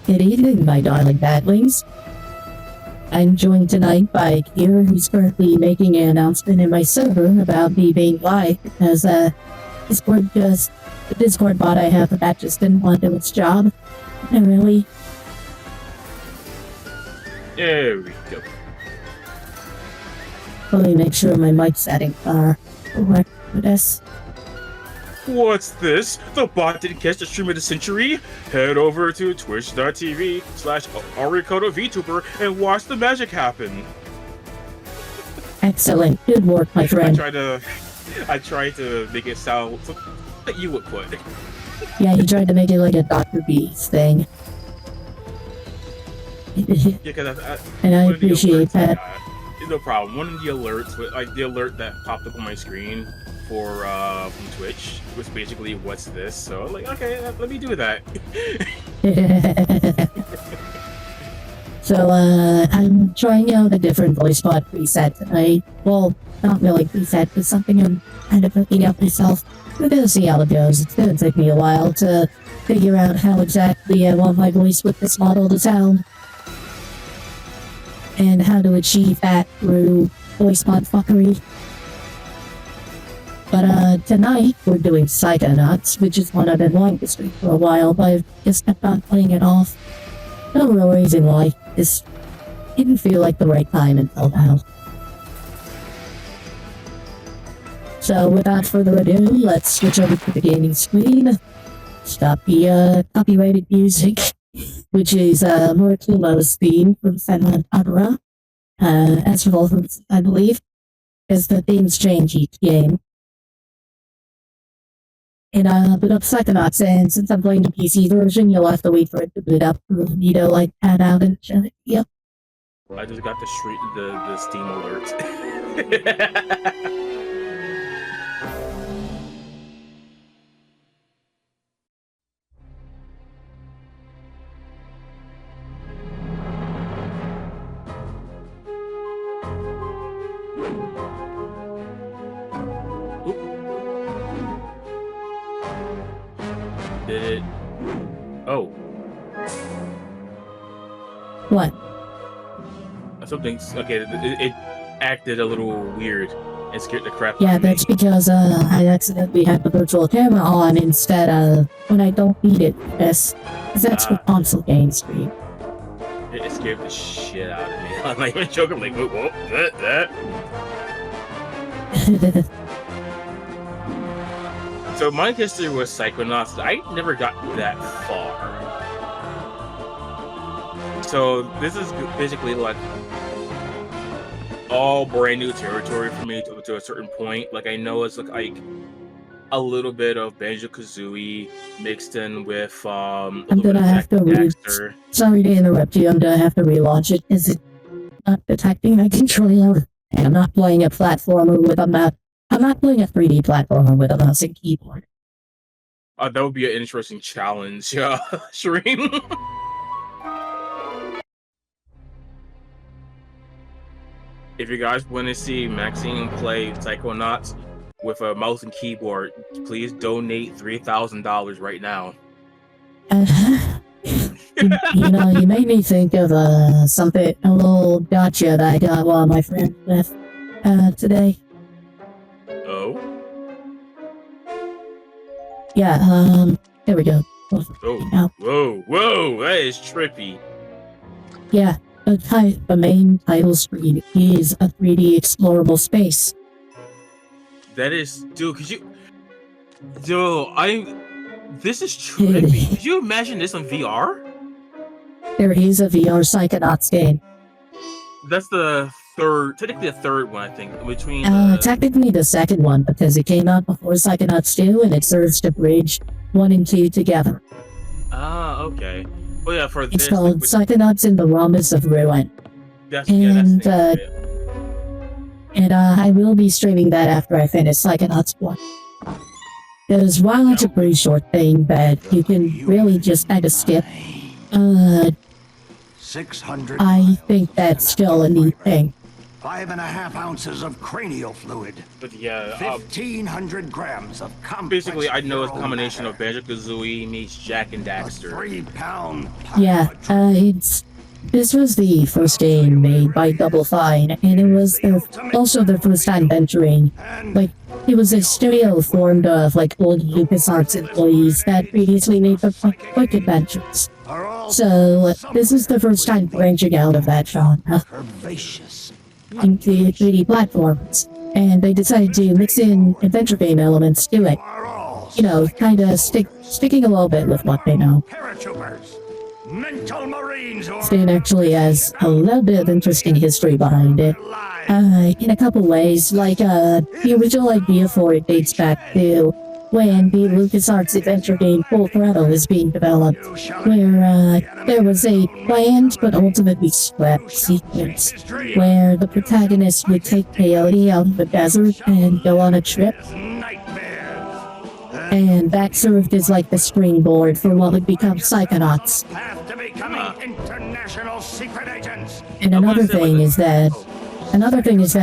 Good evening, my darling badlings. I'm joined tonight by Kira, who's currently making an announcement in my server about me being live because the Discord bot I have for that just didn't want to do its job. And really. There we go. Let me make sure my mic settings are correct for this. What's this? The bot didn't catch the stream of the century? Head over to twitch.tv/Arikado VTuber and watch the magic happen. Excellent. Good work, my friend. I tried to make it sound like you would put. Yeah, you tried to make it like a Dr. Beast thing. And I appreciate that. No problem. One of the alerts, like the alert that popped up on my screen for from Twitch was basically "What's this?" So I'm like, okay, let me do that. So I'm trying out a different voice bot preset tonight. Well, not really preset, but something I'm kind of looking up myself. We're gonna see how it goes. It's gonna take me a while to figure out how exactly I want my voice with this model to sound. And how to achieve that through voice bot fuckery. But tonight we're doing Psychonauts, which is one I've been wanting to stream for a while, but I've just kept on putting it off. No real reason why, just didn't feel like the right time until now. So without further ado, let's switch over to the gaming screen. Stop the copyrighted music, which is Morikumo's theme from Senran Opera, as well, I believe, as the themes change each game. And boot up Psychonauts, and since I'm playing the PC version, you'll have to wait for it to boot up for me to like add out and show it. Yep. I just got the Steam alert. Did it? Oh. What? Something's okay. It acted a little weird and scared the crap out Yeah, of me. that's because I accidentally had the virtual camera on instead of when I don't need it. Yes, that's for console games, stream. It scared the shit out of me. I'm not even joking. I'm like, whoa, that. So my history was Psychonauts. I never got that far. So this is basically like all brand new territory for me to a certain point. Like I know it's like a little bit of Banjo-Kazooie mixed in with I'm gonna have to sorry to interrupt you. I'm gonna have to relaunch it. Is it not detecting my controller? And I'm not playing a platformer with a map. I'm not playing a 3D platformer with a mouse and keyboard. That would be an interesting challenge, Shireen. If you guys want to see Maxine play Psychonauts with a mouse and keyboard, please donate $3,000 right now. You know, you made me think of a little gotcha that I got while my friend left today. Oh? Yeah, there we go. Whoa, that is trippy. Yeah, the main title screen is a 3D explorable space. That is, dude, this is trippy. Could you imagine this on VR? There is a VR Psychonauts game. That's technically the third one, I think, between... technically the second one, because it came out before Psychonauts 2, and it serves to bridge 1 and 2 together. Ah, okay. Well, yeah, for it's this... called Psychonauts in the Realms of Ruin. I will be streaming that after I finish Psychonauts 1. Because while it's a pretty short thing that you can really just kind of skip, 600 I think that's still a neat thing. 5.5 ounces of cranial fluid. But yeah, 1,500 grams of complex basically, I know it's a neural combination of matter. Banjo-Kazooie meets Jack and A Daxter. 3-pound Yeah, this was the first game made by Double Fine, and it was also their first time venturing. Like, it was a studio formed of, like, old LucasArts employees that previously made the Quick Adventures. So, this is the first time branching out of that genre into 3D platforms, and they decided to mix in adventure game elements to it. You know, kind of sticking a little bit with what they know. Stan actually has a little bit of interesting history behind it. In a couple ways, like, the original idea for it dates back to when the LucasArts adventure game Full Throttle was being developed, where, there was a planned but ultimately scrapped sequence, where the protagonist would take Peyote out of the desert and go on a trip, and that served as like the springboard for what would become Psychonauts. And another thing is that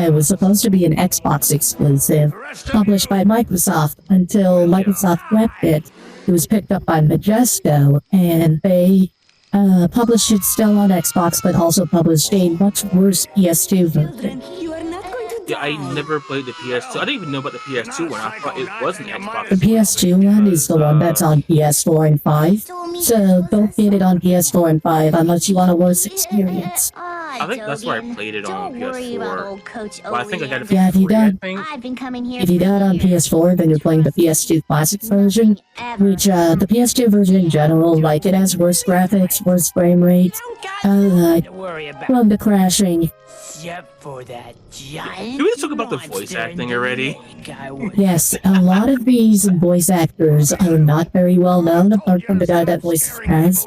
it was supposed to be an Xbox exclusive, published by Microsoft, until Microsoft left it. It was picked up by Majesto, and they published it still on Xbox, but also published a much worse PS2 version. Yeah, I never played the PS2. I didn't even know about the PS2 one. I thought it was an Xbox. The PS2 one is the one that's on PS4 and 5. So don't get it on PS4 and 5 unless you want a worse experience. I think that's where I played it on PS4. Well, I think I got it Yeah, if you I got think. if you got it on PS4, then you're playing the PS2 classic version, which the PS2 version in general, like, it has worse graphics, worse frame rate, prone to crashing. Except for that giant. Can we just talk about the voice acting already? Yes, a lot of these voice actors are not very well known, apart from the guy that voices Kaz,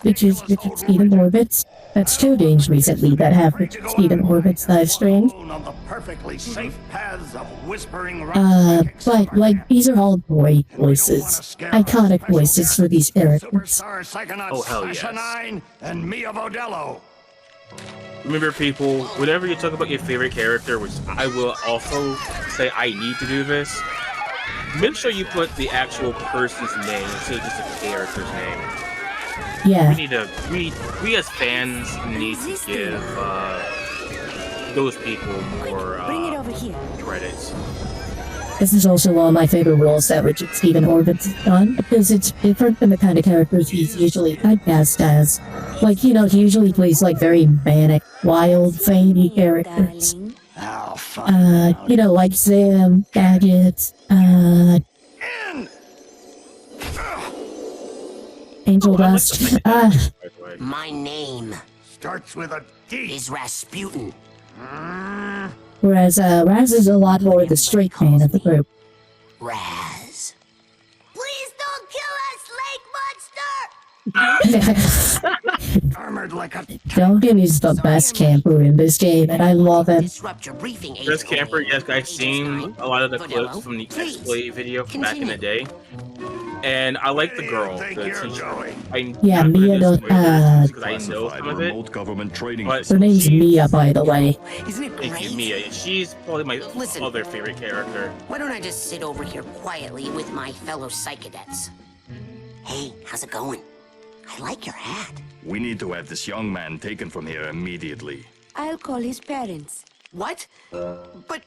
which is Richard Steven Orbitz. That's two games recently that have Richard Steven Orbitz live streamed. But, like, these are all boy voices. Iconic voices for these characters. Oh, hell yes. Remember, people, whenever you talk about your favorite character, which I will also say I need to do this, make sure you put the actual person's name instead of just the character's name. Yeah. We as fans need to give those people more credits. This is also one of my favorite roles that Richard Steven Orbitz has done, because it's different than the kind of characters he's usually typecast as. Like, you know, he usually plays, like, very manic, wild, zany characters. You know, like Zim, Gadget, Angel Dust. My name starts with a D. is Rasputin. Whereas Raz is a lot more the straight man of the group. Raz. Please don't kill us, lake monster! Armored like a Duncan is the best camper in this game, and I love him. Disrupt your briefing, Best Agent camper, yes, I've Agent seen a lot of the clips from the X-Play video from back in the day. And I like the girl, the teacher. Yeah, Mia because I know Classified some of it. remote government training But Her name's she's- Mia, by the way. Isn't it Thank you, great? Mia. She's probably my Listen. other favorite character. Why don't I just sit over here quietly with my fellow Psychonauts? Hey, how's it going? I like your hat. We need to have this young man taken from here immediately. I'll call his parents. What? But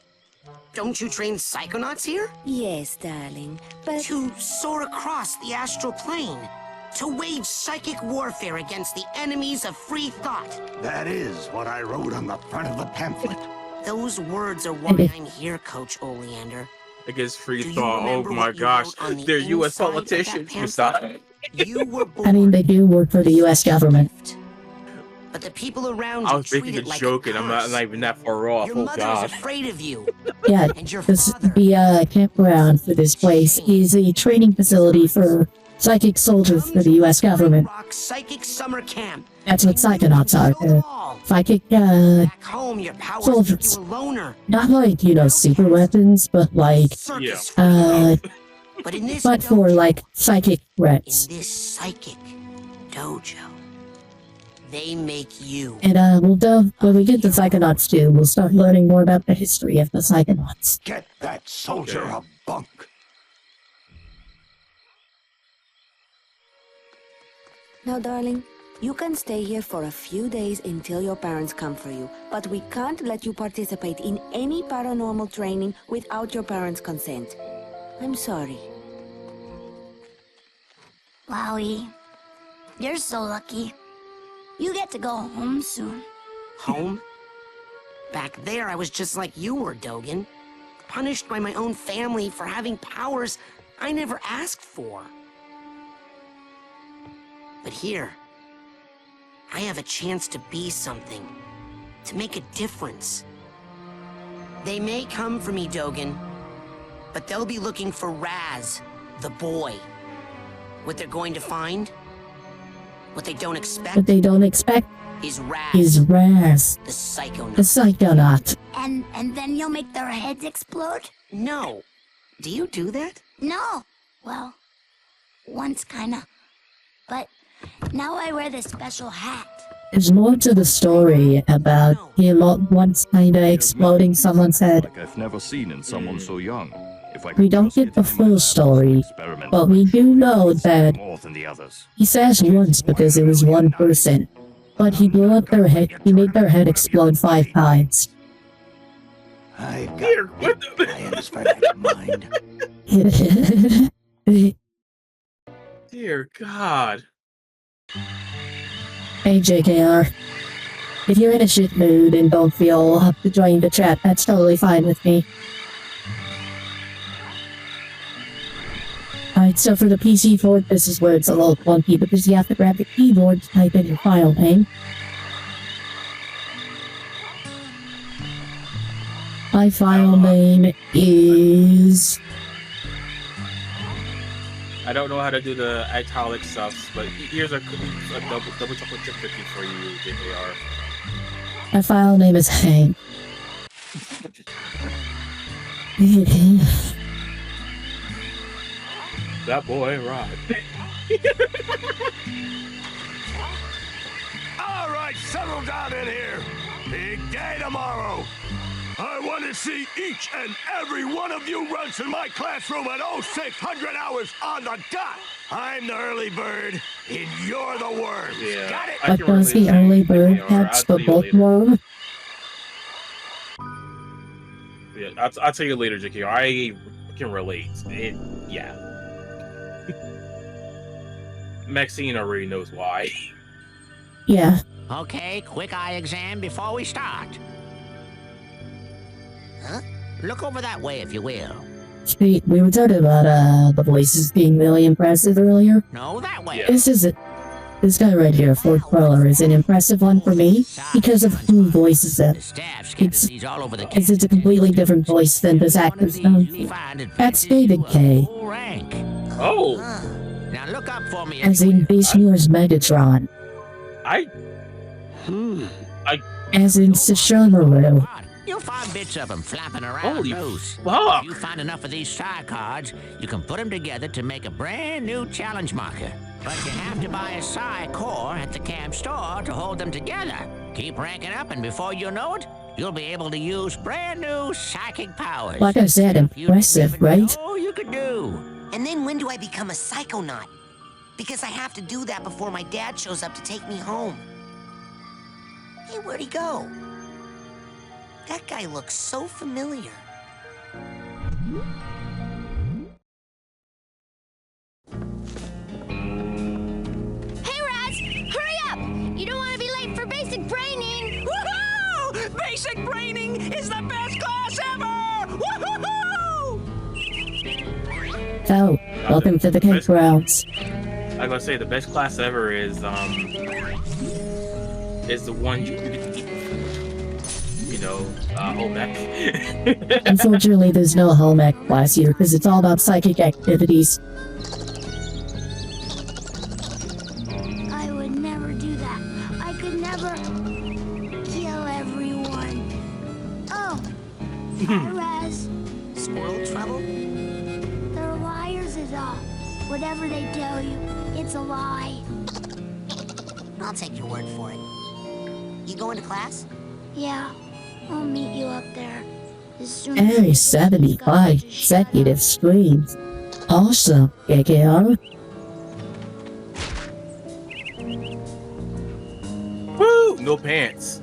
don't you train Psychonauts here? Yes, darling, but To soar across the astral plane. To wage psychic warfare against the enemies of free thought. That is what I wrote on the front of the pamphlet. Those words are why I'm here, Coach Oleander. Against free Do you thought. Oh remember my what you gosh. wrote on the They're U.S. inside of that politicians. You pamphlet? stop. You were born I mean, they do work for the US government. But the people around I you was treat making it a like joke, and I'm not curse. even that far off. Your Oh mother god. is afraid of you. Yeah, And your this, father. the campground for this place is a training facility for psychic soldiers for the US government. Rock Psychic Summer Camp. That's what Psychonauts are. Show them all. Psychic, Back home, your powers make soldiers. you a loner. not like, you know, super weapons, but like, Circus uh, But in this but for dojo- like psychic threats. in this psychic dojo, They make you. And when we get to Psychonauts 2, we'll start learning more about the history of the Psychonauts. Get that soldier a bunk. Now, darling, you can stay here for a few days until your parents come for you, but we can't let you participate in any paranormal training without your parents' consent. I'm sorry. Wowie, you're so lucky. You get to go home soon. Home? Back there, I was just like you were, Dogen. Punished by my own family for having powers I never asked for. But here, I have a chance to be something, to make a difference. They may come for me, Dogen, but they'll be looking for Raz, the boy. What they're going to find, what they don't expect, What they don't expect is Raz, is Raz, the Psychonaut. the Psychonaut. And then you'll make their heads explode? No. Do you do that? No. Well, once kinda. But now I wear this special hat. There's more to the story about him once kinda exploding someone's head. Like I've never seen in someone so young. If I We could don't just get the him in my full lab, story, experiment but we do know that more than the others. he says once because it was one person, but he blew up their head, he made their head explode 5 times. I've got Here, what big the- plans for that mind. Dear God. Hey JKR, if you're in a shit mood and don't feel up to join the chat, that's totally fine with me. Alright, so for the PC port, this is where it's a little clunky because you have to grab the keyboard to type in your file name. My file name is... I don't know how to do the italic stuff, but here's a double chocolate chip cookie for you, JKR. My file name is Hank. That boy, Rod. All right, settle down in here. Big day tomorrow. I want to see each and every one of you runs in my classroom at 0600 hours on the dot. I'm the early bird, and you're the worm. Yeah. Got it? I But can does the relate to early you, bird JKR. catch I'll the tell you later. bookworm? Yeah, I'll tell you later, JKR. I can relate. Yeah. Maxine already knows why. Yeah. Okay, quick eye exam before we start. Huh? Look over that way, if you will. Sweet, we were talking about the voices being really impressive earlier. No, that way. Yeah. This guy right here, Fort Crawler, is an impressive one for me because of who voices The it. staff scattered these all over the Because it's a completely different voice than this actor's known for. That's David K. Rank. Oh, Now look up for me. As in Vishnu's Megatron. I As in Sesshomaru. You'll find bits of them flapping around Holy loose. fuck. If you find enough of these psi cards, you can put them together to make a brand new challenge marker. But you have to buy a psi core at the camp store to hold them together. Keep ranking up, and before you know it, you'll be able to use brand new psychic powers. Like I said, Stuff you impressive, didn't even right? know you could do. And then when do I become a Psychonaut? Because I have to do that before my dad shows up to take me home. Hey, where'd he go? That guy looks so familiar. Hey, Raz! Hurry up! You don't want to be late for basic braining! Woohoo! Basic braining is the best class ever! Woohoo! So, welcome to the campgrounds. I gotta say the best class ever is the one you get to eat. You know, home ec. Unfortunately, there's no home ec class here because it's all about psychic activities. I would never do that. I could never kill everyone. Oh, hi, Raz. Squirrel trouble? They're liars is all. Whatever they tell you, it's a lie. I'll take your word for it. You going to class? Yeah, I'll meet you up there. As soon Every as 75 consecutive screens. Awesome, KKR. Woo! No pants.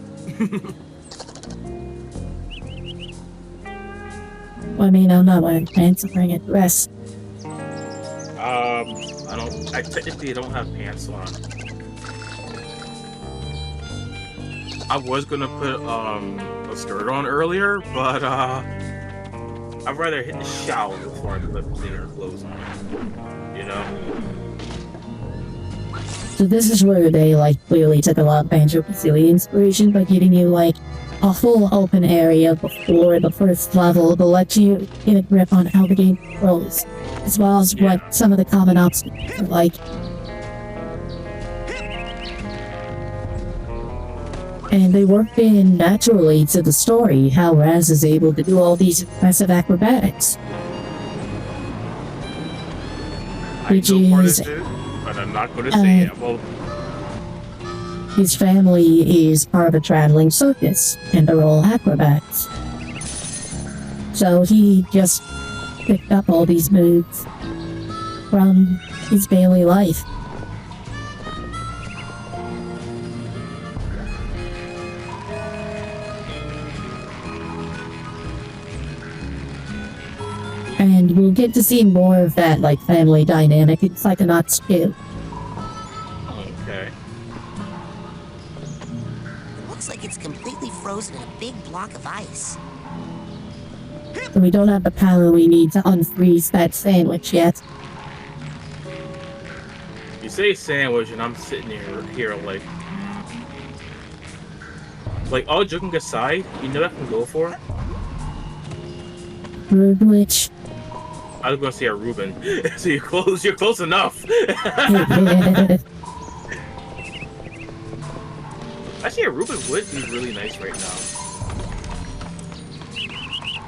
I mean, I'm not wearing pants, I'm wearing a dress. I technically don't have pants on. I was gonna put a skirt on earlier, but I'd rather hit the shower before I put cleaner clothes on. You know? So this is where they clearly took a lot of Banjo-Kazooie inspiration by giving you a full open area before the first level to let you get a grip on how the game flows, as well as what some of the common obstacles are like. And they worked in naturally to the story how Raz is able to do all these impressive acrobatics. Which I know part is, of it, but I'm not gonna say it. Well, his family is part of a traveling circus, and they're all acrobats. So he just picked up all these moves from his daily life. And we'll get to see more of that family dynamic in Psychonauts 2. okay. It looks like it's completely frozen in a big block of ice. So we don't have the power we need to unfreeze that sandwich yet. You say sandwich, and I'm sitting here like all joking aside, you know what I can go for? Which I was gonna say a Reuben. So you're close enough. Actually, a Reuben would be really nice right now.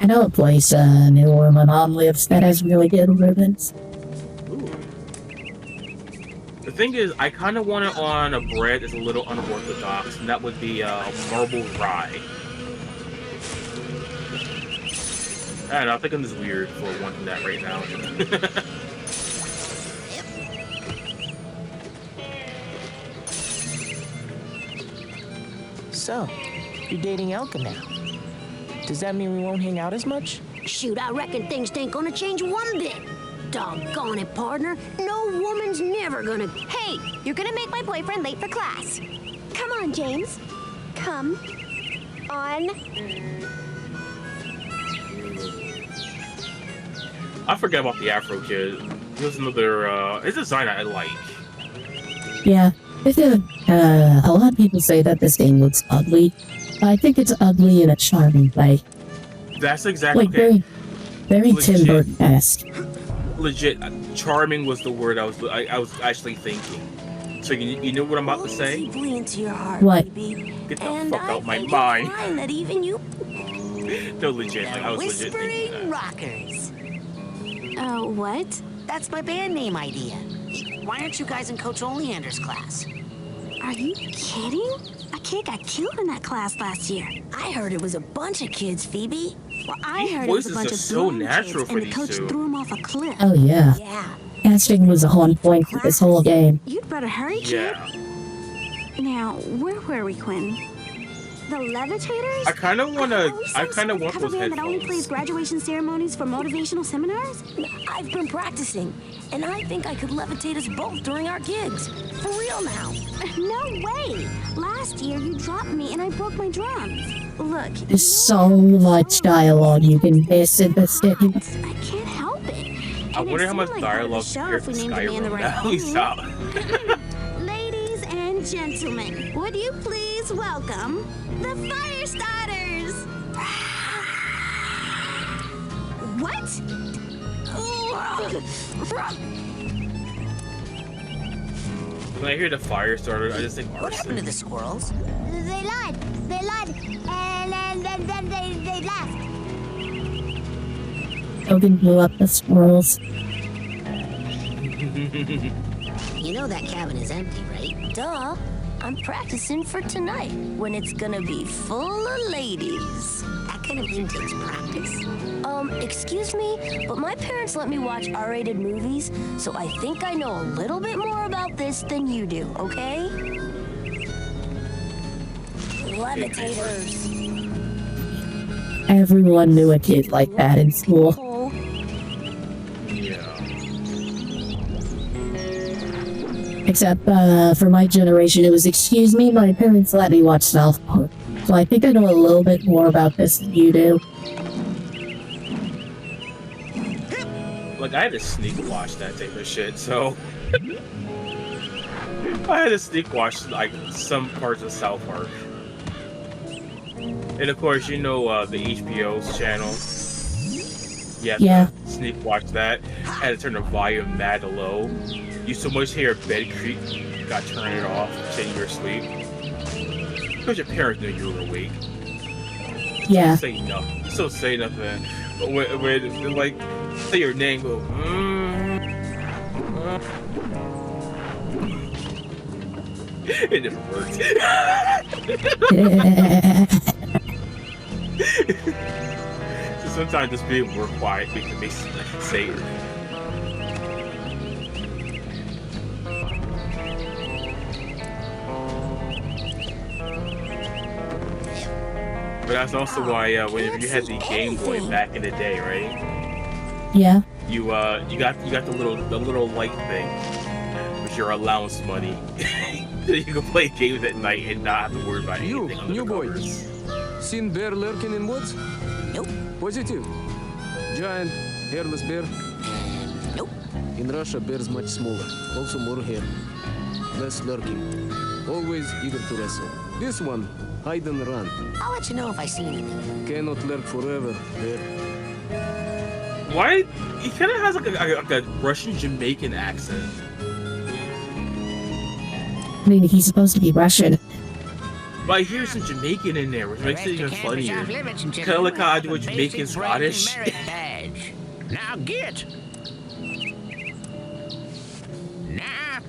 I know a place near where my mom lives that has really good ribbons. Ooh. The thing is, I kind of want it on a bread that's a little unorthodox, and that would be marble rye. I don't know, I think I'm just weird for wanting that right now. So, you're dating Elka now. Does that mean we won't hang out as much? Shoot, I reckon things ain't gonna change one bit. Doggone it, partner. No woman's never gonna... Hey, you're gonna make my boyfriend late for class. Come on, James. Come on. I forgot about the Afro Kid. He was another, his design I like. Yeah, a lot of people say that this game looks ugly. I think it's ugly in a charming way. That's exactly very Tim Burton-esque. Legit, charming was the word I was actually thinking. So you know what I'm about to say? Deeply into your heart, What? baby. Get the And fuck I out my think mind. you'll find that even you... No, legit, like I was legit thinking Whispering that. Rockers. Oh, what? That's my band name idea. Why aren't you guys in Coach Oleander's class? Are you kidding? A kid got killed in that class last year. I heard it was a bunch of kids, Phoebe. Well, I These heard it was a voices bunch are of so blind natural kids, for and the these coach two. threw him off a cliff. Oh yeah, Yeah. casting was a on point for this whole game. You'd better hurry, kid. Yeah. Now, where were we, Quinn? The levitators? I kind of want Cover those band that only plays headphones. graduation ceremonies for motivational seminars? I've been practicing, and I think I could levitate us both during our gigs. For real now. No way! Last year you dropped me and I broke my drums. Look, There's so much dialogue you can miss in this game. I can't help it. I And wonder it how much seemed like part of the dialogue show compared if to we named the band the Skyrim. right Now we thing. stop. Ladies and gentlemen, would you please welcome the Fire Starters? What? When I hear the fire starter, I just think What happened to arson. the squirrels? They lied, and then they left. Logan blew up the squirrels. You know that cabin is empty, right? Duh. I'm practicing for tonight, when it's gonna be full of ladies. That kind of thing takes practice. Excuse me, but my parents let me watch R-rated movies, so I think I know a little bit more about this than you do, okay? Levitators. Everyone knew a kid like that in school. Oh, Yeah. Except, for my generation, it was, excuse me, my parents let me watch South Park. So I think I know a little bit more about this than you do. Like, I had to sneak watch that type of shit, so... I had to sneak watch, like, some parts of South Park. And of course, you know, the HBO's channel. Yeah. Sneak watch that. Had to turn the volume mad low. You so much hear a bed creak, got to turn it off, say you were asleep. Because your parents knew you were awake. Yeah. Say nothing. So say nothing. But when like, say your name, go, It never worked. So sometimes just being more quiet can make say it. But that's also why whenever you had the Game Boy back in the day, right? Yeah. You got the little light thing with your allowance money. So you can play games at night and not have to worry about anything under the covers. Seen bear lurking in woods? Nope. Positive. Giant, hairless bear? Nope. In Russia, bears much smaller. Also more hair. Less lurking. Always eager to wrestle. This one, hide and run. I'll let you know if I see anything. Cannot lurk forever, bear. Why? He kind of has like a Russian Jamaican accent. I mean, he's supposed to be Russian. But I hear some Jamaican in there, which makes it even funnier. Kind of like how I do a Jamaican Scottish. Now get! Nah.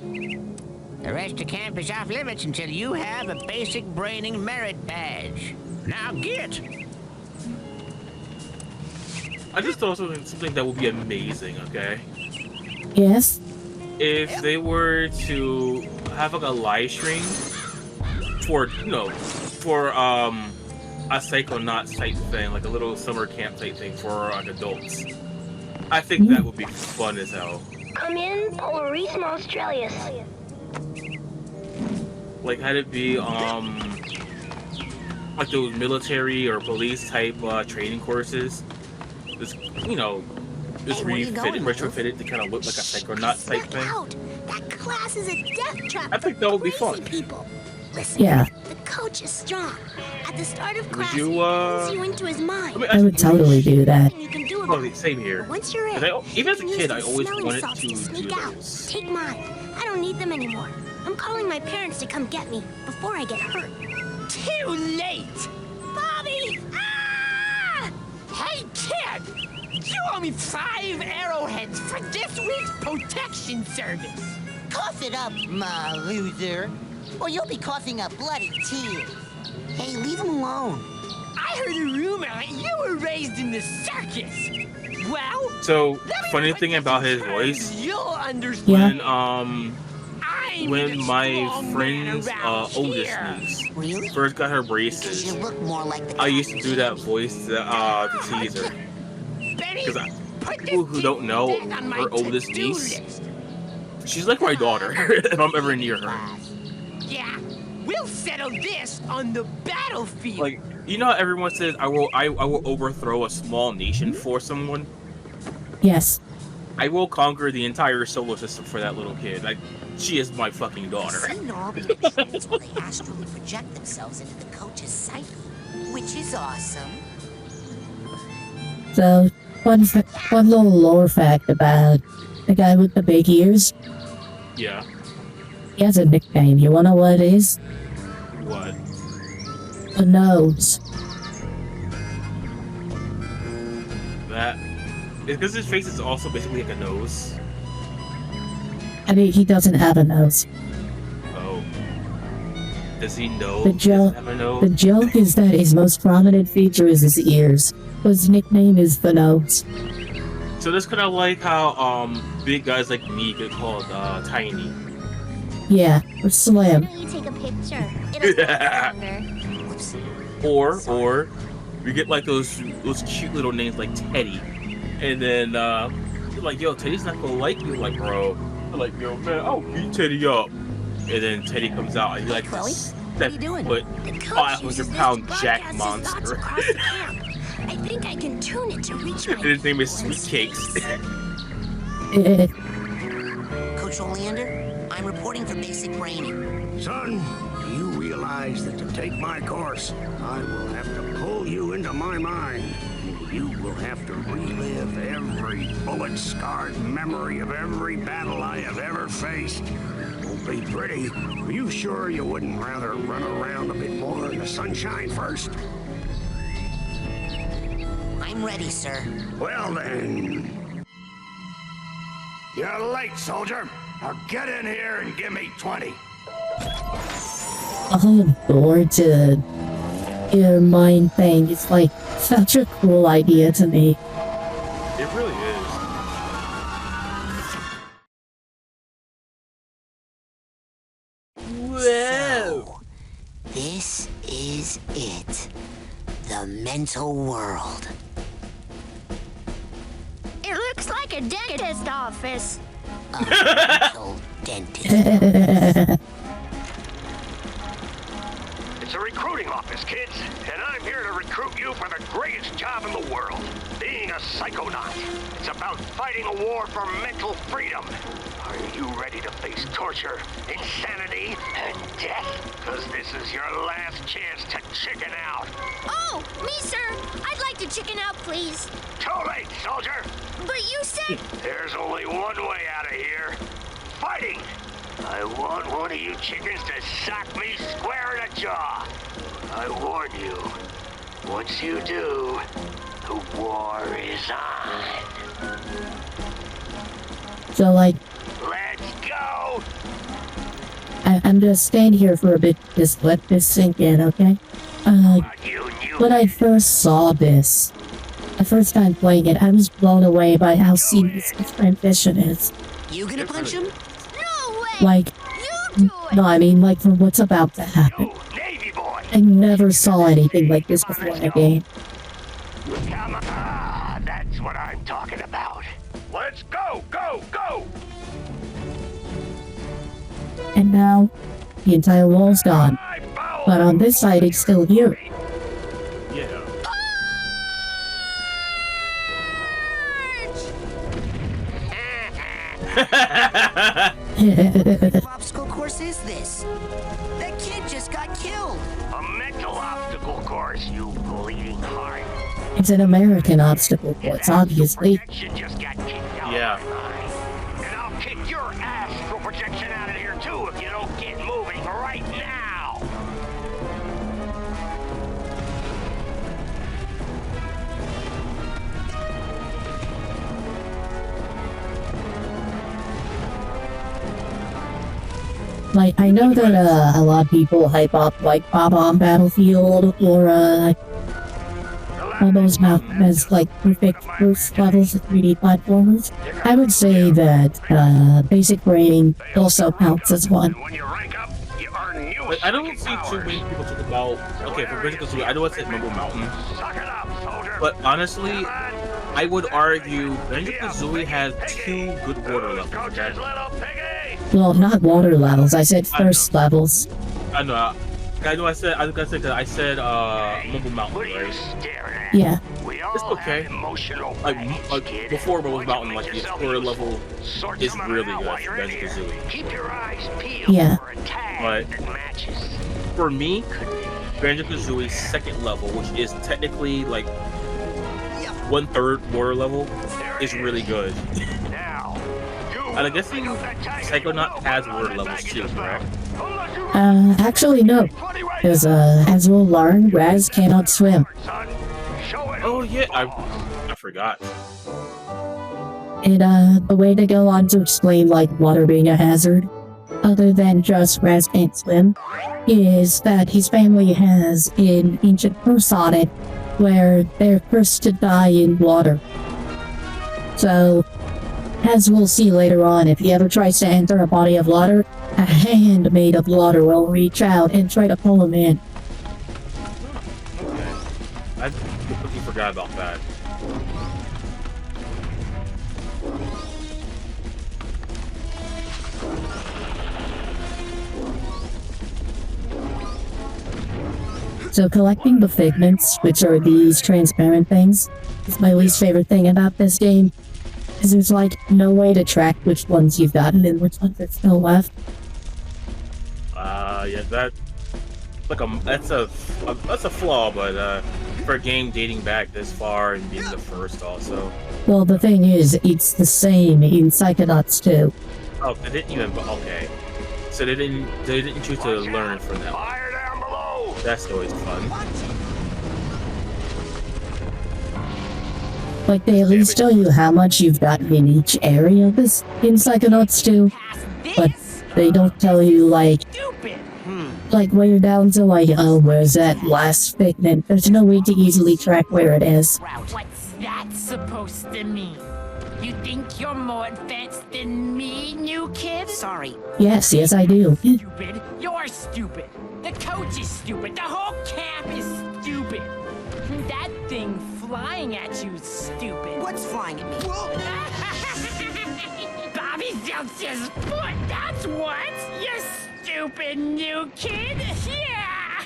The rest of camp is off limits until you have a basic braining merit badge. Now get! I just thought something that would be amazing, okay? Yes? If they were to have like a live stream for, for a Psychonauts type thing, like a little summer camp type thing for like adults. I think that would be fun as hell. Come in, Polarisma Australis. Like, had it be like those military or police type training courses. Just, just retrofitted to kind of look like a Psychonauts type thing. Out. That class is a death trap. I think that would be fun. People. Listen, Yeah. the coach is strong. At the start of class, you, he pulls you into his mind. I would totally do that. You can do about it. Same here. But once you're in, Even as a use kid, I these always smelling wanted salts to do sneak out. those. Take mine. I don't need them anymore. I'm calling my parents to come get me before I get hurt. too late! Bobby! Ah! Hey, kid! You owe me 5 arrowheads for this week's protection service. Cough it up, my loser. Or you'll be coughing up bloody tears. Hey, leave him alone. I heard a rumor that you were raised in the circus. Well, So, funny thing about his voice, you'll understand. when my friend's oldest niece first got her braces, I used to do that voice to tease her. Because people who don't know her oldest niece, she's like my daughter if I'm ever near her. Yeah, we'll settle this on the battlefield. Like, you know how everyone says I will overthrow a small nation for someone? Yes. I will conquer the entire solar system for that little kid. Like, she is my fucking daughter. Seen all the machines while they astrally project themselves into the coach's psyche, which is awesome. So, one little lore fact about the guy with the big ears. Yeah. He has a nickname. You wanna know what it is? What? The Nose. That is because his face is also basically like a nose. I mean, he doesn't have a nose. Oh. Does he know? The joke is that his most prominent feature is his ears. His nickname is the nose. So that's kind of like how big guys like me get called tiny. Yeah, or slim. You take a picture. It'll last longer. Or we get like those cute little names like Teddy, and then you're like, yo, Teddy's not gonna like you, like, bro. I'm like, yo, man, I'll beat Teddy up. And then Teddy comes out and you're like, Chloe, that what are you doing? foot, 500-pound jack monster. I think I can tune it to reach And my his name is Sweet Cakes. Coach Oleander, I'm reporting for basic training. Son, do you realize that to take my course, I will have to pull you into my mind? And you will have to relive every bullet-scarred memory of every battle I have ever faced. Won't be pretty. Are you sure you wouldn't rather run around a bit more in the sunshine first? I'm ready, sir. Well then. You're late, soldier. Now get in here and give me 20. The whole door to your mind thing is like such a cool idea to me. It really is. Whoa! So, this is it. The mental world. It looks like a dentist office. A mental dentist. It's a recruiting office, kids, and I'm here to recruit you for the greatest job in the world, being a psychonaut. It's about fighting a war for mental freedom. Are you ready to face torture, insanity, and death? Because this is your last chance to chicken out. Oh, me, sir. I'd like to chicken out, please. Too late, soldier. But you said... There's only one way out of here. Fighting. I want one of you chickens to sock me square in the jaw. I warn you, once you do, the war is on. So, like, Let's go! I'm gonna stand here for a bit, just let this sink in, okay? When I first saw this, the first time playing it, I was blown away by how seamless this transition is. You gonna punch him? No way! Like, You do it! no, I mean, like, for what's about to happen. Navy boy! I never saw anything like this before in a game. Come on. Ah, that's what I'm talking about. Let's go, go, go! And now, the entire wall's gone. But on this side, it's still here. Yeah. What obstacle course is this? That kid just got killed. A mental obstacle course, you bleeding heart. It's an American obstacle course, obviously. Projection just got kicked out. Yeah. And I'll kick your astral projection out of here too if you don't get moving right now. Like, I know that a lot of people hype up, like, Bob-omb Battlefield, or, Almost Mountain as, like, perfect first levels of 3D platformers. I would say that, Basic Rating also counts as one. When you rank up, you earn new Like, I don't see too many people talk about, okay, for Banjo-Kazooie, I know it's at Mumble Mountain, Suck it up, soldier. but honestly, I would argue Banjo-Kazooie has 2 good water levels, okay? Coach's little piggy. Well, not water levels, I said first levels. I know I said Mumble Mountain, What are you right? staring at? Yeah. We all It's okay. have emotional Like, baggage, kid. before Mumble Why don't Mountain, you like, make the yourself Explorer useful? level Sort is some of it really out good while for you're in here. Banjo-Kazooie. Keep your eyes peeled Yeah. for a tag But- that matches. For me, Banjo-Kazooie's second level, which is technically, like, 1/3 water level, is really good. Now, And I guess Psychonauts has water levels too, right? Actually, no. Because, as we'll learn, Raz cannot swim. Oh yeah, I forgot. And, the way to go on to explain, like, water being a hazard, other than just Grass Can't Swim, is that his family has an ancient curse on it where they're cursed to die in water. So, as we'll see later on, if he ever tries to enter a body of water, a hand made of water will reach out and try to pull him in. Okay. I completely forgot about that. So collecting the figments, which are these transparent things, is my least favorite thing about this game. Because there's like no way to track which ones you've gotten and which ones are still left. Yeah, that's a flaw, but for a game dating back this far and being the first also. Well, the thing is, it's the same in Psychonauts too. Oh, they didn't even. Okay, so they didn't choose to learn from that. Fire down below! That's always fun. Like, they at least tell you how much you've gotten in each area of this in Psychonauts too, but they don't tell you, like where you're down to, like, oh, where's that last figment? There's no way to easily track where it is. What's that supposed to mean? You think you're more advanced than me, new kid? Sorry. Yes, I do. Stupid. You're stupid. The coach is stupid. The whole camp is stupid. That thing flying at you is stupid. What's flying at me? Bobby Zeltz's foot, that's what! You stupid new kid! Yeah!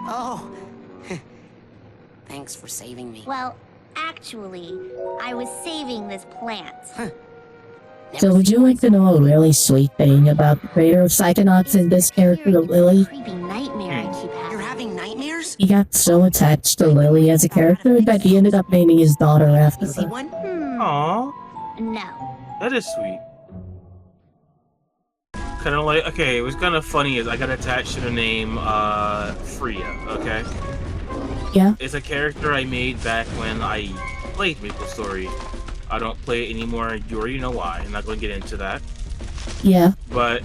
Oh. Thanks for saving me. Well, actually, I was saving this plant. So would you like to know a really sweet thing about the creator of Psychonauts and this character, Lily? Creepy nightmare I keep having. You're having nightmares? He got so attached to Lily as a character that he ended up naming his daughter after Is he her. one? Aww, No. that is sweet. Kind of like, okay, it was kind of funny is I got attached to the name Freya. Okay. Yeah. It's a character I made back when I played MapleStory. I don't play it anymore. You already know why. I'm not going to get into that. Yeah. But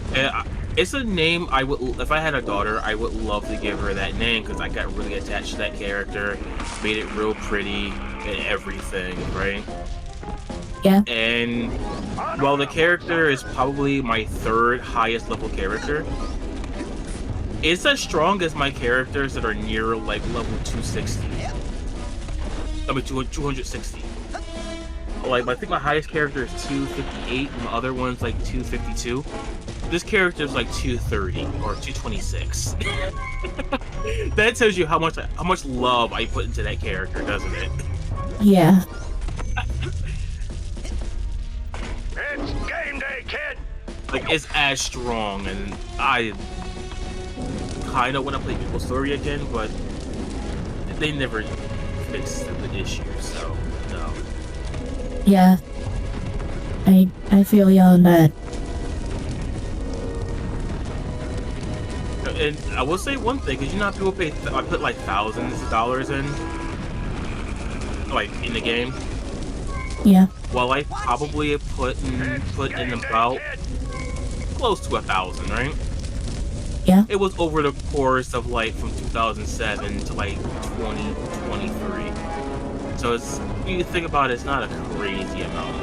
it's a name I would, if I had a daughter, I would love to give her that name because I got really attached to that character, made it real pretty and everything, right? Yeah. And while the character is probably my third highest level character, it's as strong as my characters that are near like level 260. I mean 260. Like, I think my highest character is 258, and the other one's like 252. This character is like 230 or 226. That tells you how much love I put into that character, doesn't it? Yeah. It's game day, kid! Like, it's as strong, and I kind of want to play MapleStory again, but they never fixed the issue, so no. Yeah. I feel you on that. And I will say one thing, because you know how people pay, I put like thousands of dollars in, like, in the game. Yeah. Well, I probably put in about close to 1,000, right? Yeah. It was over the course of like from 2007 to like 2023. So it's, you think about it, it's not a crazy amount.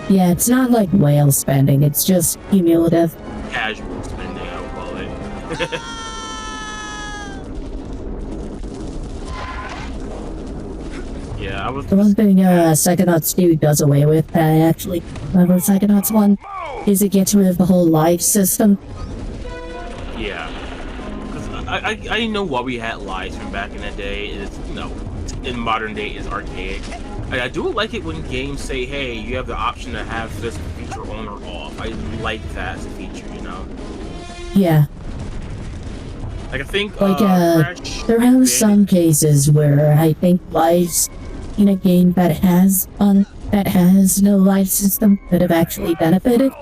Yeah, it's not like whale spending, it's just cumulative. Casual spending, I would call it. Yeah, I was. The one thing Psychonauts 2 does away with, that I actually remember Psychonauts 1, is it gets rid of the whole life system. Yeah. Because I know why we had lives from back in the day. It's, you know, in modern day is archaic. I do like it when games say, hey, you have the option to have this feature on or off. I like that as a feature, you know? Yeah. Like, I think, Like, Crash there are some cases where I think lives in a game that has no life system that have actually benefited.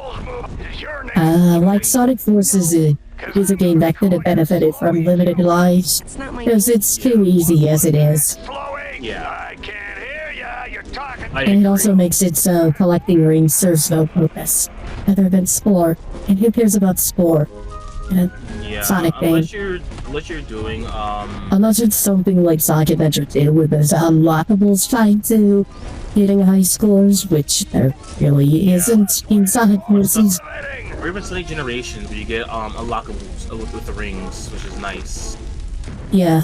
Like Sonic Forces is a game that could have benefited from limited lives, because it's too easy as it is. Yeah. I can't hear ya. You're talking And it also makes it so collecting rings serves no purpose other than sport. And who cares about sport in a Sonic game? Unless you're doing Unless it's something like Sonic Adventure 2 where there's unlockables trying to getting high scores, which there really isn't in Sonic Forces. Or even Sonic Generations where you get unlockables with the rings, which is nice. Yeah.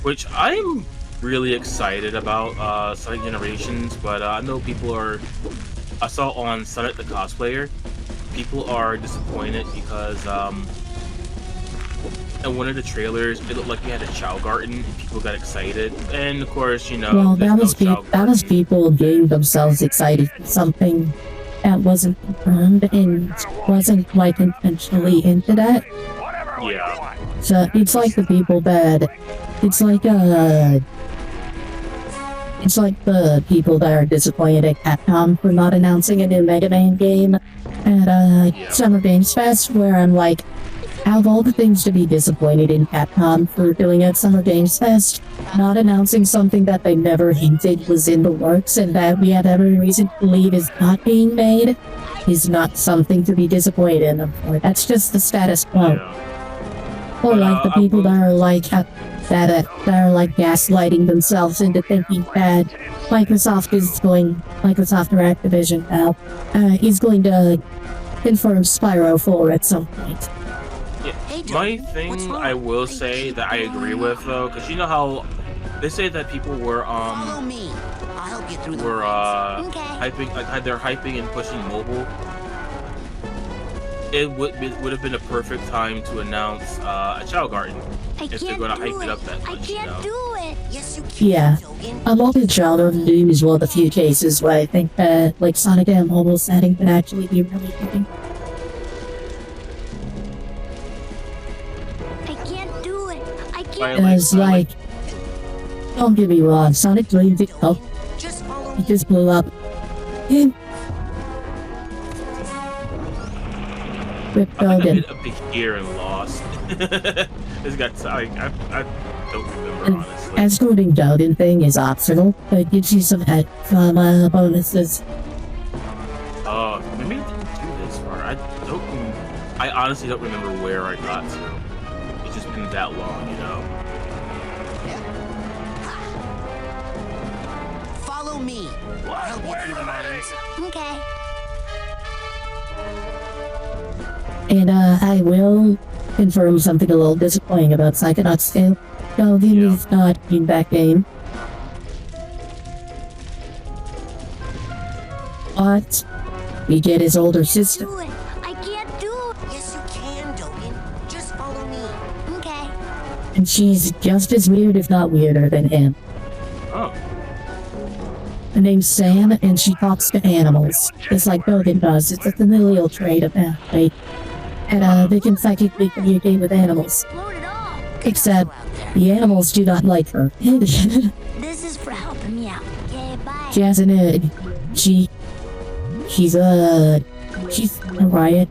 Which I'm really excited about Sonic Generations, but I know people are. I saw on Sonic the Cosplayer, people are disappointed because in one of the trailers it looked like you had a Chow Garden and people got excited, and of course well that was people getting themselves excited for something that wasn't confirmed and wasn't like intentionally into that. Yeah. So it's like the people that it's like the people that are disappointed at Capcom for not announcing a new Mega Man game at Summer Games Fest, where I'm like, out of all the things to be disappointed in Capcom for doing at Summer Games Fest, not announcing something that they never hinted was in the works and that we have every reason to believe is not being made is not something to be disappointed in. That's just the status quo. Or like the people that are like that are like gaslighting themselves into thinking that Microsoft or Activision now is going to confirm Spyro 4 at some point. Yeah. My thing I will say that I agree with though, because you know how they say that people were they're hyping and pushing mobile. It would have been a perfect time to announce a Chow Garden if they're going to hype it up that much. I can't do it. Yes, you can. Yeah, a multi-Chow Garden game is one of the few cases where I think that like Sonic and mobile setting could actually be really good. I can't do it. I can't. Because like, don't get me wrong, Sonic Dream did help. It just blew up. I think I made up the here and lost. This got I don't remember honestly. Escorting Dogen thing is optional, but it gives you some head from bonuses. Oh, maybe I didn't do this far. I honestly don't remember where I got to. It's just been that long, you know. Follow me. I'll help you through the mines. Okay. And I will confirm something a little disappointing about Psychonauts 2. Dogen is not in that game. But we get his older sister. I can't do it. Yes, you can, Dogen. Just follow me. Okay. And she's just as weird, if not weirder, than him. Oh. Her name's Sam, and she talks to animals, just like Dogen does. It's a familial trait, apparently. And they can psychically communicate with animals. Except, the animals do not like her. This is for helping me out. Okay, bye. She has an egg. She's a riot.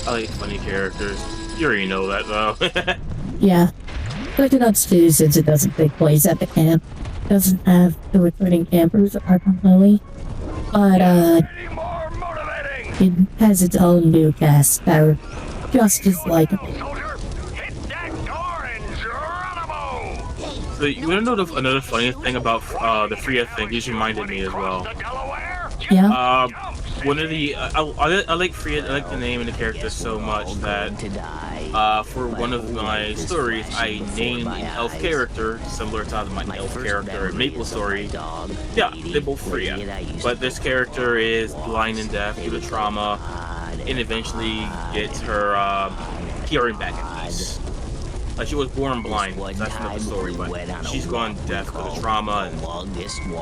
I like funny characters. You already know that though. Yeah. Psychonauts 2, since it doesn't take place at the camp, doesn't have the recruiting campers apart from Lily. But, it has its own new cast that are just as likable. So you wanna know another funny thing about the Freya thing? These reminded me as well. Yeah. One of the I like Freya. I like the name and the character so much that for one of my stories, I named an elf character similar to my elf character in Maple Story. Yeah, they're both Freya, but this character is blind and deaf due to trauma, and eventually gets her hearing back at peace. Like she was born blind. That's another story, but she's gone deaf because of trauma. And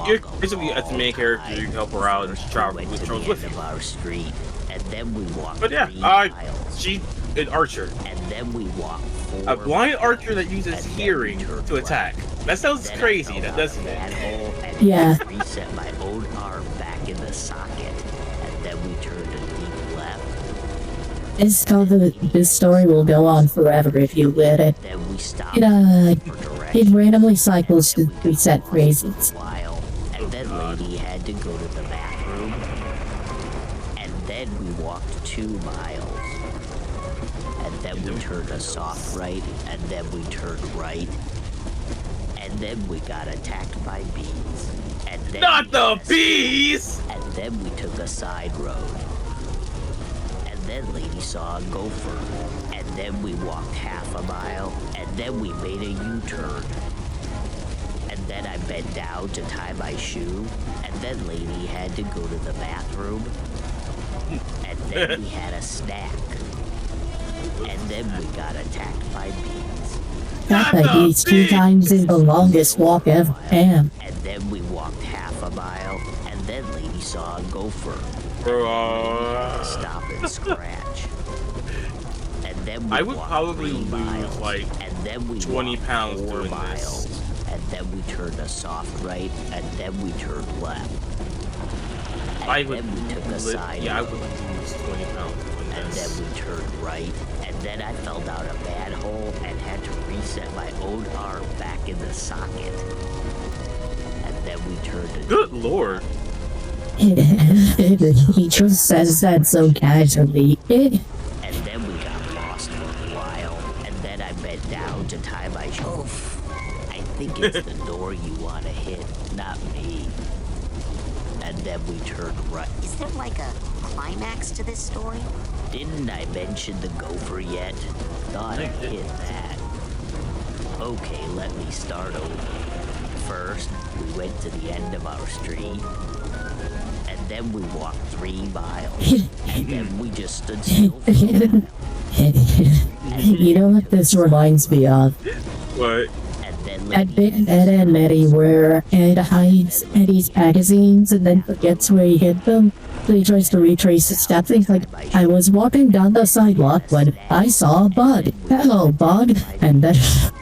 you're basically, as the main character, you help her out and she travels with you. But yeah, she's an archer. A blind archer that uses hearing to attack. That sounds crazy, doesn't it? Yeah. Reset my old arm back in the socket, and then we turned a deep left. This story will go on forever if you let it. It randomly cycles through preset phrases. While, and then Lady had to go to the bathroom. And then we walked 2 miles. And then we turned a soft right, and then we turned right. And then we got attacked by bees. And then Not the bees! And then we took a side road. And then Lady saw a gopher. And then we walked half a mile. And then we made a U-turn. And then I bent down to tie my shoe. And then Lady had to go to the bathroom. And then we had a snack. And then we got attacked by bees. Got by bees 2 times in the longest walk ever. Damn. And then we walked half a mile. And then Lady saw a gopher. Stop and scratch. And then we I would walked probably 3 lose miles. like And then we 20 walked pounds 4 doing miles. this. And then we turned a soft right. And then we turned left. And I would then we took a side yeah, I road. would lose 20 pounds doing And then this. we turned right, and then I fell down a bad hole and had to reset my own arm back in the socket. And then we turned a Good lord. He just says that so casually. and then we got lost for a while, and then I bent down to tie my shoe. I think it's the door you want to hit, not me. And then we turned right. Is there like a climax to this story? Didn't I mention the gopher yet? Thought I hit that. Okay, let me start over. First, we went to the end of our street. And then we walked 3 miles. And then we just stood still for a while. You know what this reminds me of? What? And then That bit Ed and Eddie where Ed hides Eddie's magazines and then forgets where he hid them. So he tries to retrace his steps. He's like, I was walking down the sidewalk when I saw a bug. Hello, bug. And then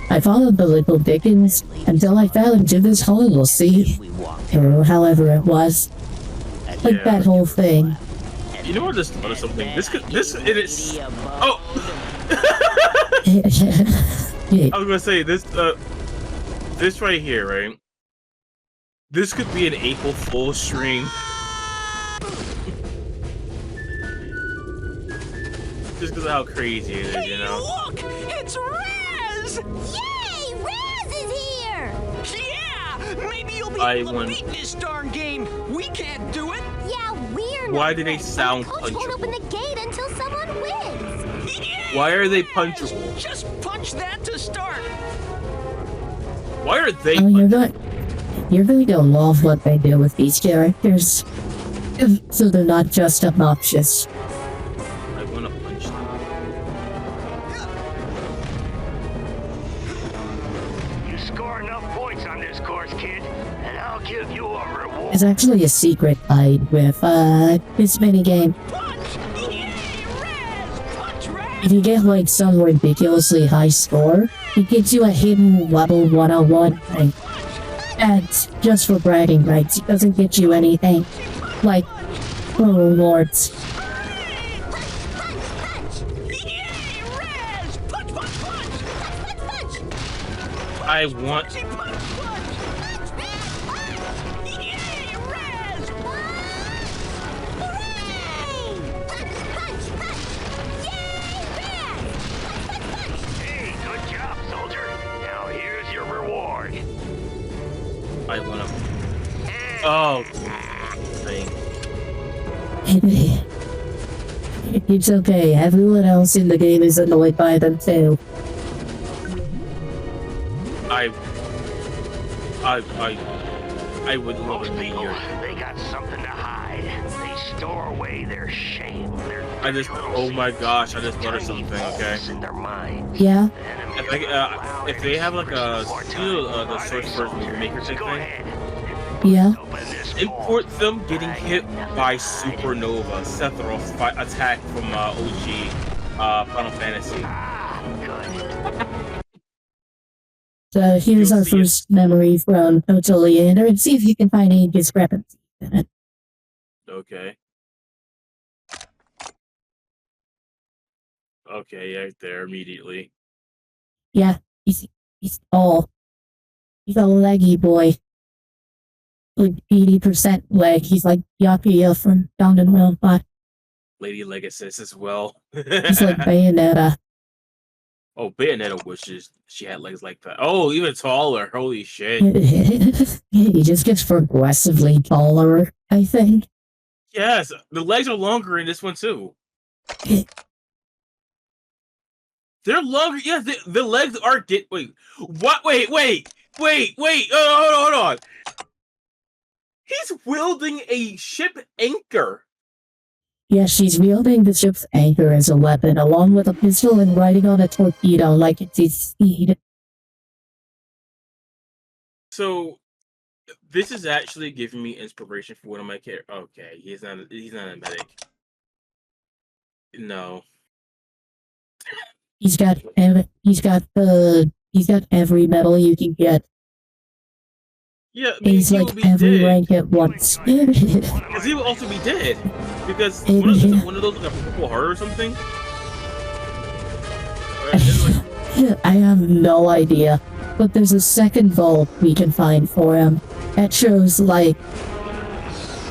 I followed the little Dickens until I fell into this hole, you'll see. Or however it was. Like that whole thing. You know what? Just thought of something. It is. Oh. I was gonna say this. This right here, right? This could be an April Fool's stream. Just because of how crazy it is, you know. Look, it's Raz! Yay! Raz is here! Yeah! Maybe you'll be I able to want- beat this darn game. We can't do it. Yeah, we're not. Why do they good. sound Coach won't open punchable? the gate until someone wins. Why are they punchable? Just punch that to start. Why are they? Oh, you're going to love what they do with these characters. So they're not just obnoxious. I want to punch them. You score enough points on this course, kid, and I'll give you a reward. There's actually a secret guide with this minigame. If you get like some ridiculously high score, it gives you a hidden level 101 thing. And just for bragging rights, it doesn't get you anything. Like, for rewards. I want. Hey, good job, soldier. Now here's your reward. I want to. Oh. Thing. It's okay, everyone else in the game is annoyed by them too. I would love to be here. They got something to hide. They store away their shame, their Oh my gosh, I just thought of something, okay? in their mind. Yeah? If they have like a, the source first movie maker type thing, Yeah? import them getting hit by Supernova, Sephiroth's attack from OG Final Fantasy. So here's our first memory from Otoliander, and see if you can find any discrepancies in it. Okay. Okay, yeah, right there immediately. Yeah, he's tall. He's a leggy boy. Like 80% leg. He's like Yakuya from Danganronpa. Lady Legacy as well. He's like Bayonetta. Oh, Bayonetta wishes she had legs like that. Oh, even taller. Holy shit. He just gets progressively taller, I think. Yes, the legs are longer in this one too. They're longer. Yeah, the legs are get. Wait, what? Wait. Hold on. He's wielding a ship anchor. Yeah, she's wielding the ship's anchor as a weapon, along with a pistol and riding on a torpedo like it's its speed. So, this is actually giving me inspiration for one of my characters. Okay, he's not a medic. No. He's got every medal you can get. Yeah, he's like every rank at once. Because he will also be dead. Because one of those like a purple heart or something. I have no idea, but there's a second vault we can find for him that shows like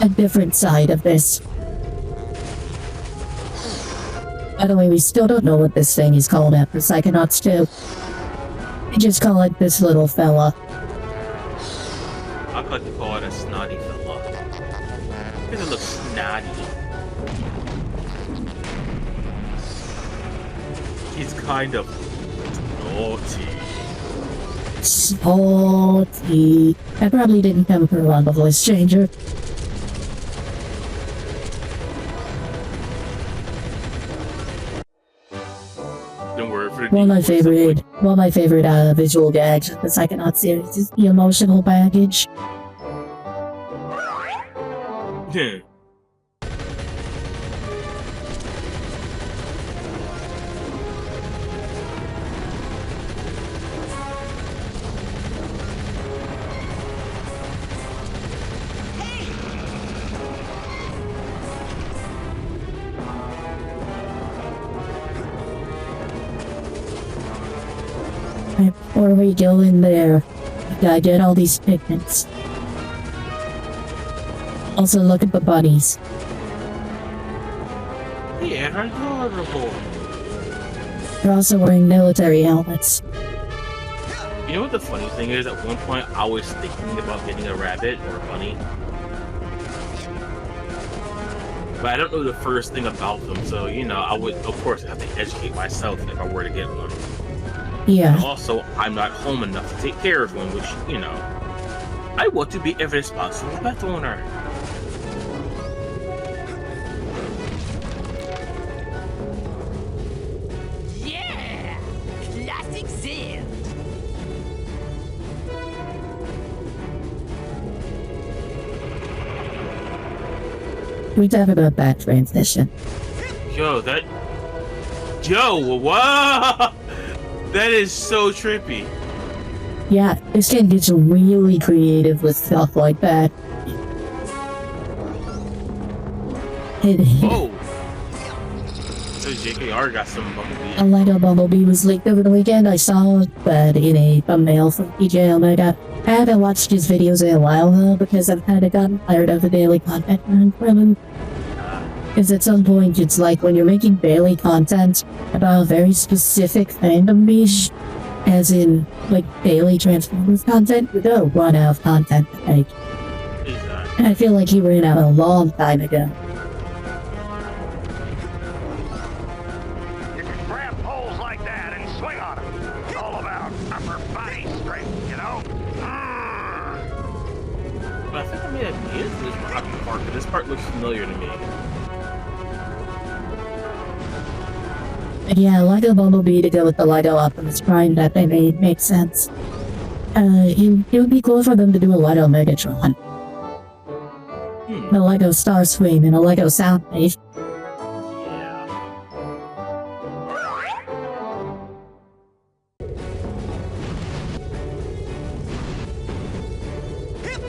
a different side of this. By the way, we still don't know what this thing is called after Psychonauts 2. We just call it this little fella. I'd like to call it a snotty fella. Because it looks snotty. He's kind of Salty. I probably didn't come through on the voice changer. Don't worry for One of my favorite visual gags of the Psychonauts series is the emotional baggage. Yeah. Before we go in there, we gotta get all these pigments. Also, look at the bunnies. Yeah, adorable. They're also wearing military helmets. You know what the funny thing is? At one point, I was thinking about getting a rabbit or a bunny. But I don't know the first thing about them, so, you know, I would, of course, have to educate myself if I were to get one. Yeah. And also, I'm not home enough to take care of one, which, you know, I want to be a responsible pet owner. Yeah! Classic Zen! We talk about that transition. Yo, what? That is so trippy. Yeah, this game gets really creative with stuff like that. Oh! So JKR got some Bumblebee. A Lego Bumblebee was leaked over the weekend. I saw that in a thumbnail from PJ Omega. I haven't watched his videos in a while though, because I've kind of gotten tired of the daily content from him. Because at some point, it's like when you're making daily content about a very specific fandom niche, as in, like, daily Transformers content, you don't run out of content to make. And I feel like he ran out a long time ago. You can grab poles like that and swing on them. It's all about upper body strength, you know? But I think I made a video for this part, but this part looks familiar to me. And yeah, Lego Bumblebee to go with the Lego Optimus Prime that they made makes sense. It would be cool for them to do a Lego Megatron. A Lego Starscream and a Lego Soundwave.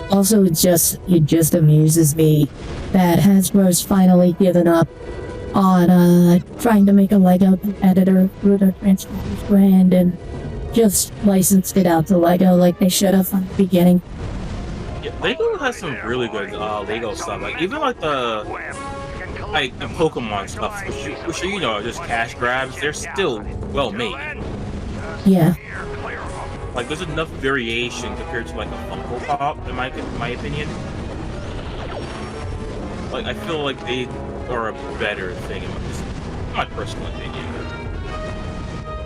Also, it just amuses me that Hasbro's finally given up on trying to make a Lego competitor through their Transformers brand and just licensed it out to Lego like they should have from the beginning. Yeah, Lego has some really good Lego stuff. Like even like the Pokemon stuff, which you know are just cash grabs. They're still well made. Yeah. Like there's enough variation compared to like a Funko Pop, in my opinion. Like I feel like they are a better thing, in my personal opinion.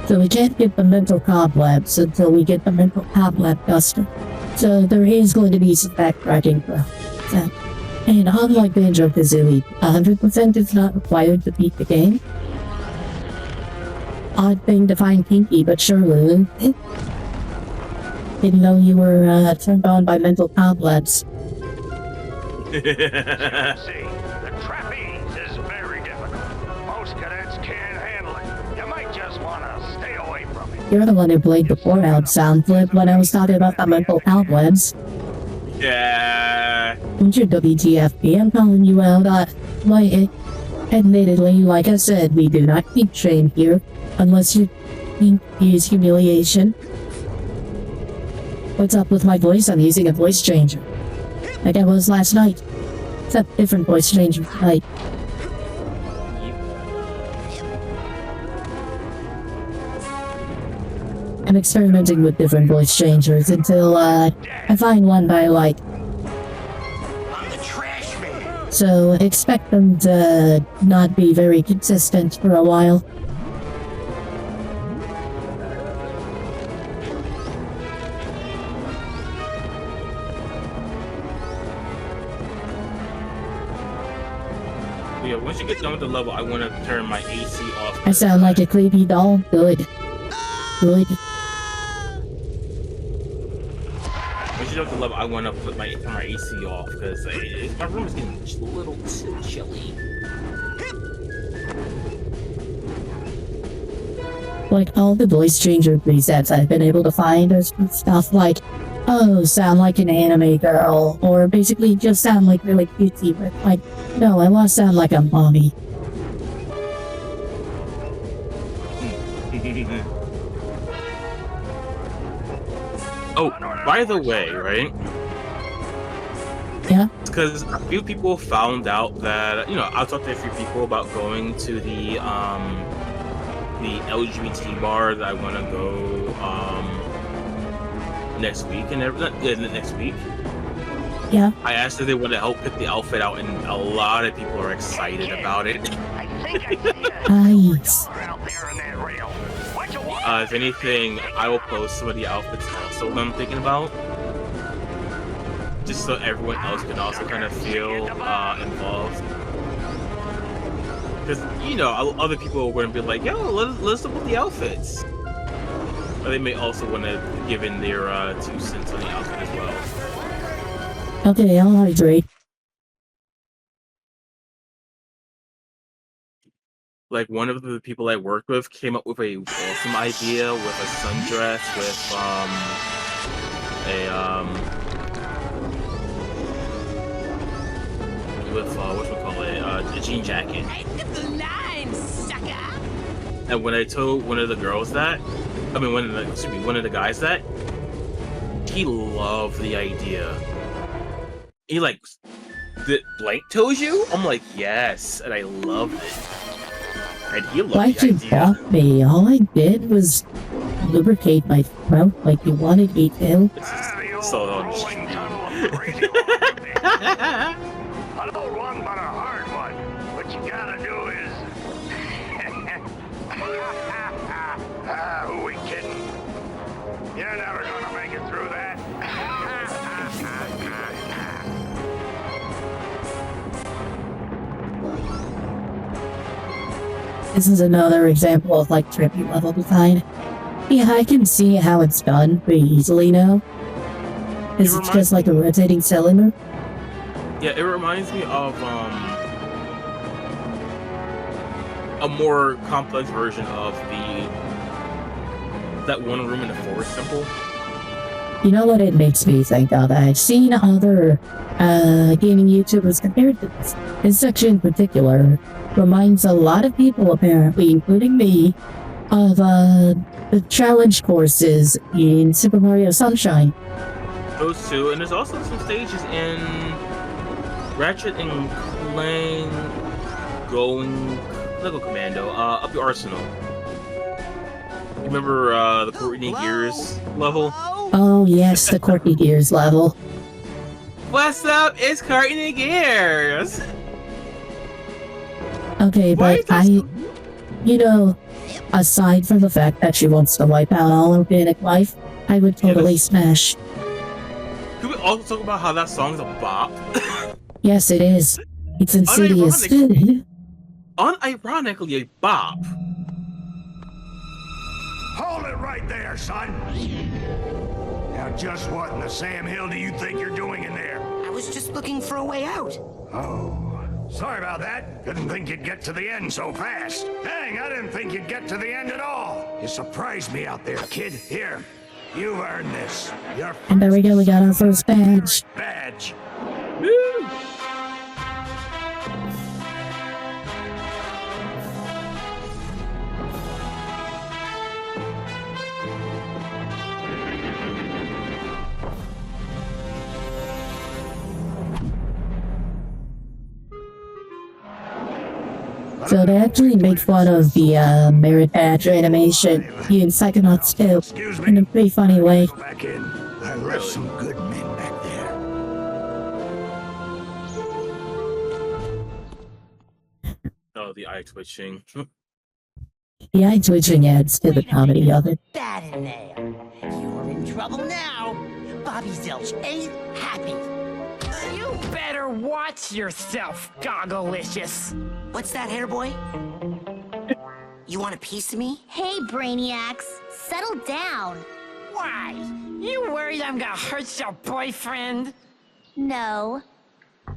So we can't get the mental cobwebs until we get the mental cobweb duster. So there is going to be some backtracking for that. And unlike Banjo-Kazooie, 100% is not required to beat the game. Odd thing to find kinky, but surely. Didn't know you were turned on by mental cobwebs. The trapeze is very difficult. Most cadets can't handle it. You might just want to stay away from it. You're the one who played the pour-out sound clip when I was talking about the mental cobwebs. Yeah. Don't you WTFP, I'm calling you out. Admittedly, like I said, we do not keep shame here, unless you use humiliation. What's up with my voice? I'm using a voice changer. Like I was last night. Except different voice changer tonight. I'm experimenting with different voice changers until I find one that I like. So expect them to not be very consistent for a while. Yeah, once you get done with the level, I want to turn my AC off. I sound like a creepy doll? Good. Good. Once you get done with the level, I want to turn my AC off because my room is getting a little too chilly. Like all the voice changer presets I've been able to find are stuff like, oh, sound like an anime girl, or basically just sound like really cutesy, but like, no, I want to sound like a mommy. Oh, by the way, right? Yeah? Because a few people found out that, you know, I talked to a few people about going to the LGBT bar that I want to go, next week and next week. Yeah. I asked if they want to help pick the outfit out, and a lot of people are excited about it. Nice. If anything, I will post some of the outfits also that I'm thinking about, just so everyone else can also kind of feel involved. Because you know, other people are going to be like, "Yo, let's look at the outfits." But they may also want to give in their 2 cents on the outfit as well. Okay, I'll hydrate. Like one of the people I worked with came up with a awesome idea with a sundress with a jean jacket. And when I told one of the girls that, one of the guys that, he loved the idea. He like, blank toes you? I'm like, yes, and I loved it. And he loved Why'd the you idea. balk me? All I did was lubricate my throat like you wanted me to. So on the stream. An old one, but a hard one. What you gotta do is... who we kidding? You're never gonna make it through that. This is another example of like trippy level design. Yeah, I can see how it's done pretty easily now. Is it just like a rotating cylinder? Yeah, it reminds me of a more complex version of that one room in the forest temple. You know what it makes me think of? I've seen other gaming YouTubers compared to this. This section in particular reminds a lot of people, apparently, including me, of the challenge courses in Super Mario Sunshine. Those two, and there's also some stages in Ratchet and Clank going Lego Commando, up the Arsenal. You remember the Courtney Gears level? Oh yes, the Courtney Gears level. What's up? It's Courtney Gears! Okay, but you know, aside from the fact that she wants to wipe out all organic life, I would totally smash. Can we also talk about how that song's a bop? Yes, it is. It's insidious. Unironically a bop. Hold it right there, son. Now, just what in the Sam Hill do you think you're doing in there? I was just looking for a way out. Oh, sorry about that. Didn't think you'd get to the end so fast. Dang, I didn't think you'd get to the end at all. You surprised me out there, kid. Here, you've earned this. Your And there we go, we got our first badge. badge. Woo! So they actually make fun of the merit badge animation in Psychonauts 2 in a pretty funny way. Go back in. I left some good men back there. Oh, the eye twitching. The eye twitching adds to the comedy of it. That in there. You're in trouble now. Bobby Zilch ain't happy. You better watch yourself, Gogglelicious. What's that, hair boy? You want a piece of me? Hey, Brainiacs, settle down. Why? You worried I'm gonna hurt your boyfriend? No,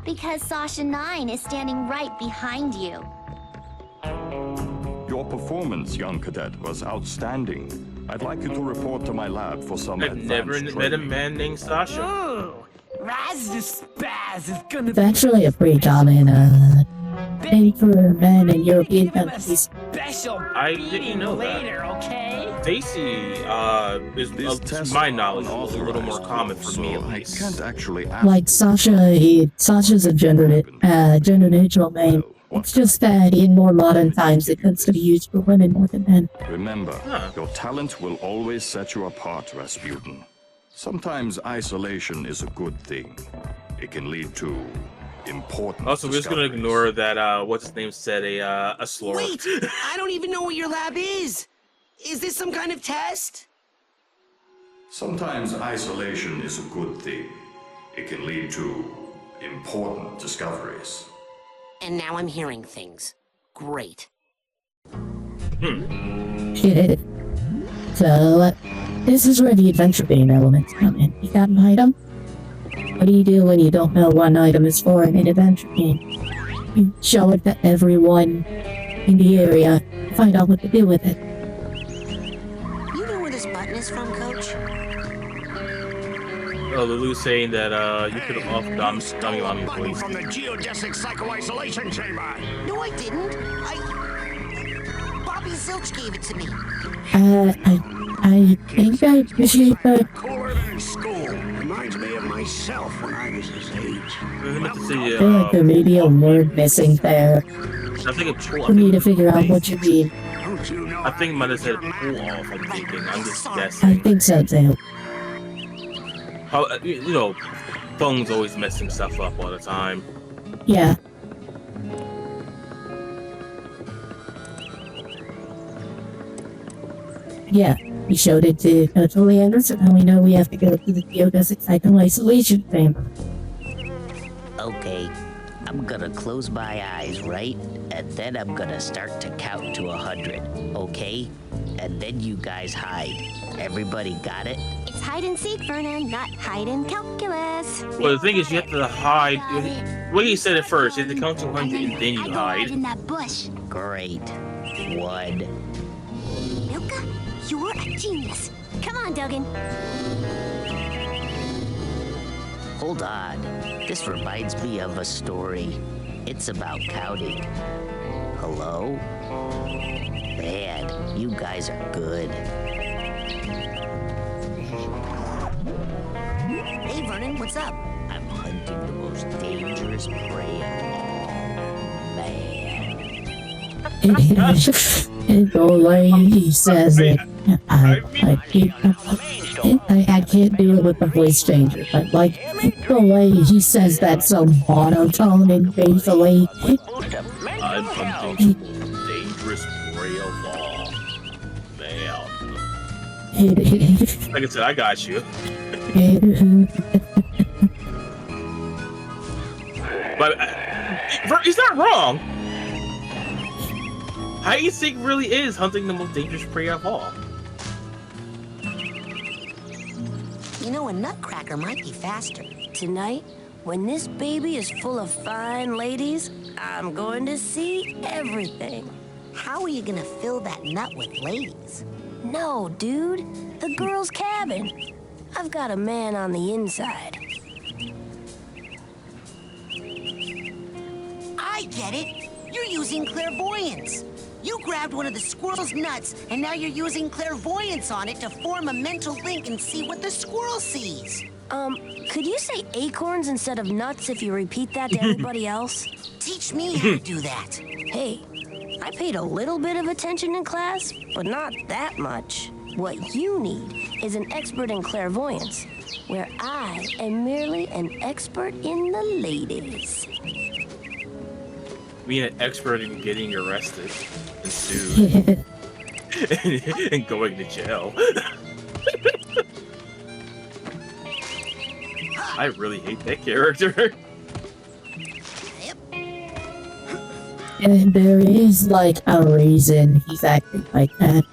because Sasha 9 is standing right behind you. Your performance, young cadet, was outstanding. I'd like you to report to my lab for some I've never advanced met a training. man named Sasha. Ooh, Raz the Spaz is gonna It's actually a pretty common thing for men in European countries. special I didn't know that. later, okay? Stacy, to my knowledge, is a little more common for me at I least. can't actually ask Like Sasha's a gender neutral name. It's just that in more modern times it tends to be used for women more than men. Remember, your talent will always set you apart, Rasputin. Sometimes isolation is a good thing. It can lead to important Also, we're just gonna discoveries. ignore that, what's his name said a slur. Wait, I don't even know what your lab is. Is this some kind of test? Sometimes isolation is a good thing. It can lead to important discoveries. And now I'm hearing things. Great. Shit. So, this is where the adventure game elements come in. You got an item? What do you do when you don't know one item is for in an adventure game? You show it to everyone in the area, find out what to do with it. You know where this button is from, Coach? Oh, Lulu's saying that you could have off Dummy Lami's Button voice. from the geodesic psycho-isolation chamber. No, I didn't. Bobby Zilch gave it to me. I think I appreciate that. Cooler than in school. Reminds me of myself when I was his age. I meant to say, I feel like there may be a word missing there I think it's pull. for me to figure out what you mean. Don't you know I think it might have said pull off. I'm thinking. I'm just I guessing. think so too. How you know, phones always messing stuff up all the time. Yeah. Yeah, we showed it to Coach Leander, so now we know we have to go to the geodesic psycho-isolation chamber. Okay, I'm gonna close my eyes, right? And then I'm gonna start to count to 100, okay? And then you guys hide. Everybody got it? It's hide and seek, Vernon, not hide and calculus. Well, the thing is, you have to hide. Well, he said it first. You have to count to 100 and then you I go hide hide. in that bush. Great. 1. Milka, you're a genius. Come on, Duggan. Hold on. This reminds me of a story. It's about counting. Hello? Bad. You guys are good. Hey, Vernon, what's up? I'm hunting the most dangerous prey of all. Bad. And the way he says it, I can't do it with the voice changer, but like the way he says that so monotone and basically. I'm hunting the most dangerous prey of all. Man. Like I said, I got you. But he's not wrong. Hide and seek really is hunting the most dangerous prey of all. You know, a nutcracker might be faster. Tonight, when this baby is full of fine ladies, I'm going to see everything. How are you gonna fill that nut with ladies? No, dude. The girl's cabin. I've got a man on the inside. I get it. You're using clairvoyance. You grabbed one of the squirrel's nuts, and now you're using clairvoyance on it to form a mental link and see what the squirrel sees. Could you say acorns instead of nuts if you repeat that to everybody else? Teach me how to do that. Hey, I paid a little bit of attention in class, but not that much. What you need is an expert in clairvoyance, where I am merely an expert in the ladies. Being an expert in getting arrested and sued and going to jail. I really hate that character. And there is like a reason he's acting like that.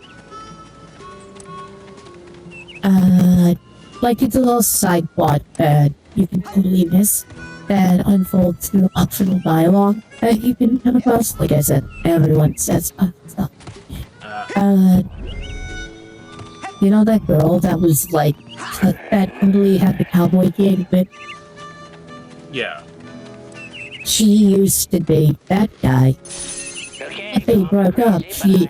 Like it's a little side plot that you can totally miss that unfolds through optional dialogue that you can come across. Like I said, everyone says stuff. You know that girl that was like that totally had the cowboy gig, but Yeah. she used to date that guy. And they broke up. He's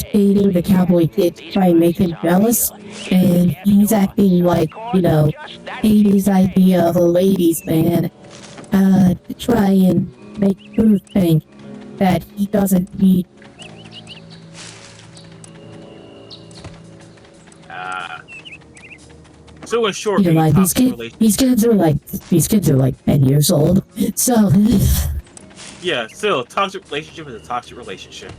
dating the cowboy kid to try and make him jealous, and he's acting like, you know, 80s idea of a ladies' man, to try and make her think that he doesn't need. So in short, You know, like, these kids are like 10 years old, so. Yeah, still, toxic relationship is a toxic relationship.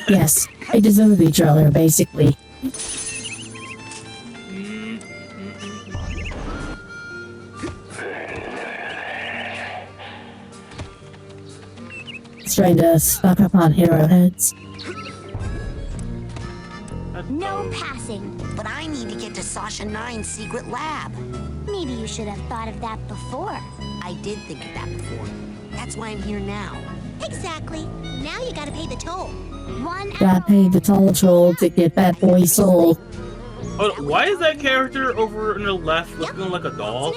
Yes, they deserve each other, basically. He's trying to stock up on hero heads. No passing. But I need to get to Sasha 9's secret lab. Maybe you should have thought of that before. I did think of that before. That's why I'm here now. Exactly. Now you gotta pay the toll. 1 hour. Gotta pay the toll to get that boy soul. Oh, why is that character over in the left looking like a doll?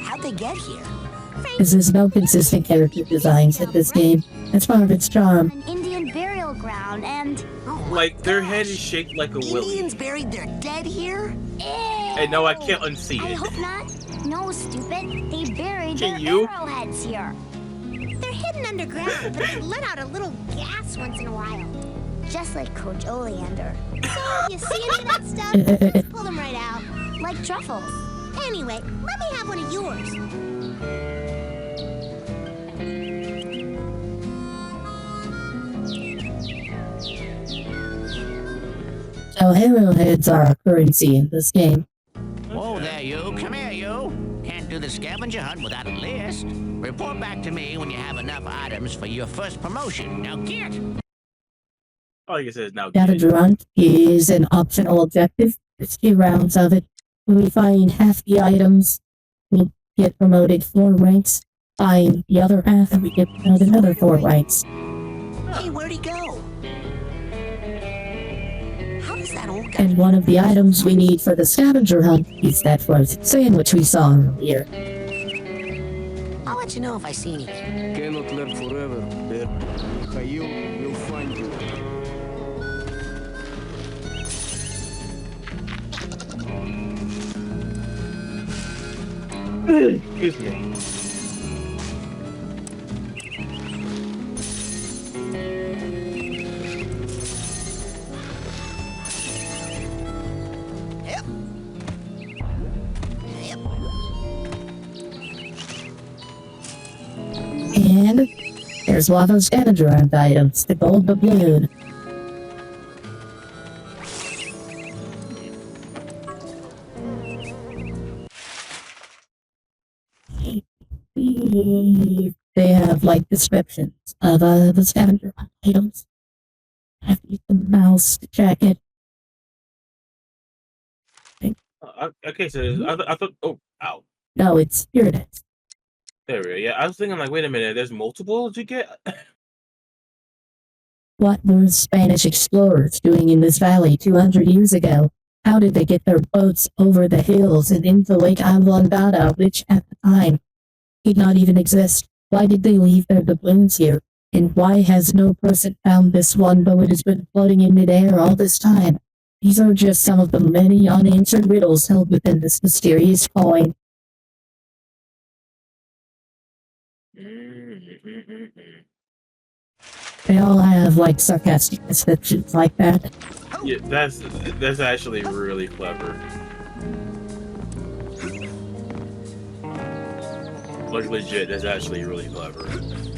How'd they get here? Because there's no consistent character designs in this game. That's part of its charm. An Indian burial ground and... Like, their head is shaped like a willy. Indians buried their dead here? And no, I can't unsee I it. hope not. No, stupid. They buried Can their you? arrowheads here. They're hidden underground, but they let out a little gas once in a while. Just like Coach Oleander. So, you see any of that stuff? Just pull them right out. Like truffles. Anyway, let me have one of yours. So arrowheads are a currency in this game. Whoa there, you. Come here, you. Can't do the scavenger hunt without a list. Report back to me when you have enough items for your first promotion. Now get! All you can say is now Scavenger hunt is an optional objective. There's 2 rounds of it. When we find half the items, we'll get promoted 4 ranks. Find the other half, and we get promoted another 4 ranks. Hey, where'd he go? How does that old guy... And one of the items we need for the scavenger hunt is that frozen sandwich we saw earlier. Oh, let you know if I see any. Cannot live forever, Bear. Caillou will find you. Excuse me. And there's one of those scavenger hunt items, the gold doubloon. They have like descriptions of the scavenger hunt items. I have to use the mouse to check it. Okay, so I thought. Oh, ow. No, it's here it is. There we go. Yeah, I was thinking like, wait a minute. There's multiple to get. What were Spanish explorers doing in this valley 200 years ago? How did they get their boats over the hills and into Lake Ablondada, which at the time did not even exist? Why did they leave their doubloons here? And why has no person found this one, though it has been floating in midair all this time? These are just some of the many unanswered riddles held within this mysterious coin. They all have like sarcastic descriptions like that. Yeah, that's actually really clever. Like legit, that's actually really clever.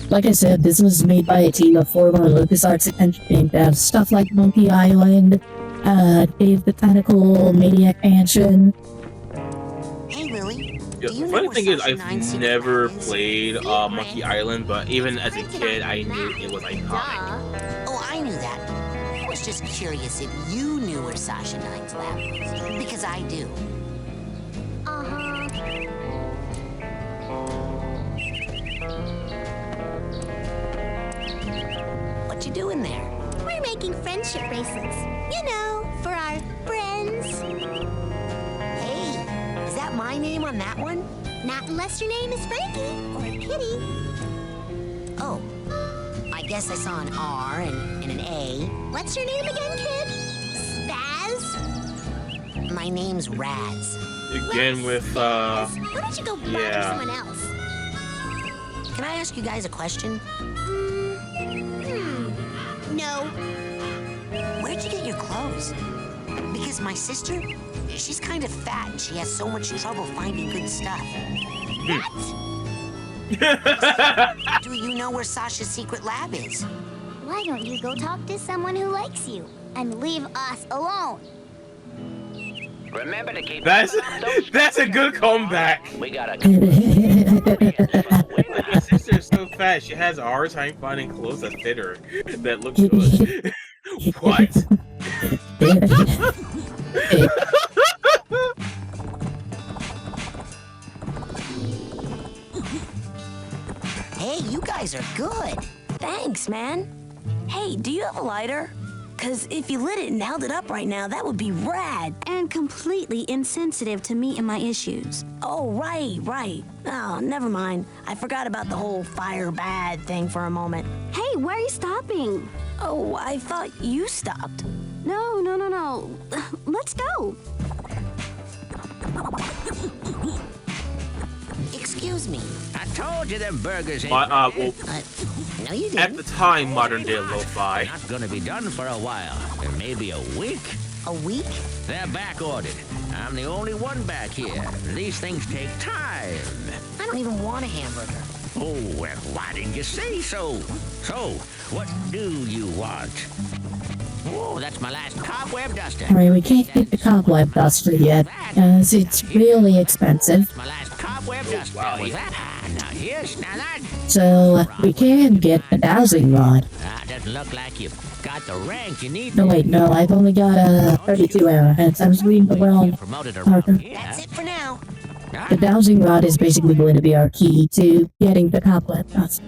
Like I said, this was made by a team of former LucasArts attention game devs. Stuff like Monkey Island, Dave the Tentacle, Maniac Mansion. Hey, Lily. Yeah, the funny thing is, I've never played Monkey Island, but even as a kid, I knew it was iconic. Oh, I knew that. I was just curious if you knew where Sasha Nine's lab was, because I do. What you doing there? We're making friendship bracelets. You know, for our friends. Hey, is that my name on that one? Not unless your name is Frankie or Kitty. Oh, I guess I saw an R and an A. What's your name again, kid? Spaz? My name's Raz. Again with, Why don't you go bother yeah. someone else? Can I ask you guys a question? No. Where'd you get your clothes? Because my sister, she's kind of fat and she has so much trouble finding good stuff. What? Do you know where Sasha's secret lab is? Why don't you go talk to someone who likes you and leave us alone? Remember to keep that's a good comeback. We gotta. My sister is so fat; she has a hard time finding clothes that fit her that look good. What? Hey, you guys are good. Thanks, man. Hey, do you have a lighter? Because if you lit it and held it up right now, that would be rad. And completely insensitive to me and my issues. Oh, right. Oh, never mind. I forgot about the whole fire bad thing for a moment. Hey, where are you stopping? Oh, I thought you stopped. No. Let's go. Excuse me. I told you them burgers ain't. Well, No, you didn't. at the time, modern day lo-fi. Not gonna be done for a while. There may be a week. A week? They're back ordered. I'm the only one back here. These things take time. I don't even want a hamburger. Oh, well, why didn't you say so? So, what do you want? Oh, that's my last cobweb duster. Alright, we can't get the cobweb duster yet, as it's really expensive. My last cobweb duster. wow, Was yeah. that? Now that. So, we can get the dowsing rod. Doesn't look like you've got the rank you need. No, wait, no, I've only got 32 arrowheads. I was reading the wrong Promoted marker. around here. That's it for now. The dowsing rod is basically going to be our key to getting the cobweb duster.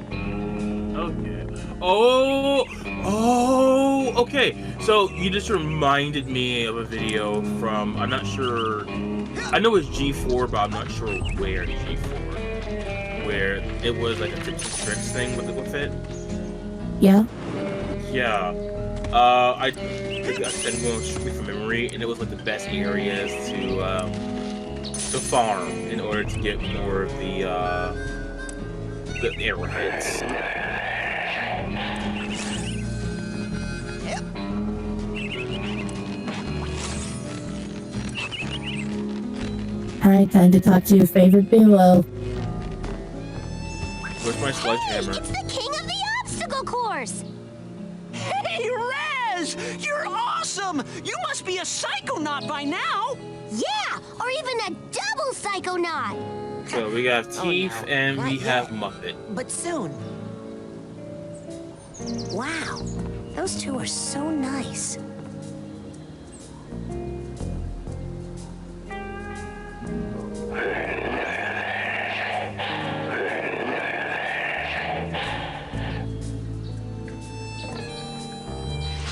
Okay. Okay. So you just reminded me of a video from, I'm not sure, I know it's G4, but I'm not sure where G4. where it was like a tips and tricks thing with it. Yeah. Yeah. I said going strictly from memory, and it was like the best areas to farm in order to get more of the arrowheads. Alright, time to talk to your favorite duo. Where's my sledgehammer? It's the king of the obstacle course! Hey, Rez! You're awesome! You must be a Psychonaut by now! Yeah, or even a double Psychonaut! So we have Teeth no, and we not have yet. Muppet. But soon. Wow, those two are so nice.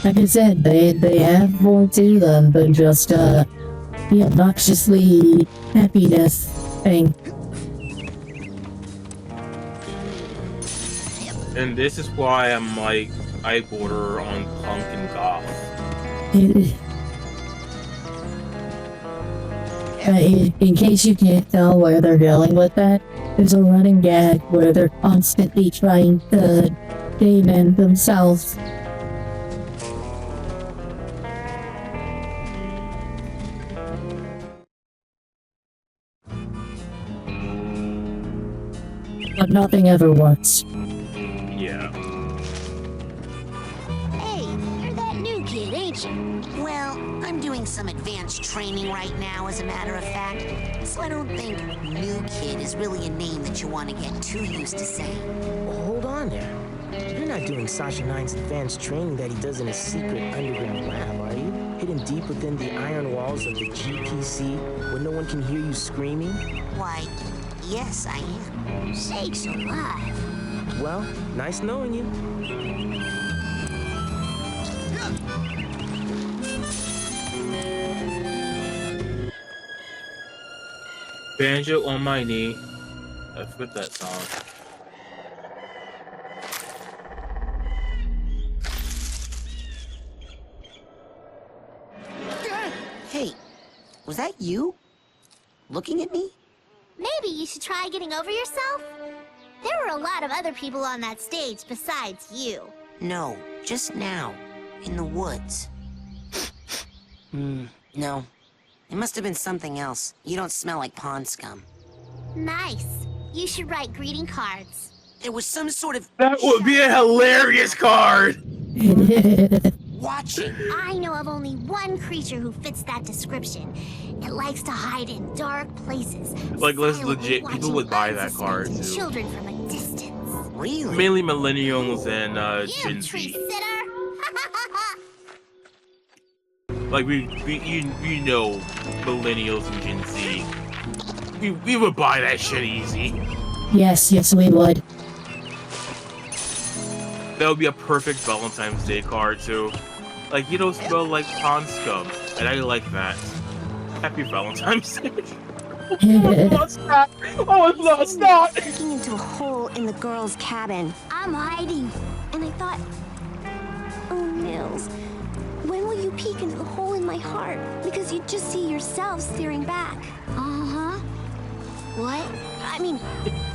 Like I said, they have more to them than just the obnoxiously happiness thing. And this is why I'm like, I border on punk and goth. In case you can't tell where they're going with that, there's a running gag where they're constantly trying to gain themselves. But nothing ever works. Yeah. Hey, you're that new kid, ain't you? Well, I'm doing some advanced training right now, as a matter of fact. So I don't think new kid is really a name that you want to get too used to saying. Hold on there. You're not doing Sasha 9's advanced training that he does in his secret underground lab, are you? Hidden deep within the iron walls of the GPC, where no one can hear you screaming? Why, yes, I am. Sakes alive. Well, nice knowing you. Banjo on my knee. I forgot that song. Hey, was that you? Looking at me? Maybe you should try getting over yourself? There were a lot of other people on that stage besides you. No, just now. In the woods. No. It must have been something else. You don't smell like pond scum. Nice. You should write greeting cards. There was some sort of... That would be a hilarious card! watching. I know of only one creature who fits that description. It likes to hide in dark places. Like, let's silently legit, people would buy that card, unsuspecting too. Children from a distance. Really? Mainly millennials and, Gen You tree Z. sitter! Like, you know, millennials and Gen Z. We would buy that shit easy. Yes, we would. That would be a perfect Valentine's Day card, too. Like, you don't smell like pond scum, and I like that. Happy Valentine's Day. Oh, stop! Oh, no, stop! Looking into a hole in the girl's cabin. I'm hiding. And I thought, oh, Nils, when will you peek into the hole in my heart? Because you'd just see yourself staring back. Uh-huh. What? I mean,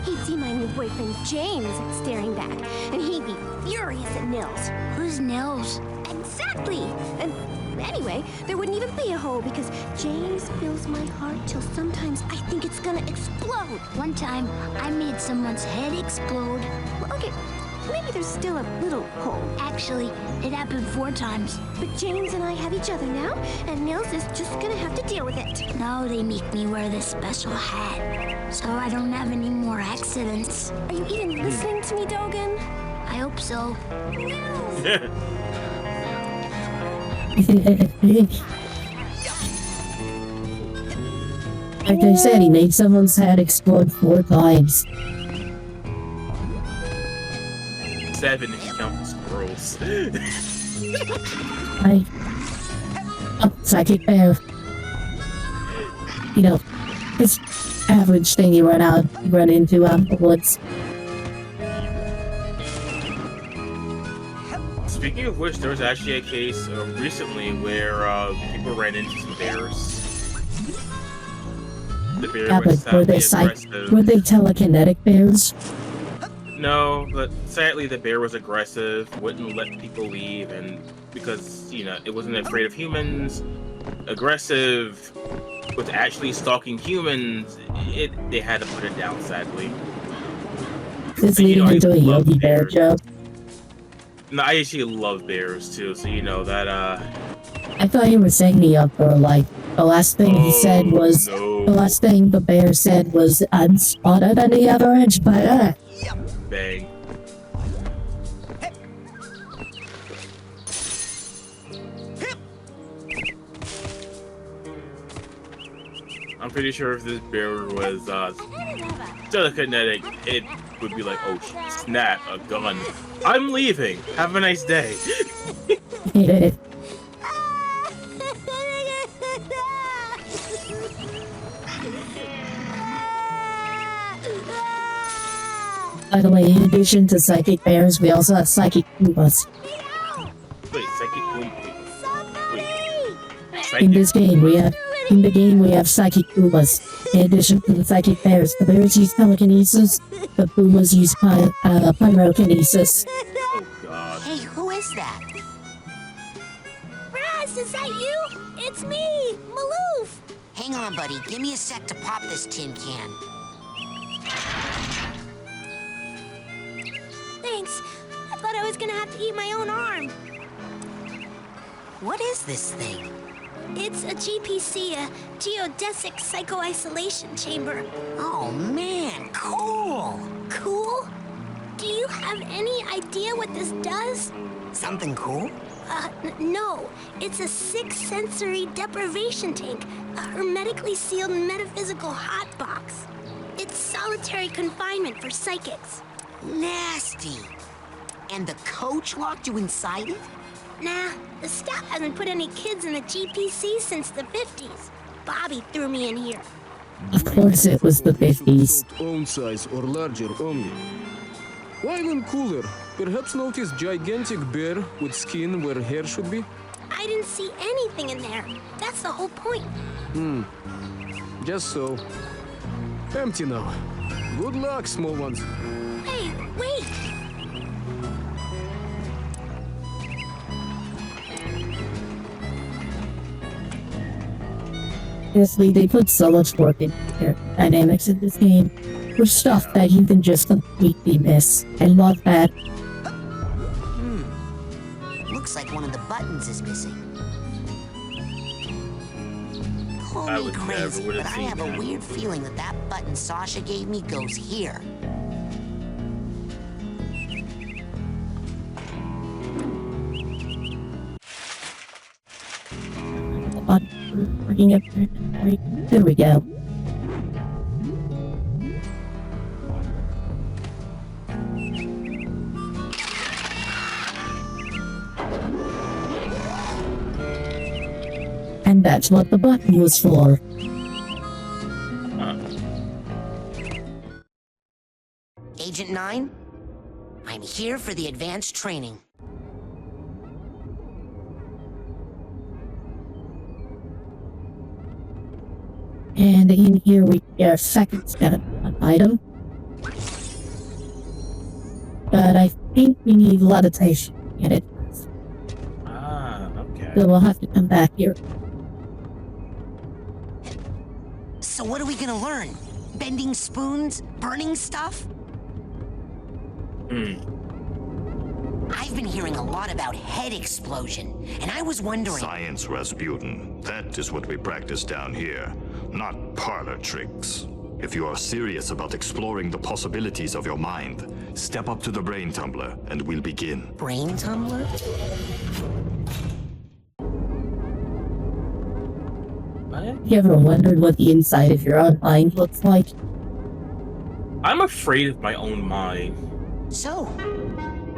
he'd see my new boyfriend James staring back, and he'd be furious at Nils. Who's Nils? Exactly! And anyway, there wouldn't even be a hole because James fills my heart till sometimes I think it's gonna explode. One time, I made someone's head explode. Well, okay, maybe there's still a little hole. Actually, it happened 4 times. But James and I have each other now, and Nils is just gonna have to deal with it. Now they make me wear this special hat, so I don't have any more accidents. Are you even listening to me, Dogen? I hope so. Like I said, he made someone's head explode 4 times. 7 if you count the squirrels. Psychic bear. You know, average thing you run into out in the woods. Speaking of which, there was actually a case recently where people ran into some bears. The bear Yeah, was but were they aggressive. were they telekinetic bears? No, but sadly the bear was aggressive, wouldn't let people leave, and because, you know, it wasn't afraid of humans, aggressive, was actually stalking humans, they had to put it down, sadly. It's And, you know, leading into I a love Yogi Bear bears. joke. No, I actually love bears too, so you know that, I thought you were setting me up for, like, the last thing he said was, no. the last thing the bear said was, I'm smarter than the average bear. Bang. I'm pretty sure if this bear was telekinetic, it would be like, oh snap, a gun. I'm leaving. Have a nice day. By the way, in addition to psychic bears, we also have psychic pumas. Wait, In this game, we have psychic pumas. In addition to the psychic bears, the bears use telekinesis, the pumas use pyrokinesis. Oh god. Hey, who is that? Raz, is that you? It's me, Maloof. Hang on, buddy. Give me a sec to pop this tin can. Thanks. I thought I was gonna have to eat my own arm. What is this thing? It's a GPC, a geodesic psycho-isolation chamber. Oh man, cool! Cool? Do you have any idea what this does? Something cool? No. It's a 6-sensory deprivation tank, a hermetically sealed metaphysical hotbox. It's solitary confinement for psychics. Nasty. And the coach locked you inside it? Nah, the staff hasn't put any kids in the GPC since the 50s. Bobby threw me in here. Of course it was the 50s. Own size or larger only. Why even cooler? Perhaps notice gigantic bear with skin where hair should be? I didn't see anything in there. That's the whole point. Just so. Empty now. Good luck, small ones. Hey, wait! Honestly, they put so much work into their dynamics in this game. For stuff that you can just completely miss. I love that. Looks like one of the buttons is missing. Call I me would never crazy, would've but I seen have a that. weird feeling that that button Sasha gave me goes here. Bringing up there we go. And that's what the button was for. Agent 9? I'm here for the advanced training. And in here we get a second set of item. But I think we need levitation to get it. Okay. So we'll have to come back here. So what are we gonna learn? Bending spoons? Burning stuff? I've been hearing a lot about head explosion, and I was wondering... Science, Rasputin. That is what we practice down here, not parlor tricks. If you are serious about exploring the possibilities of your mind, step up to the brain tumbler and we'll begin. Brain tumbler? You ever wondered what the inside of your own mind looks like? I'm afraid of my own mind. So,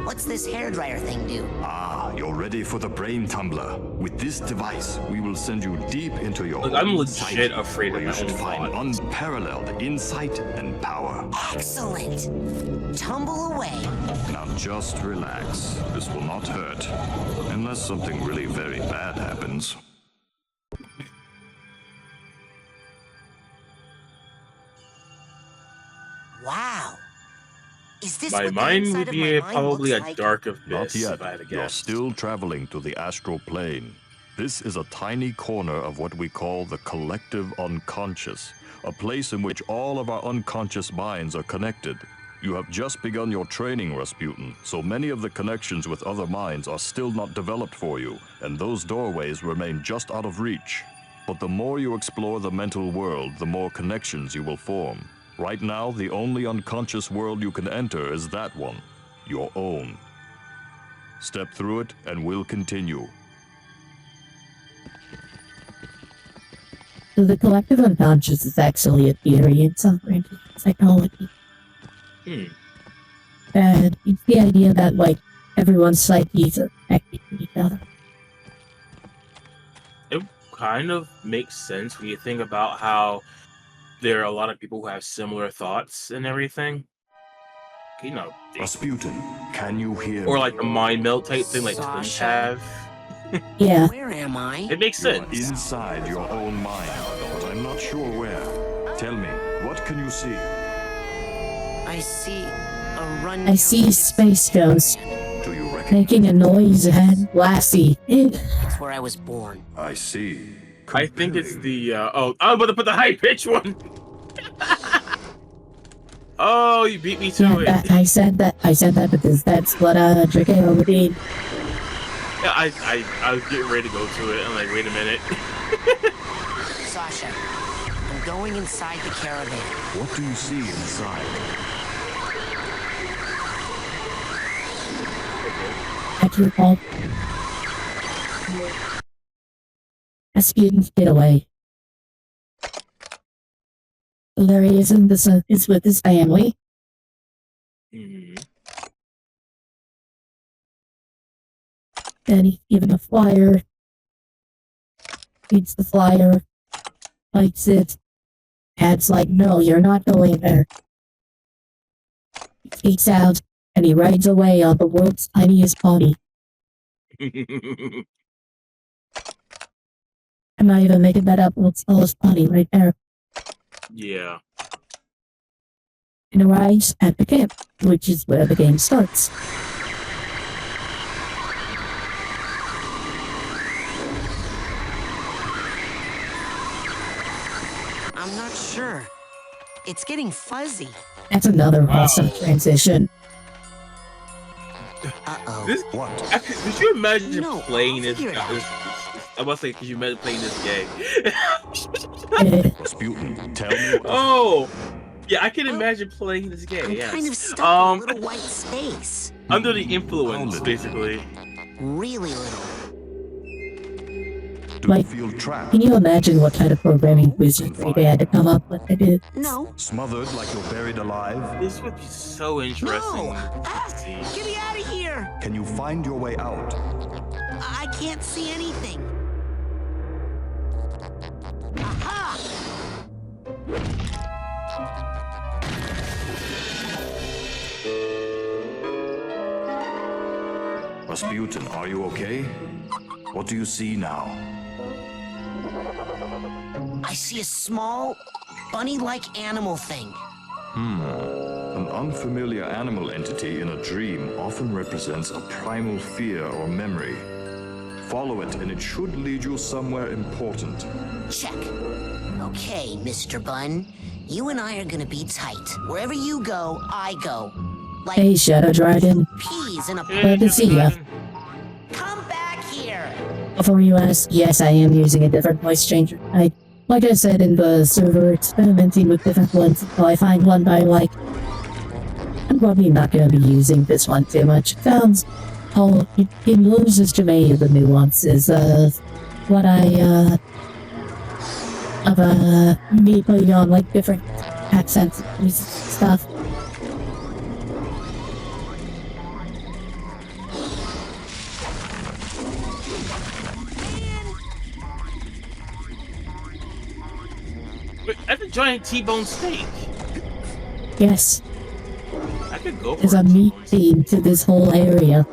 what's this hairdryer thing do? Ah, You're ready for the brain tumbler. With this device, we will send you deep into your Look, I'm own legit psyche, afraid of where my you should own find thoughts. unparalleled insight and power. Excellent. Tumble away. Now just relax. This will not hurt. Unless something really very bad happens. Wow. Is this My what the mind inside would of be my mind probably looks a like? dark Not abyss yet. if I had to You're guess. still traveling to the astral plane. This is a tiny corner of what we call the collective unconscious, a place in which all of our unconscious minds are connected. You have just begun your training, Rasputin, so many of the connections with other minds are still not developed for you, and those doorways remain just out of reach. But the more you explore the mental world, the more connections you will form. Right now, the only unconscious world you can enter is that one, your own. Step through it, and we'll continue. So the collective unconscious is actually a theory in some branches of psychology. And it's the idea that, like, everyone's psyches are connected to each other. It kind of makes sense when you think about how there are a lot of people who have similar thoughts and everything. You know, Rasputin, can you hear or me? like the mind melt type thing like twins Sasha? have. Yeah. Where am I? It makes sense. Inside your own mind, but I'm not sure where. Tell me, what can you see? I see a run. I see Space Ghost Do you recognize? making a noise and Lassie. It's where I was born. I see. I think it's the oh, I'm about to put the high pitch one. Oh, you beat me to Yeah, it. I said that because that's what Arikado would need. Yeah, I was getting ready to go to it. I'm like, wait a minute. Sasha, I'm going inside the caravan. What do you see inside? That's your fault. Rasputin, get away. So there he is, and this is with his family. Mhm. Then he's given a flyer. Reads the flyer. Likes it. Dad's like, no, you're not going there. He speaks out, and he rides away on the world's tiniest pony. I'm not even making that up. It's the smallest pony right there. Yeah. And arrives at the camp, which is where the game starts. I'm not sure. It's getting fuzzy. That's another awesome transition. Uh-oh. This What? actually, could you imagine No, playing I'll this? figure it out. I must say, could you imagine playing this game? Rasputin, tell me what Oh, yeah, I can imagine playing this game. I'm Yes. kind of stuck in a little white space. Under the influence, little? basically. Really little. do you Like, feel trapped? can you imagine what kind of programming wizardry they had to come up with? They did. No. Smothered like you're buried alive? This would be so interesting No. to see. Get me out of here. Can you find your way out? I can't see anything. Aha! Rasputin, are you okay? What do you see now? I see a small, bunny-like animal thing. An unfamiliar animal entity in a dream often represents a primal fear or memory. Follow it, and it should lead you somewhere important. Check. Okay, Mr. Bun. You and I are gonna be tight. Wherever you go, I go. Like Hey, Shadow Dragon. peas in a Glad to see ya. Come back here. Before you ask, yes, I am using a different voice changer. Like I said in the server, experimenting with different ones until I find one that I like. I'm probably not going to be using this one too much. It sounds... Oh, it loses to many of the nuances of what of me putting on, like, different accents and stuff. Wait, that's a giant T-bone steak. Yes, I could go for there's a meat theme to this whole area.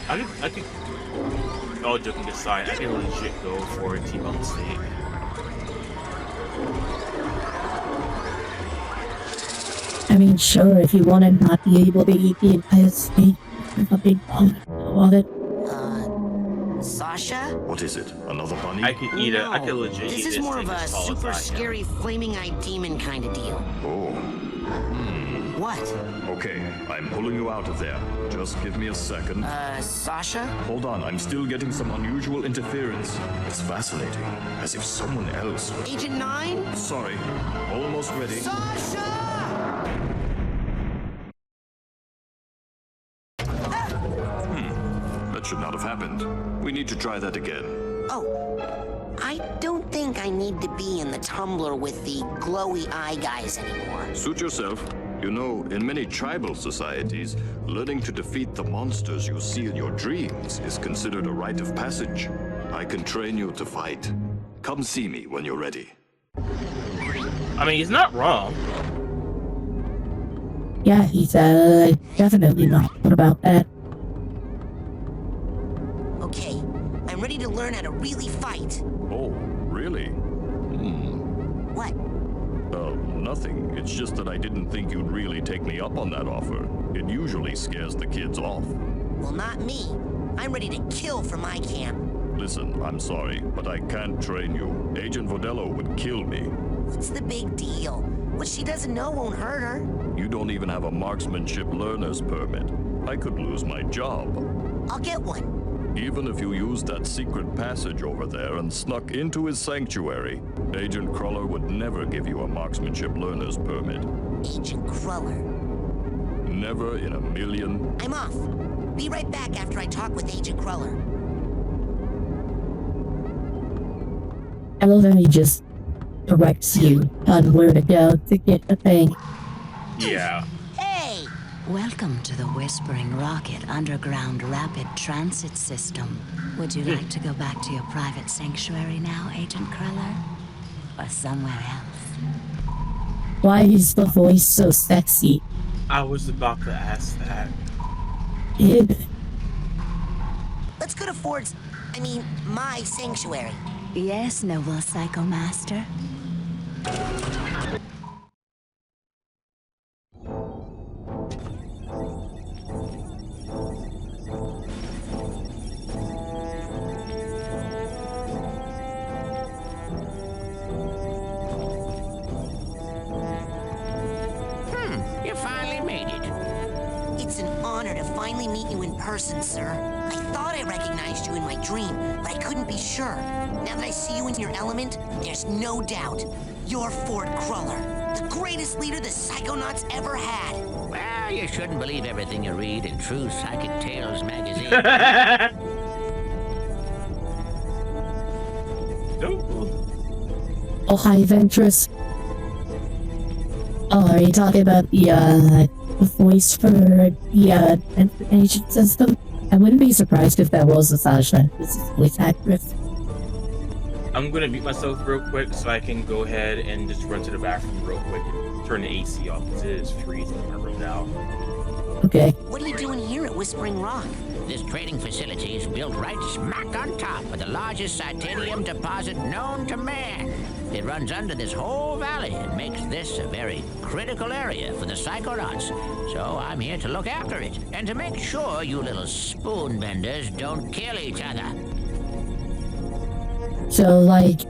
I could. All joking aside, I can legit go for a T-bone steak. I mean, sure, if you want to not be able to eat the entire steak with a big bun of it. Sasha? What is it? Another bunny? I could eat it. I could legit This eat is this more thing of a as tall super as I am. scary flaming-eyed demon kind of deal. Oh. What? Okay, I'm pulling you out of there. Just give me a second. Sasha? Hold on, I'm still getting some unusual interference. It's fascinating, as if someone else... Agent 9? Sorry, almost ready. Sasha! That should not have happened. We need to try that again. Oh, I don't think I need to be in the tumbler with the glowy eye guys anymore. Suit yourself. You know, in many tribal societies, learning to defeat the monsters you see in your dreams is considered a rite of passage. I can train you to fight. Come see me when you're ready. I mean, he's not wrong. Yeah, he's definitely not. What about that? Okay, I'm ready to learn how to really fight. Oh, really? What? Nothing. It's just that I didn't think you'd really take me up on that offer. It usually scares the kids off. Well, not me. I'm ready to kill for my camp. Listen, I'm sorry, but I can't train you. Agent Vodello would kill me. What's the big deal? What she doesn't know won't hurt her. You don't even have a marksmanship learner's permit. I could lose my job. I'll get one. Even if you used that secret passage over there and snuck into his sanctuary, Agent Cruller would never give you a marksmanship learner's permit. Agent Cruller? Never in a million. I'm off. Be right back after I talk with Agent Cruller. I love how he just directs you on where to go to get the thing. Yeah. Hey! Welcome to the Whispering Rocket Underground Rapid Transit System. Would you like to go back to your private sanctuary now, Agent Cruller? Or somewhere else? Why is the voice so sexy? I was about to ask that. Let's go to my sanctuary. Yes, noble Psycho Master. You finally made it. It's an honor to finally meet you in person, sir. I thought I recognized you in my dream, but I couldn't be sure. Now that I see you in your element, there's no doubt. You're Ford Cruller, the greatest leader the Psychonauts ever had. Well, you shouldn't believe everything you read in True Psychic Tales magazine. Oh, hi, Ventress. Oh, are you talking about the voice for the agent system? I wouldn't be surprised if that was a Sasha. This is voice actress. I'm gonna mute myself real quick so I can go ahead and just run to the bathroom real quick and turn the AC off because it is freezing in my room now. Okay. What are you doing here at Whispering Rock? This trading facility is built right smack on top of the largest titanium deposit known to man. It runs under this whole valley and makes this a very critical area for the Psychonauts. So I'm here to look after it and to make sure you little spoon benders don't kill each other. So, like,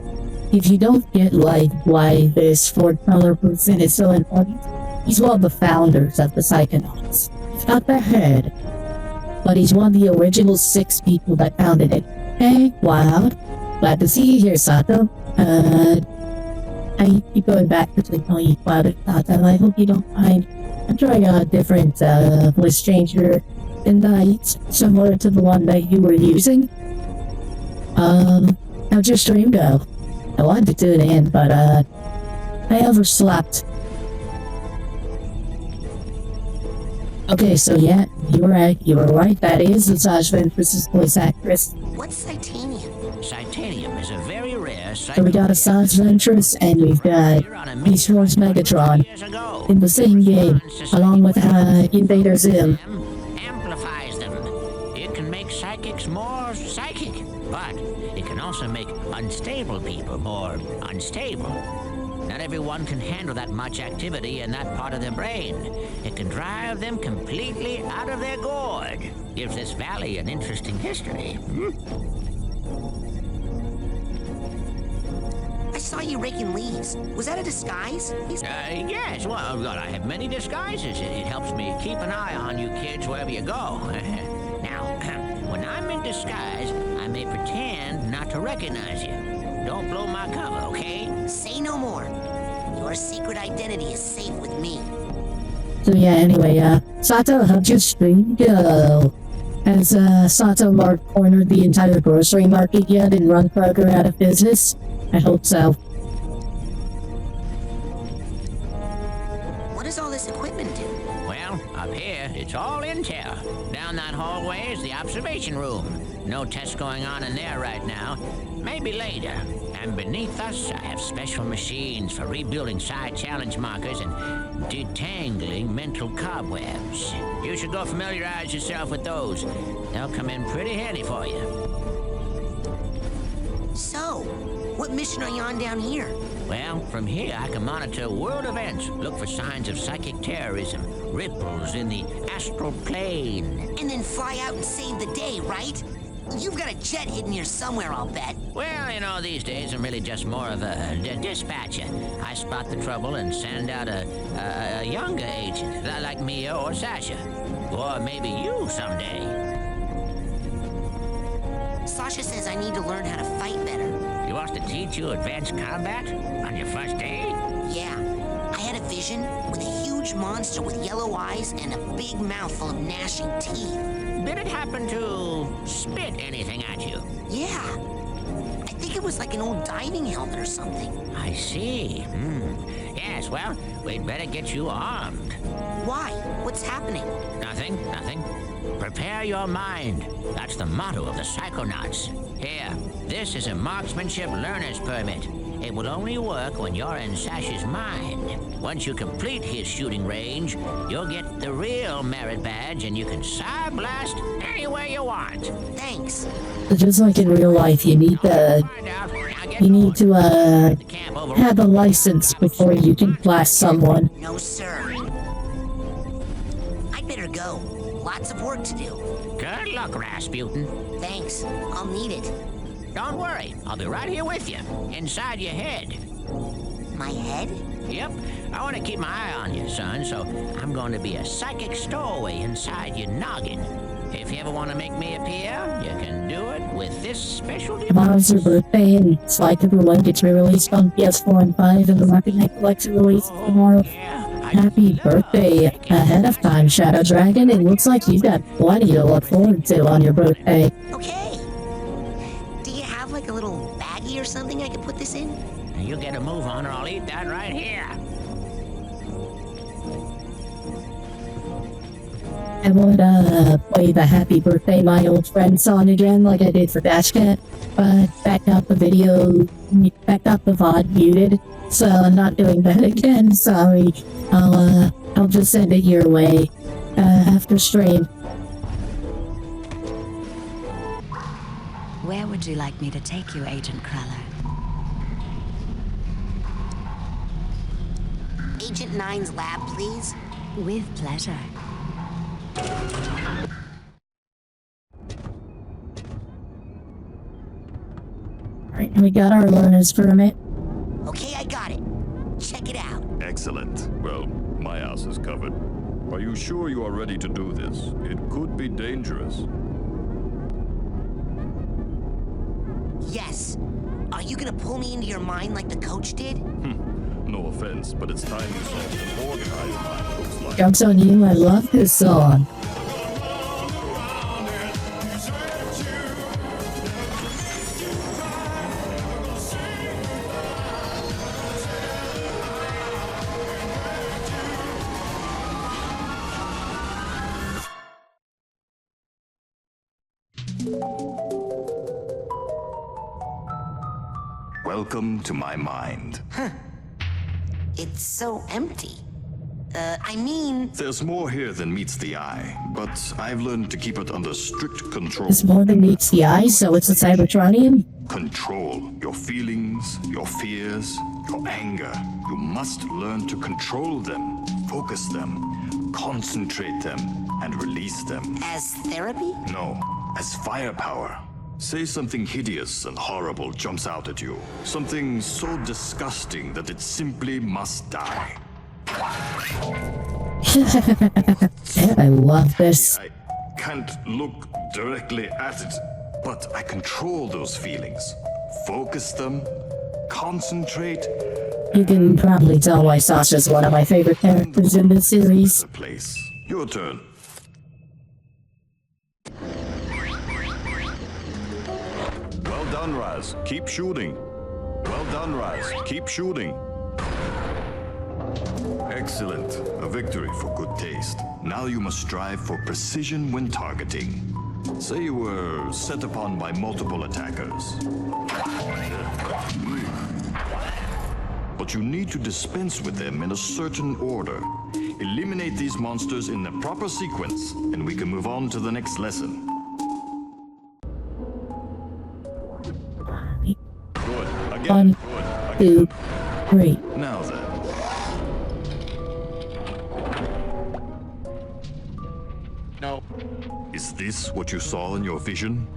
if you don't get, like, why this Ford Cruller person is so important, he's one of the founders of the Psychonauts. He's not the head, but he's one of the original 6 people that founded it. Hey, wow. Glad to see you here, Sato. I keep going back between calling you Cloud and Sato. I hope you don't mind. I'm trying a different, voice changer tonight, similar to the one that you were using. How'd your stream go? I wanted to tune in, but, I overslept. Okay, so yeah, you were right. You were right. That is the Sasha Ventress's voice actress. What's Titanium? Titanium is a very rare So we got a Sasha Ventress and we've got Beast Wars Megatron in the same game, along with Invader Zim. amplifies them. It can make psychics more psychic, but it can also make unstable people more unstable. Not everyone can handle that much activity in that part of their brain. It can drive them completely out of their gourd. Gives this valley an interesting history. I saw you raking leaves. Was that a disguise? Yes, well, I have many disguises. It helps me keep an eye on you kids wherever you go. Now, when I'm in disguise, I may pretend not to recognize you. Don't blow my cover, okay? Say no more. Your secret identity is safe with me. So yeah, anyway, Sato, how'd your stream go? Has Sato Mart cornered the entire grocery market yet and run Kroger out of business? I hope so. What does all this equipment do? Well, up here, it's all intel. Down that hallway is the observation room. No tests going on in there right now. Maybe later. And beneath us, I have special machines for rebuilding side challenge markers and detangling mental cobwebs. You should go familiarize yourself with those. They'll come in pretty handy for you. So, what mission are you on down here? Well, from here I can monitor world events, look for signs of psychic terrorism, ripples in the astral plane. And then fly out and save the day, right? You've got a jet hidden here somewhere, I'll bet. Well, you know, these days I'm really just more of a dispatcher. I spot the trouble and send out a younger agent, like Mia or Sasha. Or maybe you someday. Sasha says I need to learn how to fight better. She wants to teach you advanced combat on your first day? Yeah. I had a vision with a huge monster with yellow eyes and a big mouth full of gnashing teeth. Did it happen to spit anything at you? Yeah. I think it was like an old diving helmet or something. I see. Yes, well, we'd better get you armed. Why? What's happening? Nothing. Prepare your mind. That's the motto of the Psychonauts. Here, this is a marksmanship learner's permit. It will only work when you're in Sash's mind. Once you complete his shooting range, you'll get the real merit badge and you can side blast anywhere you want. Thanks. Just like in real life, you need to have a license before you can blast someone. No, sir. I'd better go. Lots of work to do. Good luck, Rasputin. Thanks. I'll need it. Don't worry. I'll be right here with you, inside your head. My head? Yep. I want to keep my eye on you, son, so I'm going to be a psychic stowaway inside your noggin. If you ever want to make me appear, you can do it with this special device. Tomorrow's your birthday, and Sly Cooper 1 gets re-released on PS4 and 5, and the Rocket Knight Collection releases tomorrow. Happy birthday ahead of time, Shadow Dragon. It looks like you've got plenty to look forward to on your birthday. Okay. Do you have like a little baggie or something I could put this in? You get a move on or I'll eat that right here. I would play the Happy Birthday My Old Friend song again like I did for Dashcat, but backed up the VOD muted, so I'm not doing that again, sorry. I'll just send it your way after stream. Where would you like me to take you, Agent Cruller? Agent 9's lab, please. With pleasure. Alright, we got our learner's permit. Okay, I got it. Check it out. Excellent. Well, my ass is covered. Are you sure you are ready to do this? It could be dangerous. Yes. Are you gonna pull me into your mind like the coach did? No offense, but it's time you saw an organized mind looks like. Jumps on you, I love this song. Welcome to my mind. It's so empty. I mean... There's more here than meets the eye, but I've learned to keep it under strict control. It's more than meets the eye, so it's a Cybertronian? Control your feelings, your fears, your anger. You must learn to control them, focus them, concentrate them, and release them. As therapy? No, as firepower. Say something hideous and horrible jumps out at you. Something so disgusting that it simply must die. I love this. I can't look directly at it, but I control those feelings. Focus them, concentrate. You can probably tell why Sasha's one of my favorite characters in this series. The place. Your turn. Well done, Raz. Keep shooting. Well done, Raz. Keep shooting. Excellent. A victory for good taste. Now you must strive for precision when targeting. Say you were set upon by multiple attackers. But you need to dispense with them in a certain order. Eliminate these monsters in the proper sequence, and we can move on to the next lesson. Good. Again. 1, 2, 3. Now then. No. Is this what you saw in your vision?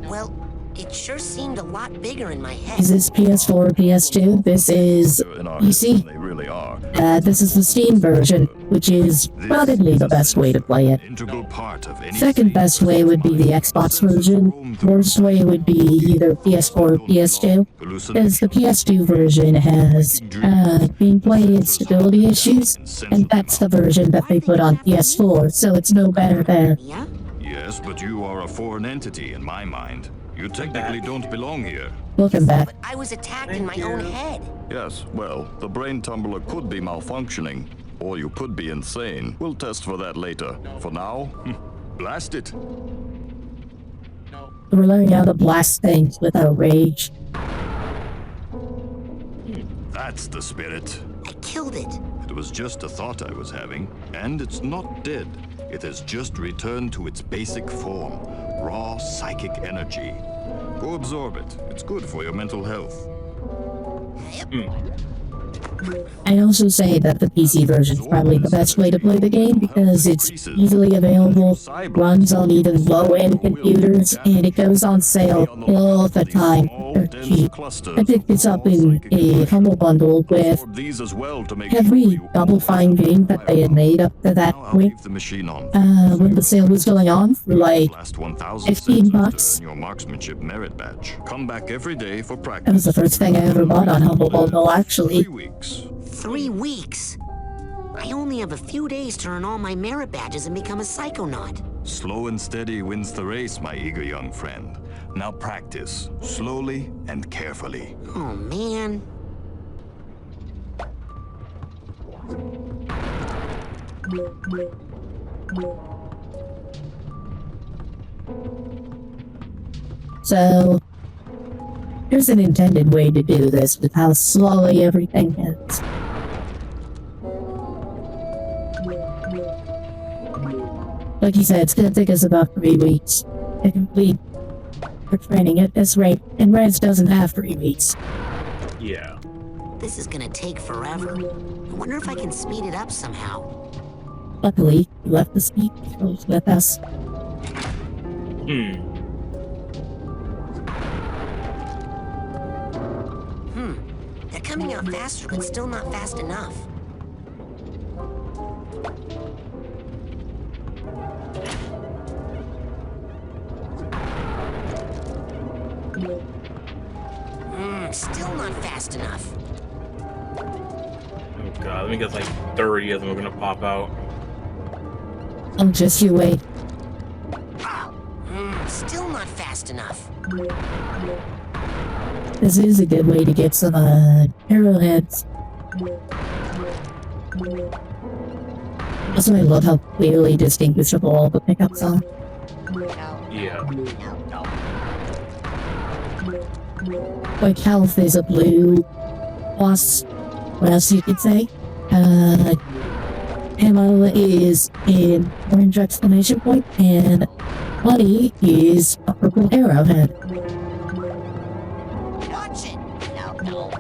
Well, it sure seemed a lot bigger in my head. Is this PS4 or PS2? This is PC. They really are. This is the Steam version, which is probably the best way to play it. Integral part of any Second best way would be the Xbox version. Worst way would be either PS4 or PS2, because the PS2 version has gameplay and stability issues, and that's the version that they put on PS4, so it's no better there. Yeah? Yes, but you are a foreign entity in my mind. You technically don't belong here. Welcome back. But I was attacked in my own head. Yes, well, the brain tumbler could be malfunctioning, or you could be insane. We'll test for that later. For now, blast it. We're learning how to blast things without rage. That's the spirit. I killed it. It was just a thought I was having, and it's not dead. It has just returned to its basic form, raw psychic energy. Go absorb it. It's good for your mental health. I also say that the PC version is probably the best way to play the game because it's easily available, runs on even low-end computers, and it goes on sale all the time. They're cheap. I picked this up in a Humble Bundle with every Double Fine game that they had made up to that point. When the sale was going on for like $15. Your marksmanship merit badge. Come back every day for practice. That was the first thing I ever bought on Humble Bundle, actually. 3 weeks. 3 weeks? I only have a few days to earn all my merit badges and become a Psychonaut. Slow and steady wins the race, my eager young friend. Now practice, slowly and carefully. Oh, man. So, there's an intended way to do this with how slowly everything is. Like you said, it's gonna take us about 3 weeks to complete our training at this rate, and Rez doesn't have 3 weeks. Yeah. This is gonna take forever. I wonder if I can speed it up somehow. Luckily, you left the speed controls with us. They're coming out faster, but still not fast enough. Still not fast enough. Oh god, let me get like 30 of them are gonna pop out. Just you wait. Still not fast enough. This is a good way to get some arrowheads. Also, I love how clearly distinguishable all the pickups are. Yeah. like health is a blue, plus, what else you could say? Ammo is an orange exclamation point, and money is a purple arrowhead. Watch it! No, no.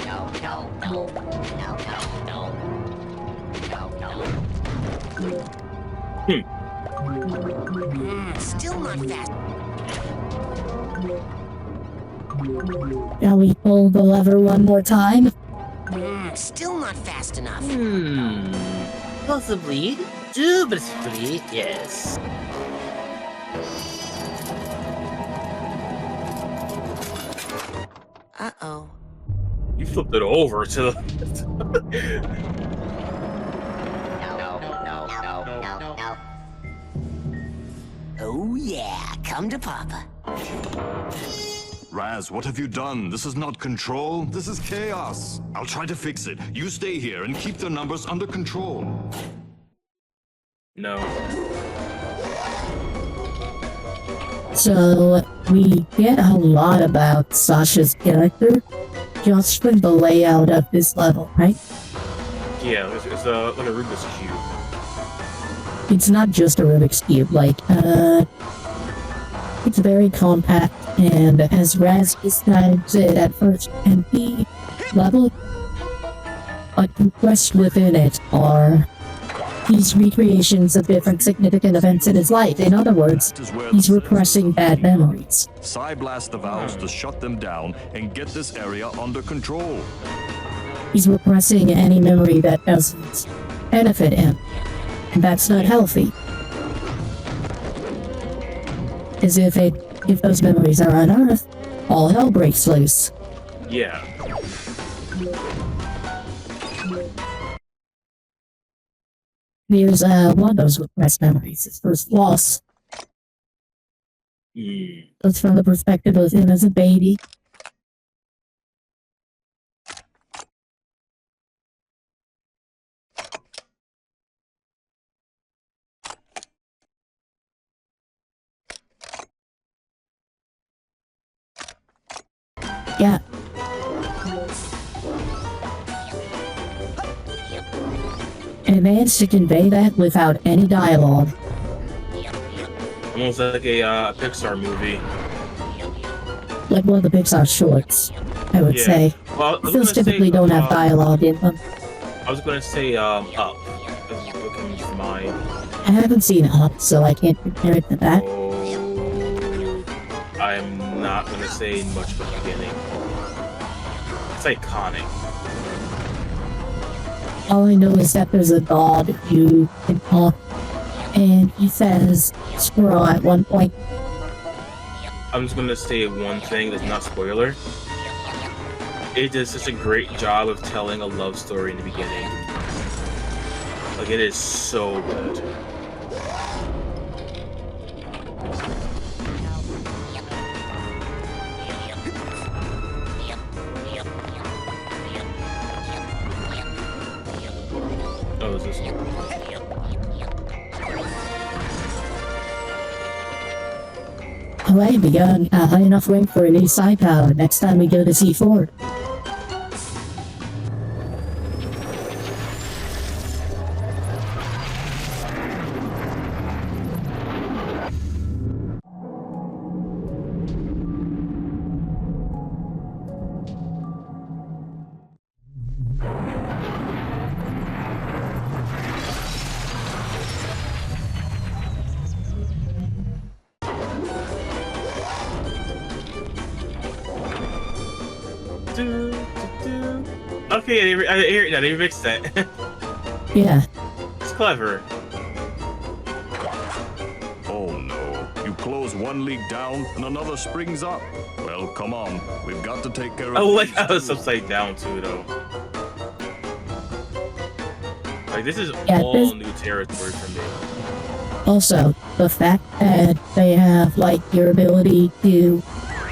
No, no, no. No, no, no. No, no. Still not fast. Shall we pull the lever one more time? Still not fast enough. Possibly. Dubiously, yes. Uh-oh. You flipped it over to the... Oh yeah, come to Papa. Raz, what have you done? This is not control. This is chaos. I'll try to fix it. You stay here and keep the numbers under control. No. So, we get a lot about Sasha's character just from the layout of this level, right? Yeah, it's like a Rubik's Cube. It's not just a Rubik's Cube, like, it's very compact, and as Raz describes it at first, empty level, but compressed within it are these recreations of different significant events in his life. In other words, he's repressing bad memories. Psyblast the valves to shut them down and get this area under control. He's repressing any memory that doesn't benefit him, and that's not healthy. As if those memories are unearthed, all hell breaks loose. Yeah. Here's one of those repressed memories, his first loss. That's from the perspective of him as a baby. Yeah. And managed to convey that without any dialogue. Almost like a Pixar movie. Like one of the Pixar shorts, I would say. Well, Those typically don't have dialogue in them. I was gonna say, Up. As what comes to mind. I haven't seen Up, so I can't compare it to that. Oh, I'm not gonna say much at the beginning. It's iconic. All I know is that there's a god who can talk, and he says squirrel at one point. I'm just gonna say one thing that's not spoiler. It does such a great job of telling a love story in the beginning. Like, it is so good. Oh, is this one? Alright, we got a high enough rank for a new side power next time we go to C4. Okay, they remixed that. Yeah. It's clever. Oh no, you close one leak down and another springs up. Well, come on, we've got to take care of I like these how it's too. upside down too, though. Like, this is Yeah, all new territory for me. Also, the fact that they have, like, your ability to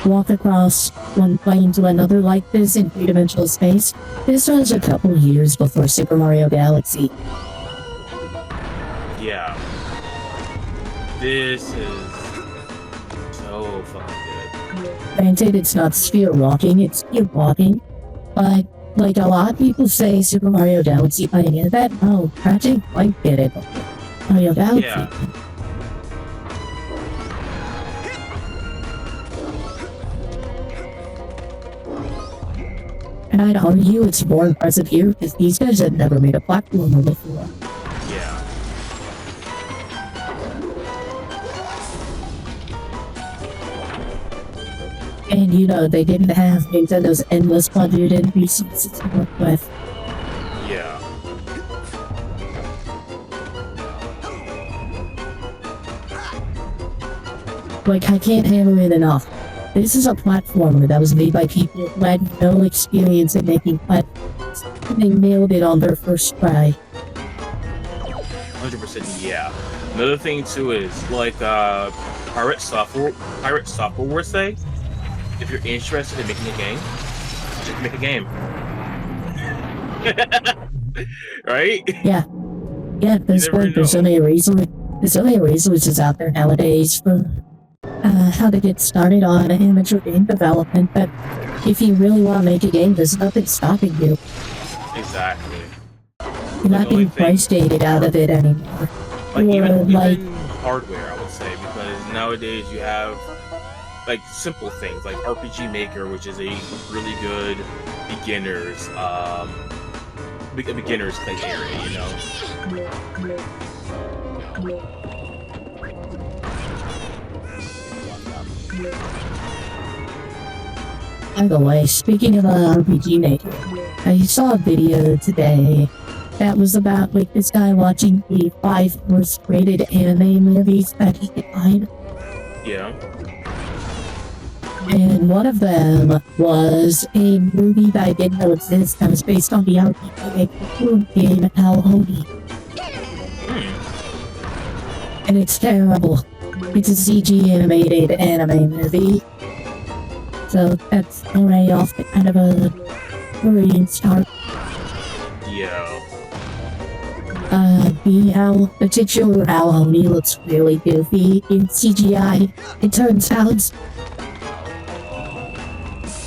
walk across one plane to another like this in three-dimensional space, this was a couple years before Super Mario Galaxy. Yeah. This is so so fucking good. Granted, it's not sphere walking, it's cube walking. But, like a lot of people say Super Mario Galaxy pioneered that. No, I didn't quite get it. Mario Galaxy. Yeah. And I'd argue it's more impressive here because these guys had never made a platformer before. Yeah. And you know, they didn't have Nintendo's endless budget and resources to work with. Yeah. Like, I can't hammer it enough. This is a platformer that was made by people who had no experience in making platforms. And they nailed it on their first try. 100% yeah. Another thing too is like Pirate Software would say, if you're interested in making a game, just make a game. Right? Yeah. Yeah, at this point, there's so many resources out there nowadays for how to get started on amateur game development, but if you really want to make a game, there's nothing stopping you. Exactly. You're not being price dated out of it anymore. Like even like hardware, I would say, because nowadays you have like simple things like RPG Maker, which is a really good beginners play area, you know. By the way, speaking of RPG Maker, I saw a video today that was about like this guy watching the 5 worst rated anime movies that he could find. Yeah. And one of them was a movie that I didn't know existed that was based on the RPG Maker game Al Hody. And it's terrible. It's a CG animated anime movie. So that's already off to kind of a worrying start. Yeah. The titular Al Hody looks really goofy in CGI. It turns out.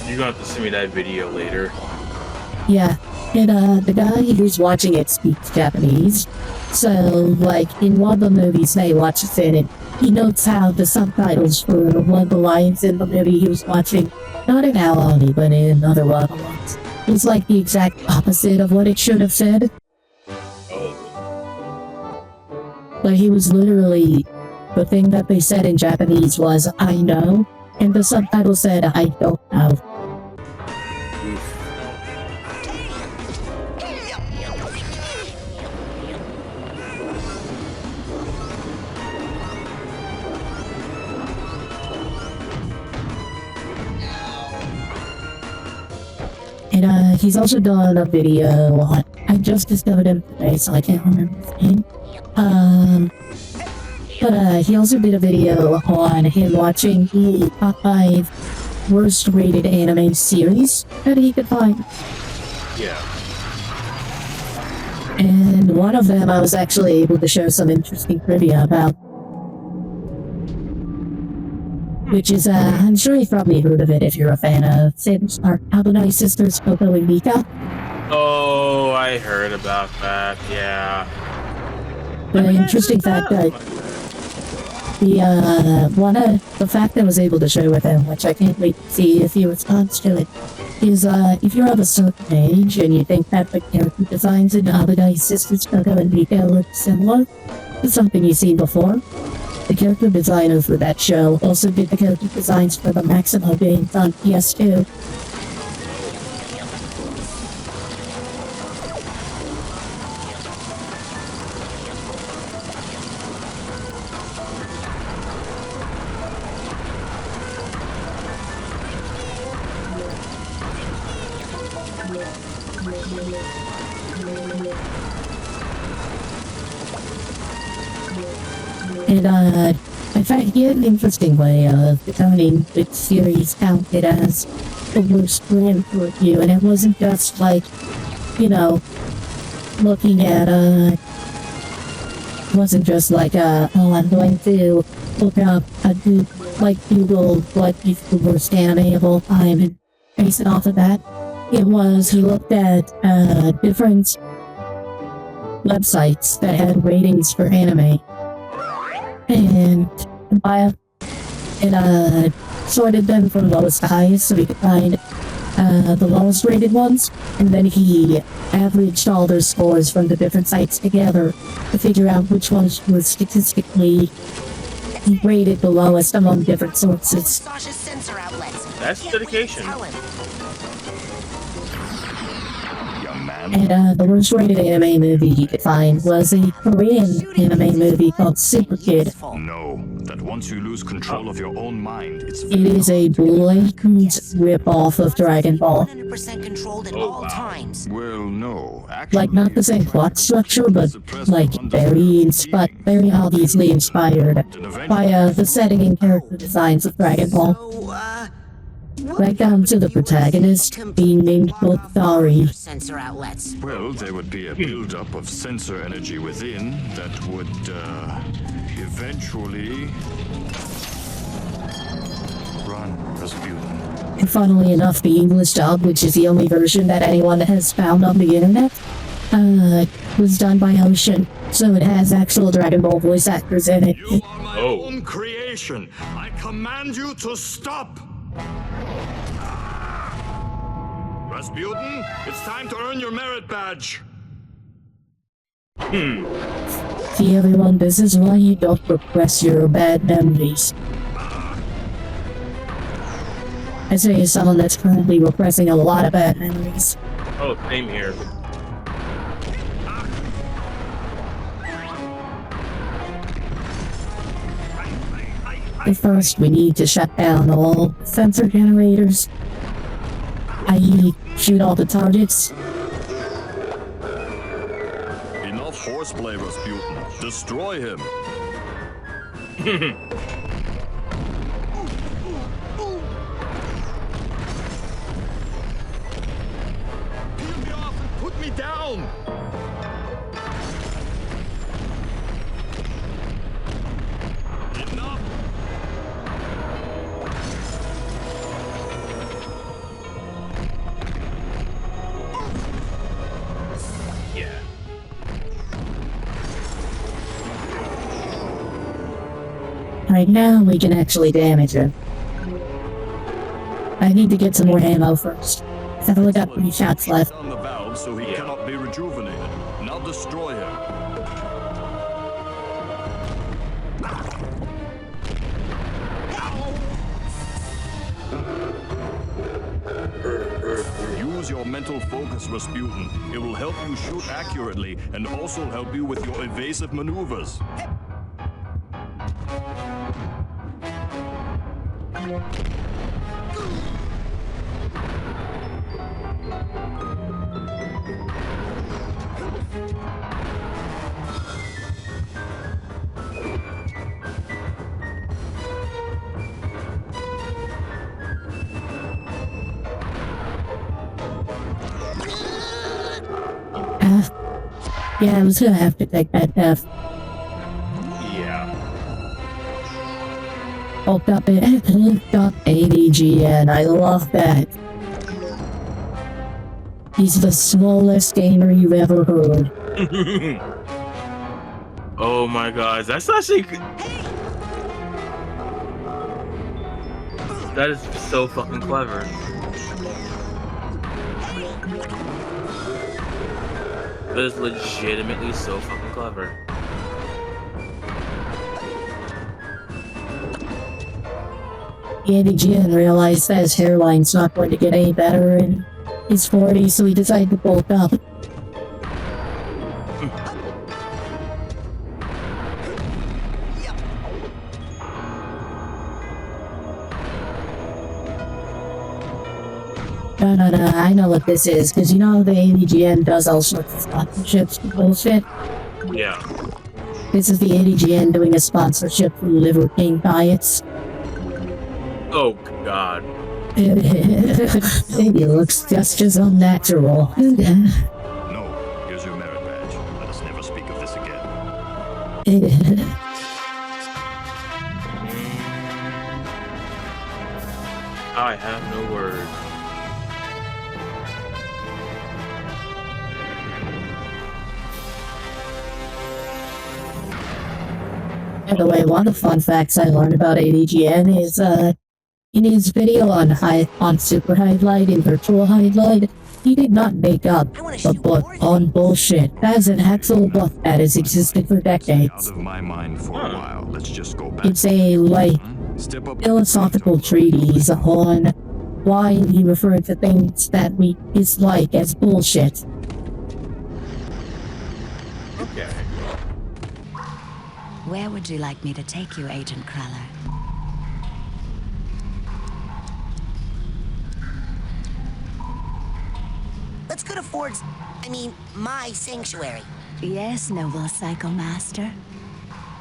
You're gonna have to send me that video later. Yeah, and the guy who's watching it speaks Japanese. So, like, in one of the movies they watches it, and he notes how the subtitles for one of the lines in the movie he was watching, not in Al Hody, but in another one of the ones, was like the exact opposite of what it should have said. But he was literally, the thing that they said in Japanese was, I know, and the subtitle said, I don't know. And he's also done a video on, I just discovered him today, so I can't remember his name. But he also did a video on him watching the top 5 worst rated anime series that he could find. Yeah. And one of them I was actually able to show some interesting trivia about. Which is, I'm sure you've probably heard of it if you're a fan of Sailor Star Albonai Sisters, Coco and Mika. Oh, I heard about that, yeah. The interesting fact that the fact I was able to share with him, which I can't wait to see if he responds to it, is if you're of a certain age and you think that the character designs in Albonai Sisters, Coco and Mika look similar to something you've seen before, the character designer for that show also did the character designs for the Maximo games on PS2. And I find it an interesting way of determining which series counted as the worst brand for you, and it wasn't just like, you know, looking at wasn't just like oh, I'm going to look up a good like Google what VTuber's anime of all time and based it off of that. It was he looked at different websites that had ratings for anime and sorted them from lowest to highest so he could find the lowest rated ones, and then he averaged all their scores from the different sites together to figure out which ones were statistically rated the lowest among different sources. Sasha's sensor outlets. That's dedication. And the worst rated anime movie he could find was a Korean anime movie called Super Kid. Know that once you lose control of your own mind, it's It is a blatant rip-off of Dragon Ball. 100% controlled at all times. Well, no. Actually, Like, not the same plot structure, but, like, very obviously inspired by the setting and character designs of Dragon Ball. Right down to the protagonist being named Botari. Sensor outlets. well, there would be a build-up of sensor energy within that would eventually run Rasputin. And funnily enough, the English dub, which is the only version that anyone has found on the internet, was done by Ocean, so it has actual Dragon Ball voice actors in it. You are my own creation. I command you to stop. Rasputin, it's time to earn your merit badge. See everyone, this is why you don't repress your bad memories. I say as someone that's currently repressing a lot of bad memories. Oh, same here. But first, we need to shut down all sensor generators, i.e. shoot all the targets. Enough horseplay, Rasputin. Destroy him. Peel me off and put me down. Enough. Yeah. Right now, we can actually damage him. I need to get some more ammo first. I've only got 3 shots left. On the valve so he cannot be rejuvenated. Now destroy him. Use your mental focus, Rasputin. It will help you shoot accurately and also help you with your evasive maneuvers. Yeah, I was gonna have to take that death. Yeah. Hulked up ADGN, I love that. He's the smallest gamer you've ever heard. Oh my god, that's actually... That is so fucking clever. That is legitimately so fucking clever. ADGN realized that his hairline's not going to get any better in his 40s, so he decided to bulk up. No, I know what this is, because you know the ADGN does all sorts of sponsorships and bullshit. Yeah. This is the ADGN doing a sponsorship for Liver King diets. Oh god. It looks just as unnatural. No, here's your merit badge. Let us never speak of this again. I have no words. By the way, one of the fun facts I learned about ADGN is, in his video on Super Highlight and Virtual Highlight, he did not make up the book on bullshit. That is an actual book that has existed for decades. Out of my mind for a while. Let's just go back. It's a, philosophical treatise on why we refer to things that we dislike as bullshit. Okay. Where would you like me to take you, Agent Cruller? Let's go to my sanctuary. Yes, noble Psycho Master.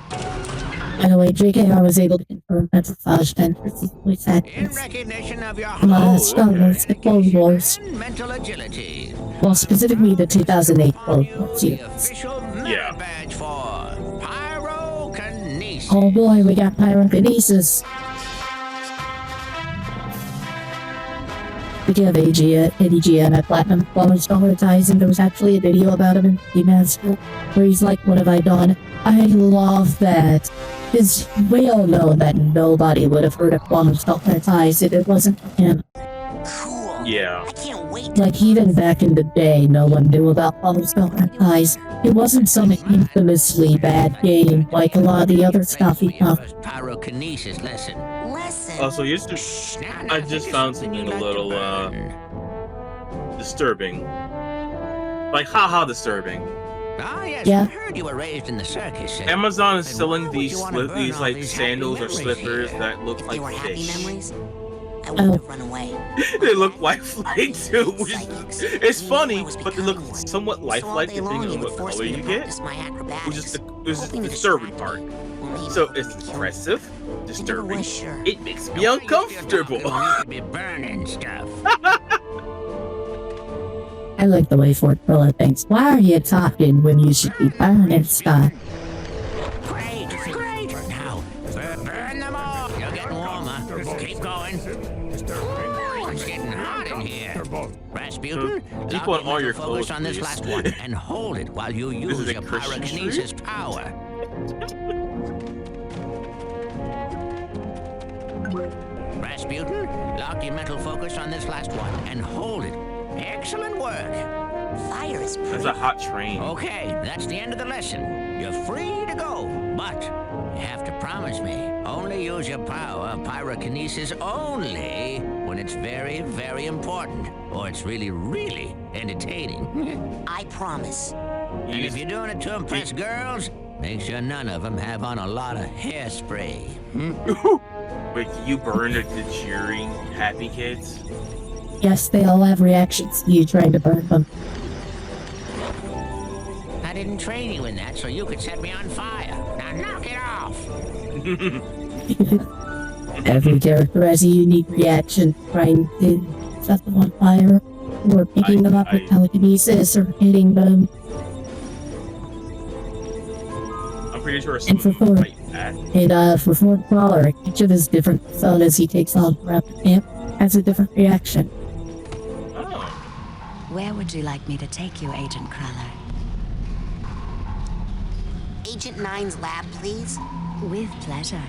By the way, JKR was able to confirm that Savage enters voice In actors recognition of your from Star Wars The Clone Wars, and mental agility, well, specifically the 2008 Clone Wars series. official merit badge for pyrokinesis. Oh boy, we got pyrokinesis. We do have ADGN at Platinum Flowers Dollar Ties, and there was actually a video about him in Remaster where he's like, what have I done? I love that. Because we all know that nobody would have heard of Flowers Dollar Ties if it wasn't for him. Cool. Yeah. I can't wait. Like, even back in the day, no one knew about Flowers Dollar Ties. It wasn't some infamously bad game like a lot of the other stuff he covered. Pyrokinesis lesson. Also, I just found something a little disturbing. Like, haha, disturbing. Ah, yes, Yeah. I heard you were raised in the circus. Amazon is selling Why would these you wanna burn all like these sandals or happy slippers memories here? that look They like were happy fish. memories. I wouldn't have run away. They look lifelike too, which is, it's funny, but they look somewhat lifelike depending on what color you get, which is the disturbing part. So it's impressive, disturbing. It makes me uncomfortable. You need to be burning stuff. I like the way Fort Prilla thinks. Why are you talking when you should be burning stuff? Great, great. Now, burn them all. You're getting warmer. Keep going. Ooh, it's getting hot in here. Rasputin, keep lock on all your focus clothes, on this please. last one and hold it while you This is use a your Christian pyrokinesis street? power. Rasputin, lock your mental focus on this last one and hold it. Excellent work. Fire is That's a hot train. Okay, that's the end of the lesson. You're free to go, but you have to promise me only use your power of pyrokinesis only when it's very, very important, or it's really, really entertaining. I promise. And if you're doing it to impress girls, make sure none of them have on a lot of hairspray. Wait, you burn the cheering happy kids? Yes, they all have reactions to you trying to burn them. I didn't train you in that so you could set me on fire. Now knock it off. Every character has a unique reaction, trying to set them on fire, or picking them up with telekinesis, or hitting them. I'm pretty sure And for someone Ford, might add. and for Ford Crawler, each of his different personas he takes on throughout the camp has a different reaction. Where would you like me to take you, Agent Cruller? Agent 9's lab, please. With pleasure.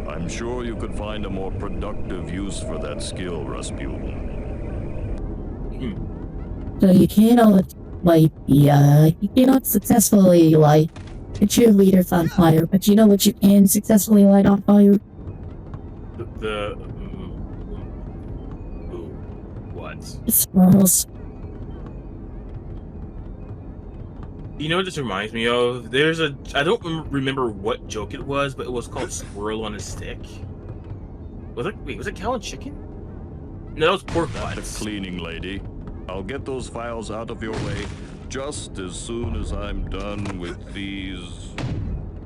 I'm sure you could find a more productive use for that skill, Rasputin. So you cannot light the, you cannot successfully light the cheerleaders on fire, but you know what you can successfully light on fire? What? Squirrels. You know what this reminds me of? There's a, I don't remember what joke it was, but it was called Squirrel on a Stick. Was it, wait, was it cow and chicken? No, that was pork butts. Cleaning lady. I'll get those files out of your way just as soon as I'm done with these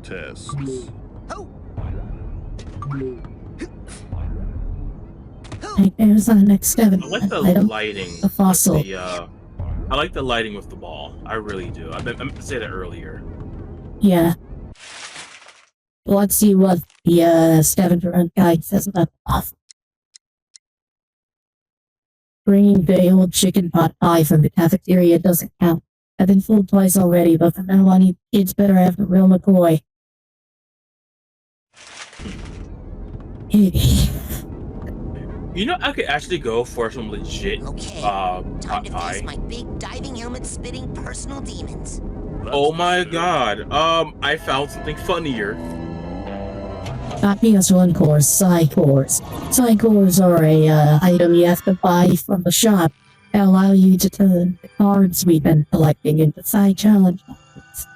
tests. Right, there's our next step. I like the item. lighting. A fossil. With the, I like the lighting with the ball. I really do. I meant to say that earlier. Yeah. Let's see what the scavenger hunt guide says about off. Bringing the old chicken pot pie from the cafeteria doesn't count. I've been fooled twice already, but from now on, kids better have the real McCoy. You know, I could actually go for some legit pot pie. My big diving helmet spitting personal demons. Oh my god. I found something funnier. Not PS1 cores, Psy cores. Psy cores are a item you have to buy from the shop that allow you to turn the cards we've been collecting into Psy challenge markers.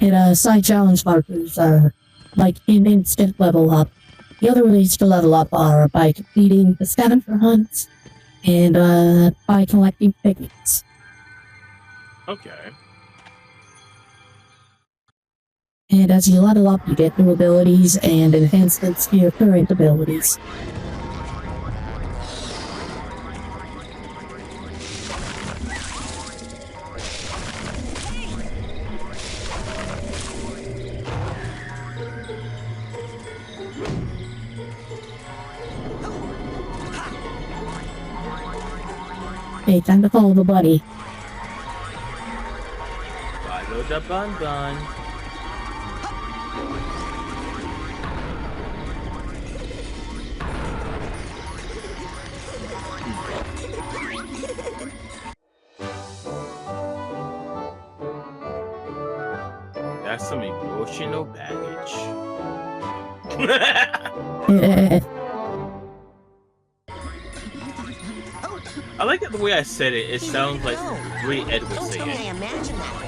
And Psy challenge markers are like an instant level up. The other ways to level up are by completing the scavenger hunts and by collecting tickets. Okay. And as you level up, you get new abilities and enhancements to your current abilities. Hey, time to follow the buddy. Follow the bun bun. That's some emotional baggage. I like it the way I said it. It sounds like the way Ed would say it. Imagine that whole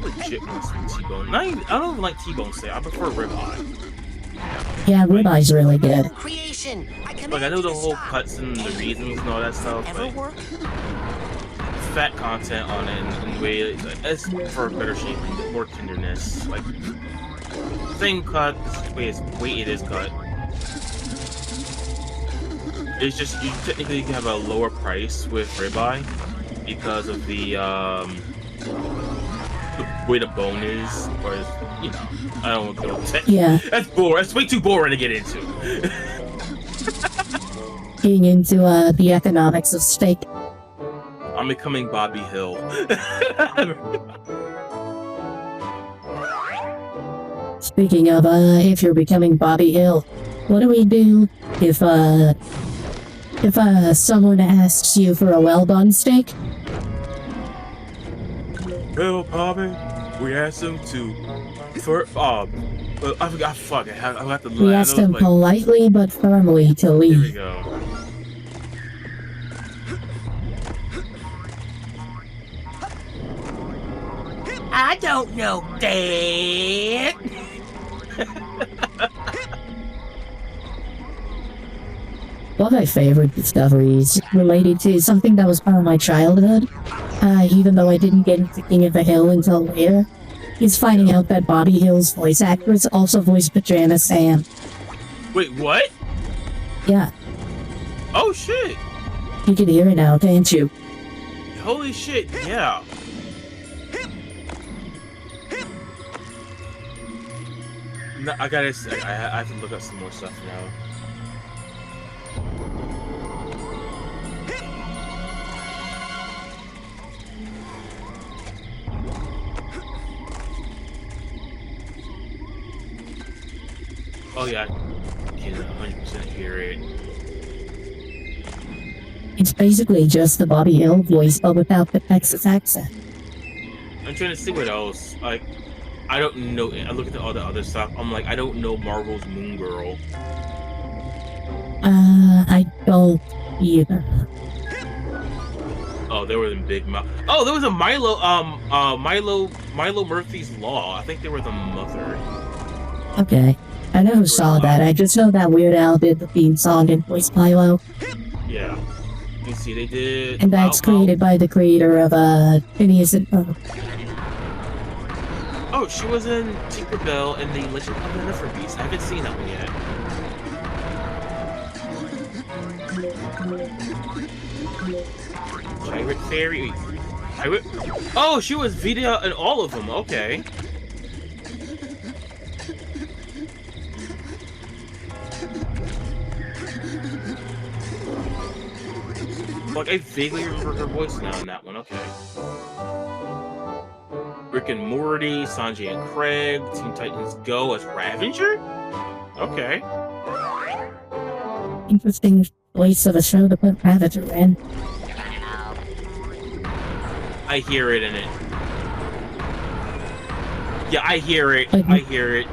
Legit T-bone. I don't even like T-bone steak. I prefer ribeye. Yeah, ribeye's really good. Like, I know the whole cuts and the reasons and all that stuff, but fat content on it and the way it's for a better shape and more tenderness. Like, same cut, the way it is cut. It's just, you technically can have a lower price with ribeye because of the way the bone is, or, you know, I don't want to go with that. Yeah. That's boring. That's way too boring to get into. Getting into the economics of steak. I'm becoming Bobby Hill. Speaking of, if you're becoming Bobby Hill, what do we do if someone asks you for a well-done steak? Well, Bobby, we asked him to, I forgot, fuck it, I have to We asked him politely but firmly to leave. Here we go. I don't know, Dad. One of my favorite discoveries related to something that was part of my childhood, even though I didn't get into King of the Hill until later, is finding out that Bobby Hill's voice actress also voiced Pajama Sam. Wait, what? Yeah. Oh shit! You can hear it now, can't you? Holy shit, yeah. No, I have to look up some more stuff now. Oh yeah, I can 100% hear it. It's basically just the Bobby Hill voice, but without the Texas accent. I'm trying to see what else. Like, I don't know. I look at all the other stuff. I'm like, I don't know Marvel's Moon Girl. I don't either. Oh, there was a big Oh, there was a Milo Murphy's Law. I think they were the mother. Okay. I never saw that. I just know that Weird Al did the theme song and voiced Milo. Yeah. You can see they did. And that's created by the creator of Phineas and Ferb. Oh, she was in Tinkerbell and the Legend of the Neferbeast. I haven't seen that one yet. Pirate Fairy. Oh, she was Vita in all of them. Okay. Like, I vaguely remember her voice now in that one. Okay. Rick and Morty, Sanjay and Craig, Teen Titans Go as Ravager? Okay. Interesting choice of a show to put Ravager in. I hear it in it. Yeah, I hear it. I hear it.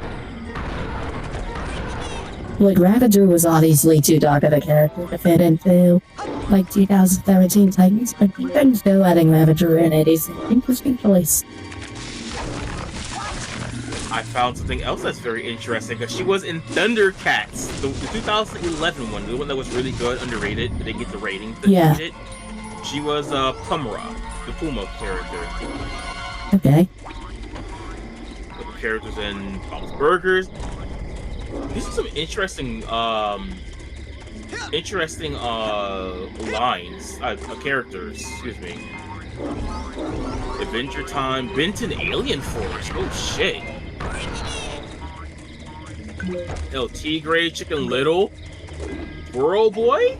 Like, Ravager was obviously too dark of a character to fit into, like, 2017 Titans, but even still adding Ravager in it is an interesting choice. I found something else that's very interesting, because she was in Thundercats, the 2011 one, the one that was really good, underrated, but they get the ratings that needed. She was Plumra, the Puma character. Okay. The characters in Bob's Burgers. These are some interesting lines, characters, excuse me. Adventure Time, Benton Alien Force, oh shit. El Tigre, Chicken Little, Squirrel Boy?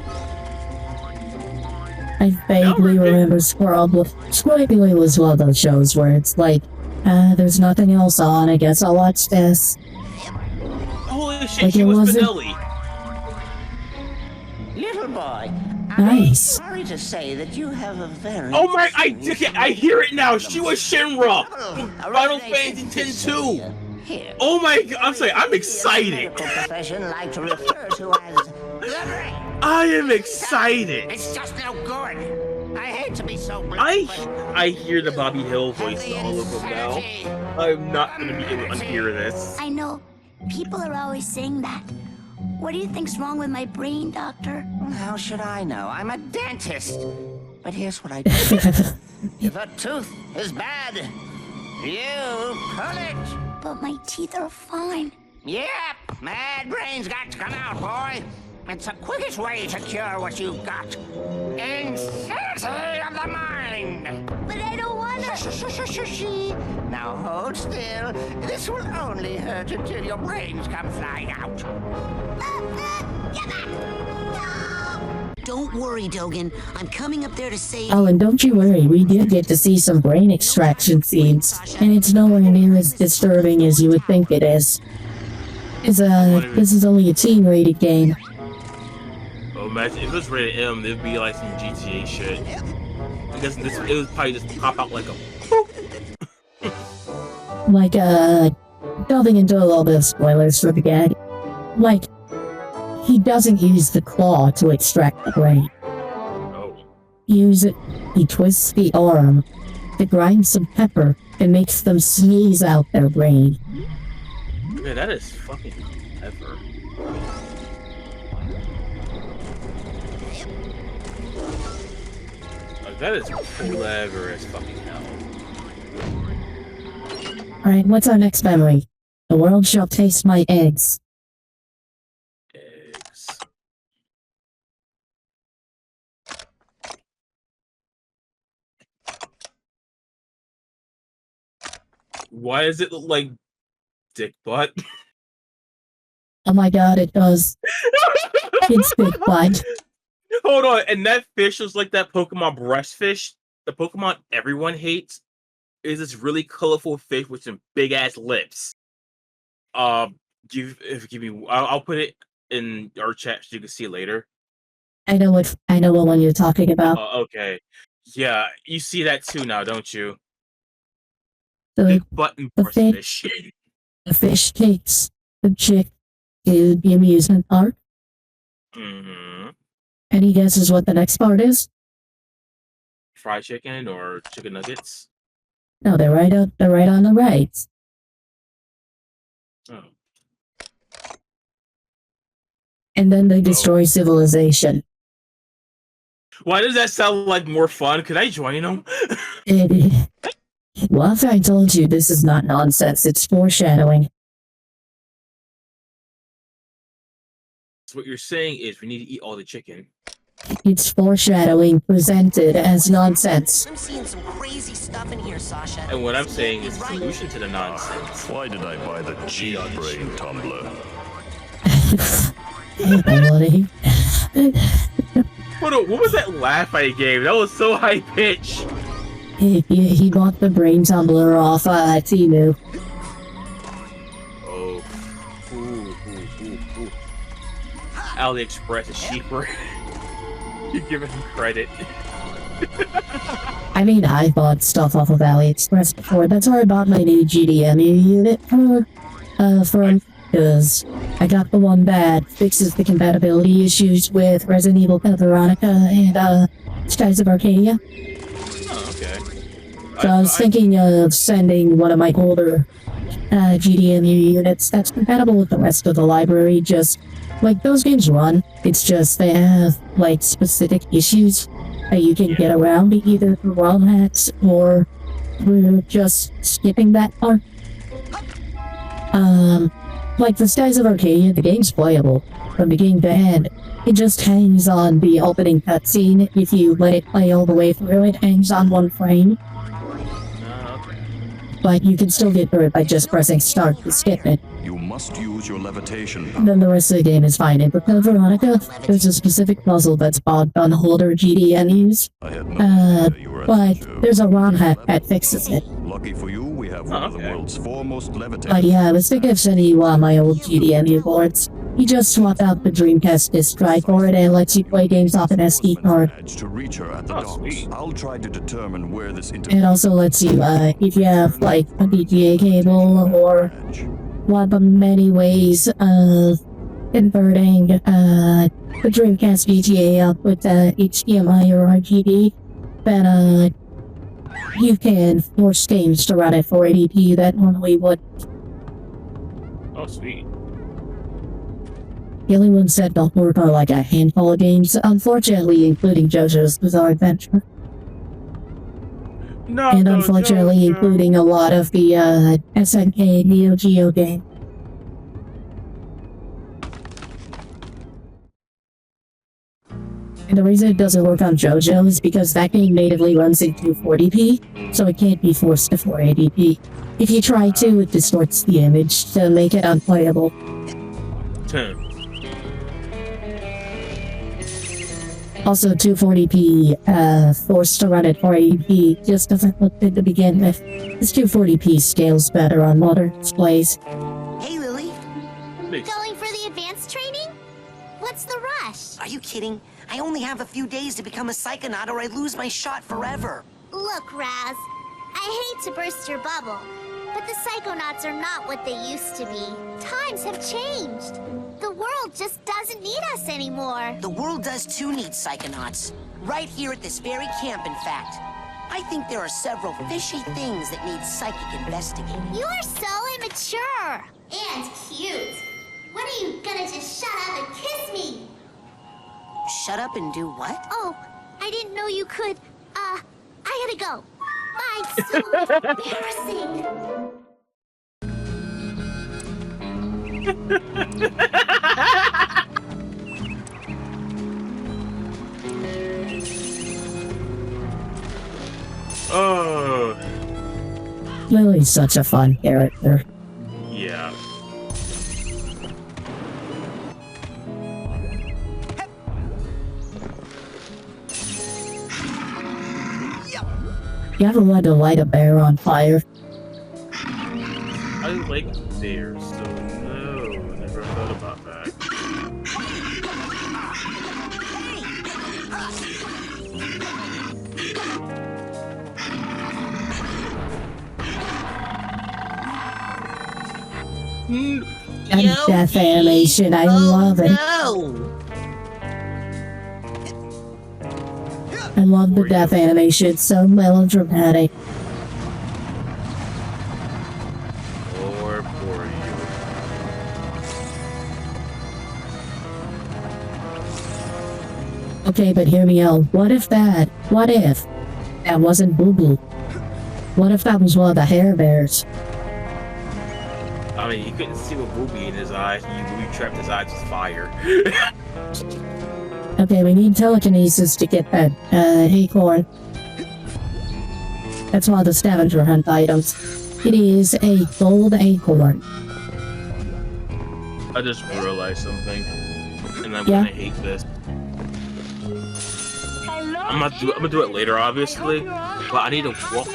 I vaguely remember Squirrel Boy. Squirrel Boy was one of those shows where it's like, there's nothing else on, I guess I'll watch this. Holy shit, like she was wasn't... Benelli. Little boy, nice. I'm sorry to say that you have a very... Oh my, I hear it now. She was Shinra from Final Fantasy X too. Oh my god, I'm sorry, I'm excited. Like to refer to as I am excited. It's just no good. I hate to be so blunt, I hear the Bobby Hill voice in all of them now. I'm not gonna be able to unhear this. I know. People are always saying that. What do you think's wrong with my brain, Doctor? How should I know? I'm a dentist. But here's what I do. If a tooth is bad, you pull it. But my teeth are fine. Yep, mad brain's got to come out, boy. It's the quickest way to cure what you've got. Insanity of the mind. But I don't wanna. Now hold still. This will only hurt until your brains come flying out. Don't worry, Dogen. I'm coming up there to save... Oh, and don't you worry, we did get to see some brain extraction scenes, and it's nowhere near as disturbing as you would think it is. This is only a teen-rated game. Oh, imagine if it was rated M, it'd be like some GTA shit. I guess it would probably just pop out like a like, delving into a little bit of spoilers for the gag. Like, he doesn't use the claw to extract the brain. Oh. He twists the arm to grind some pepper and makes them sneeze out their brain. Man, that is fucking clever. Like, that is clever as fucking hell. Alright, what's our next memory? The world shall taste my eggs. Eggs. Why does it look like dick butt? Oh my god, it does. It's dick butt. Hold on, and that fish was like that Pokemon breast fish. The Pokemon everyone hates is this really colorful fish with some big ass lips. Give me. I'll put it in our chat so you can see it later. I know what one you're talking about. Okay, yeah, you see that too now, don't you? The button fish. The fish takes the chick to the amusement park. Mm-hmm. Any guesses what the next part is? Fried chicken or chicken nuggets? No, they're right on the right. Oh. And then they destroy civilization. Why does that sound like more fun? Could I join them? Well, after I told you this is not nonsense, it's foreshadowing. So what you're saying is we need to eat all the chicken. It's foreshadowing presented as nonsense. I'm seeing some crazy stuff in here, Sasha. And what I'm saying is the solution to the nonsense. Why did I buy the cheap brain tumbler? Hey, buddy. What was that laugh I gave? That was so high pitched. He bought the brain tumbler off Temu. Oh. Ooh. AliExpress is cheaper. You're giving him credit. I mean, I bought stuff off of AliExpress before. That's where I bought my new GDMU unit from, because I got the one that fixes the compatibility issues with Resident Evil Code Veronica and Skies of Arcadia. Oh, okay. So I was thinking of sending one of my older GDMU units that's compatible with the rest of the library. Just like those games run, it's just they have like specific issues that you can get around either through ROM hacks or through just skipping that part. Like the Skies of Arcadia, the game's playable from beginning to end. It just hangs on the opening cutscene. If you let it play all the way through, it hangs on one frame. But you can still get through it by just pressing start to skip it. You must use your levitation power. Then the rest of the game is fine. In Code Veronica, there's a specific puzzle that's bugged on older GDMUs. But there's a ROM hack that fixes it. Lucky for you, we have one of the world's foremost levitators. But yeah, I was thinking of sending you my old GDMU boards. You just swap out the Dreamcast disc drive for it and it lets you play games off an SD card. To reach her at the docks. I'll try to determine where this It also lets you, if you have like a VGA cable or one of the many ways of converting the Dreamcast VGA output to HDMI or RGB, then you can force games to run at 480p that normally would. Oh, sweet. The only ones that don't work are like a handful of games, unfortunately including JoJo's Bizarre Adventure. No, and unfortunately including a lot of the SNK Neo Geo game. And the reason it doesn't work on JoJo is because that game natively runs in 240p, so it can't be forced to 480p. If you try to, it distorts the image to make it unplayable. Also, 240p forced to run at 480p just doesn't look good to begin with. This 240p scales better on modern displays. Hey, Lily. Going for the advanced training? What's the rush? Are you kidding? I only have a few days to become a Psychonaut or I lose my shot forever. Look, Raz, I hate to burst your bubble, but the Psychonauts are not what they used to be. Times have changed. The world just doesn't need us anymore. The world does too need Psychonauts. Right here at this very camp, in fact. I think there are several fishy things that need psychic investigating. You are so immature. And cute. When are you gonna just shut up and kiss me? Shut up and do what? Oh, I didn't know you could. I gotta go. Bye, so embarrassing. Oh. Lily's such a fun character. Yeah. You ever wanted to light a bear on fire? I like bears, so no, never thought about that. And death animation, I love it. I love the death animation, it's so melodramatic. Or for you. Okay, but hear me out. What if that wasn't Boo Boo? What if that was one of the Hair Bears? I mean, you couldn't see the ruby in his eyes. You booby trapped his eyes with fire. Okay, we need telekinesis to get that acorn. That's one of the scavenger hunt items. It is a gold acorn. I just realized something, and I'm Yeah. gonna hate this. I'm gonna do it later, obviously, but I need to walk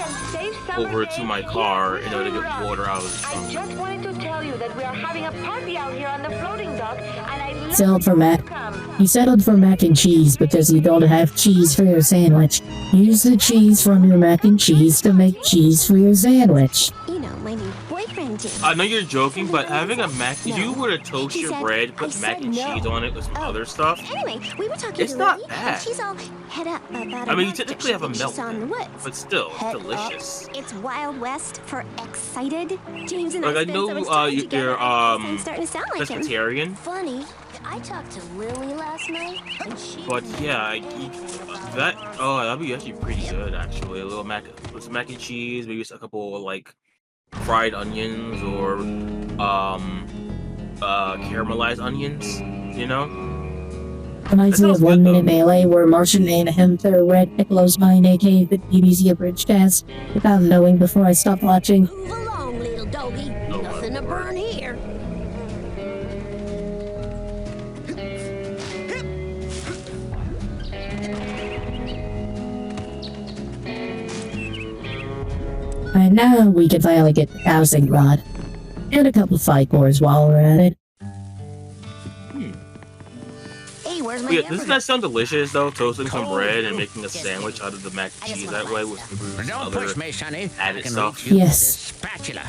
over to my car in order to get water out of the I just wanted to tell you that we are having a party out here on the floating dock, and I Settled for mac. You settled for mac and cheese because you don't have cheese for your sandwich. Use the cheese from your mac and cheese to make cheese for your sandwich. You know, my new boyfriend did. I know you're joking, but having a mac, if you were to toast your bread, put mac and cheese on it with some other stuff, Anyway, we were talking it's to not Lily, bad. and she's all head up about I mean, you a technically have a milk milk, on the woods. but still, it's Head delicious. Up. It's Wild West for excited. James and Like, I spent so know much time you're together, I'm starting to sound like him. pescatarian, Funny, I talked to Lily last night, and she. but yeah, that'd be actually pretty good, actually. A little with some mac and cheese, maybe a couple of, like, fried onions or caramelized onions, you know? Reminds me of 1 Minute Melee where Martian named him to Red Piccolo's Mind, aka the BBC abridged cast, without knowing before I stopped watching. Move along, little doggy. Nothing to burn here. And now we can finally get the housing rod. And a couple fight cores while we're at it. Hey, where's my Yeah, doesn't that sound delicious though? Toasting some bread and making a sandwich out of the mac and cheese that way with some Don't other push me, Sonny. added stuff. Yes. Spatula.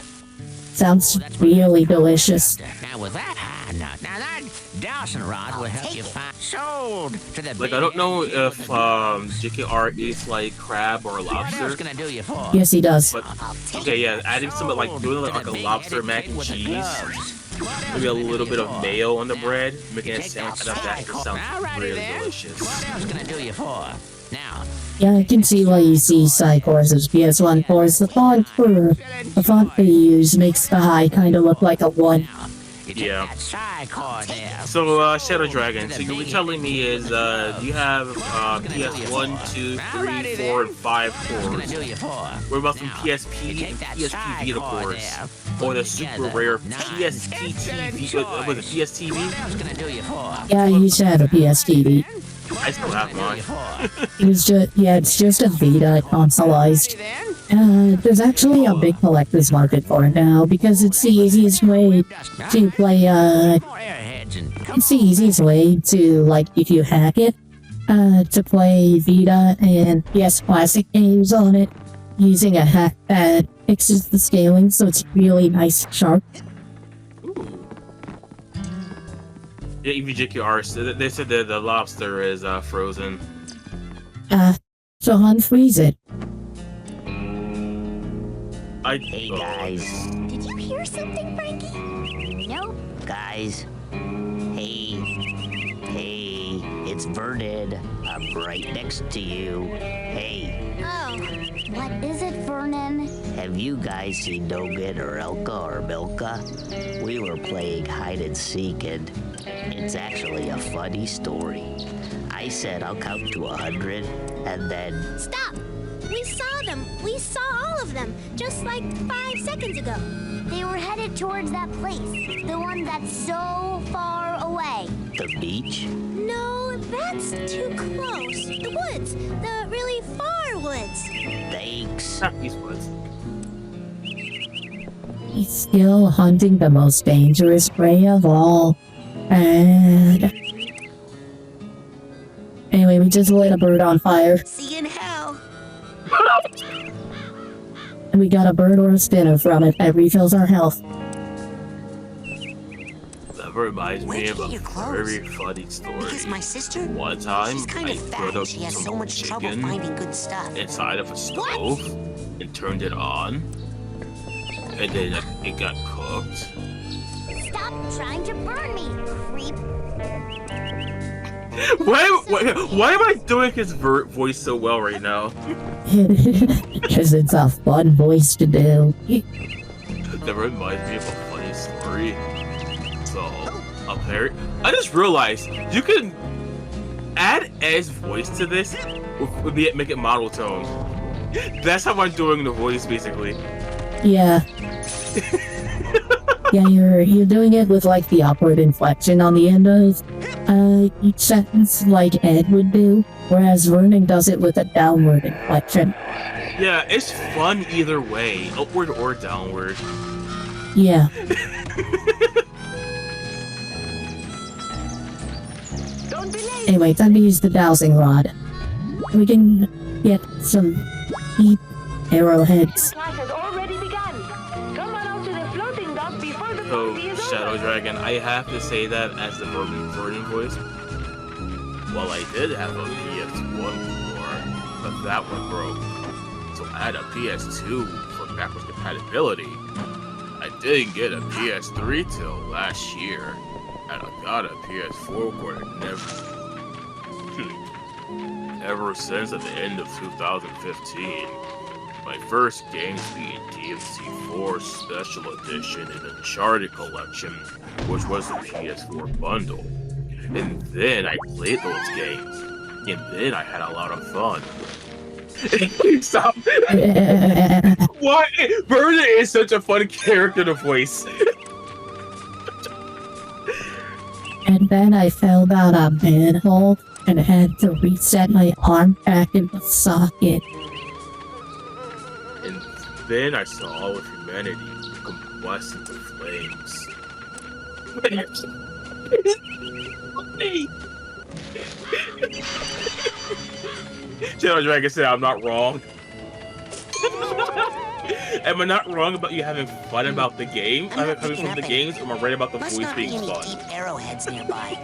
Sounds really delicious. Now with that, now that Dawson rod will help you find sold to the Like, I don't know if JKR eats like crab or lobster. What's gonna do you for? Yes, he does. But okay, yeah, adding some like doing like a lobster mac and cheese, maybe a little bit of mayo on the bread, making a sandwich out of that. It sounds really delicious. What else can I do you for? Now, Yeah, I can see why you see Psycores as PS1 cores. The font they use makes the high kind of look like a 1. Yeah. So, Shadow Dragon, so you were telling me is, you have, PS1, 2, 3, 4, and 5 cores. What about some PSP and PSP Vita cores? Or the super rare PSTV, was it PSTV? Yeah, I used to have a PSTV. I still have mine. It's just a Vita consoleized. There's actually a big collector's market for it now because it's the easiest way to play, it's the easiest way to, like, if you hack it, to play Vita and PS Classic games on it using a hack that fixes the scaling so it's really nice and sharp. Yeah, EVJQR, they said that the lobster is, frozen. So unfreeze it. Hey guys. Did you hear something, Frankie? Nope. Guys. Hey, it's Vernon. I'm right next to you. Hey, Oh, what is it, Vernon? have you guys seen Dogen or Elka or Milka? We were playing hide and seek and it's actually a funny story. I said I'll count to 100 and then... Stop! We saw them. We saw all of them, just like 5 seconds ago. They were headed towards that place, the one that's so far away. The beach? No, that's too close. The woods, the really far woods. Thanks. These woods. He's still hunting the most dangerous prey of all. And... Anyway, we just lit a bird on fire. See you in hell. And we got a bird or a spinner from it that refills our health. That reminds me of a very funny story. One time, I put up some chicken inside of a stove and turned it on, and then it got cooked. Stop trying to burn me, creep. Why am I doing his voice so well right now? Because it's a fun voice to do. That reminds me of a funny story. PS3. So, apparently, I just realized you can add Ed's voice to this with make it model tone. That's how I'm doing the voice, basically. Yeah. Yeah, you're doing it with like the upward inflection on the end of each sentence, like Ed would do, whereas Vernon does it with a downward inflection. Yeah, it's fun either way, upward or downward. Yeah. Anyway, time to use the dowsing rod. We can get some deep arrowheads. Class has already begun. Come on out to the floating dock before the So, party is Shadow over. Dragon, I have to say that as the Vernon voice. Well, I did have a PS1 before, but that one broke. So I had a PS2 for backwards compatibility. I didn't get a PS3 till last year, and I got a PS4 for it ever since at the end of 2015. My first games being DMC4 Special Edition and Uncharted Collection, which was the PS4 bundle. And then I played those games, and then I had a lot of fun. Stop! Why? Vernon is such a fun character to voice. And then I fell down a manhole and had to reset my arm back in the socket. And then I saw all of humanity combust into flames. Shadow Dragon said I'm not wrong. Am I not wrong about you having fun about the game? Having fun with the games, or am I right about the Must voice not be being any fun? deep arrowheads nearby.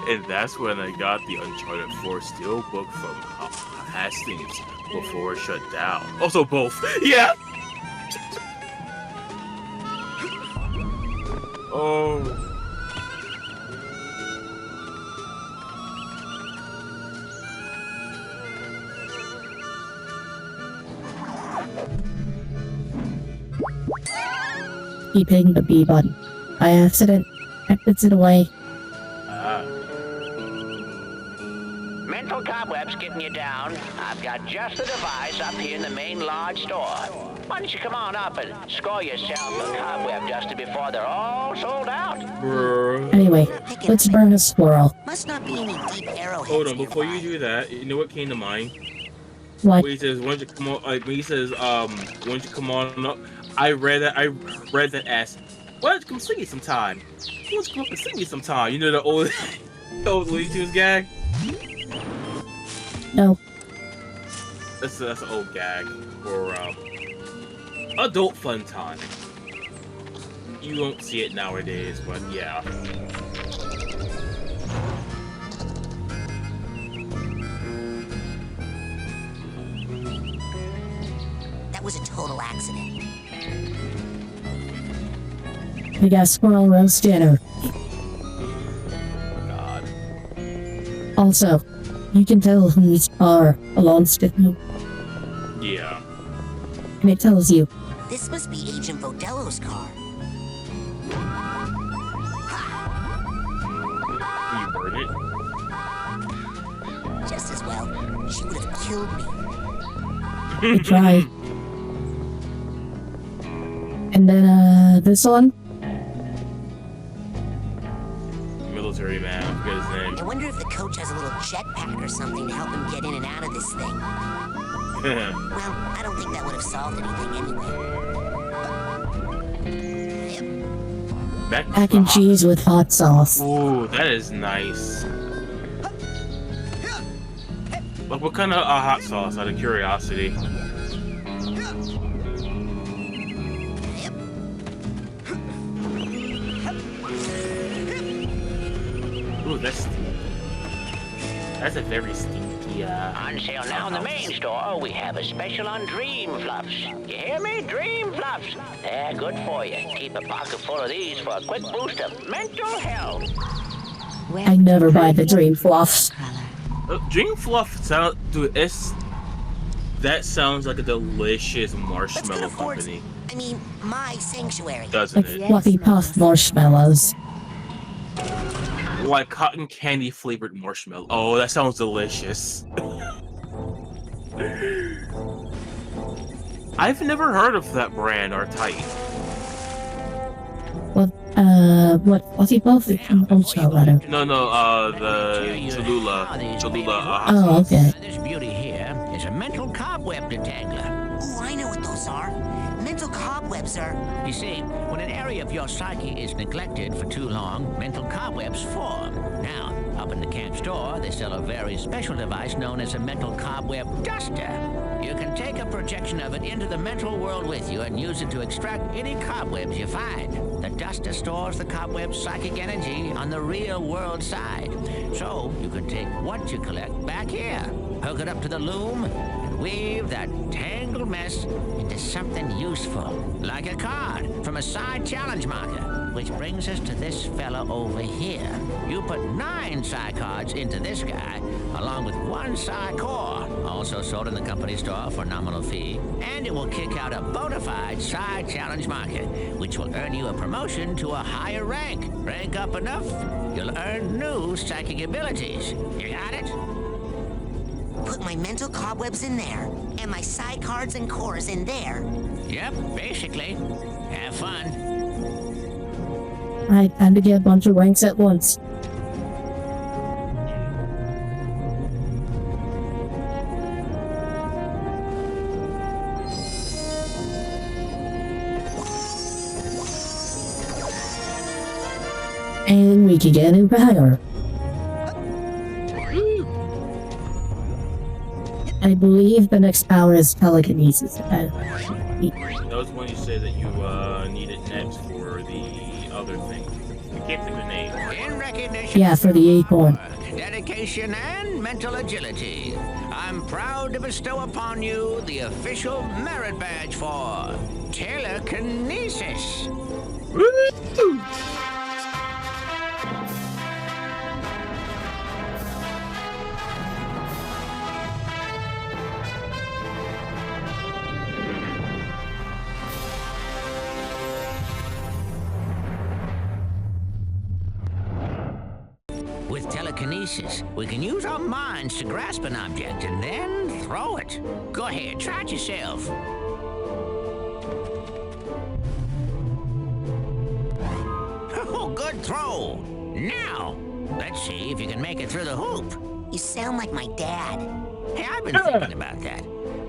And that's when I got the Uncharted 4 Steelbook from Hastings before it shut down. Also both. Yeah! Oh. Keep hitting the B button. By accident, I puts it away. Mental cobwebs getting you down. I've got just the device up here in the main lodge store. Why don't you come on up and score yourself a cobweb duster before they're all sold out? Anyway, let's burn a squirrel. Must not be any deep arrowheads. Hold on, before you do that, you know what came to mind? What? When he says, "Why don't you come on?" Like when he says, "Why don't you come on up?" I read that as, "Why don't you come see me sometime? Why don't you come up and see me sometime?" You know the old, the old Looney Tunes gag. No. That's an old gag for adult fun time. You won't see it nowadays, but yeah. That was a total accident. We got squirrel roast dinner. God. Also, you can tell whose car belongs to who, Yeah. and it tells you. This must be Agent Vodello's car. Can you burn it? Just as well. She would have killed me. We tried. And then, this one? Military man, I forget his name. I wonder if the coach has a little jetpack or something to help him get in and out of this thing. Well, I don't think that would have solved anything anyway. Mac and cheese with hot sauce. Ooh, that is nice. Like, what kind of hot sauce, out of curiosity? Ooh, that's a very stinky, On sale now in the main store, we have a special on Dream Fluffs. You hear me? Dream Fluffs. They're good for you. Keep a pocket full of these for a quick boost of mental health. I never buy the dream fluffs. Dream Fluff sound, dude. That sounds like a delicious marshmallow company. I mean, my sanctuary. Doesn't Like it? fluffy puff marshmallows. Like cotton candy flavored marshmallow. Oh, that sounds delicious. I've never heard of that brand or type. What fluffy puff is from marshmallow? No, the Cholula. Oh, okay. This beauty here is a mental cobweb detangler. Oh, I know what those are. Mental cobwebs are... You see, when an area of your psyche is neglected for too long, mental cobwebs form. Now, up in the camp store, they sell a very special device known as a mental cobweb duster. You can take a projection of it into the mental world with you and use it to extract any cobwebs you find. The duster stores the cobweb's psychic energy on the real world side. So, you can take what you collect back here, hook it up to the loom, and weave that tangled mess into something useful, like a card from a side challenge marker. Which brings us to this fella over here. You put 9 Psy cards into this guy, along with 1 Psy core, also sold in the company store for a nominal fee, and it will kick out a bona fide Psy challenge marker, which will earn you a promotion to a higher rank. Rank up enough, you'll earn new psychic abilities. You got it? Put my mental cobwebs in there, and my Psy cards and cores in there. Yep, basically. Have fun. Right, time to get a bunch of ranks at once. And we can get it better. I believe the next power is telekinesis. That was when you said that you needed next for the other thing. I can't think of the name. In recognition Yeah, for the acorn. dedication and mental agility, I'm proud to bestow upon you the official merit badge for telekinesis. Woo! With telekinesis, we can use our minds to grasp an object and then throw it. Go ahead, try it yourself. Oh, good throw. Now, let's see if you can make it through the hoop. You sound like my dad. Hey, I've been thinking about that.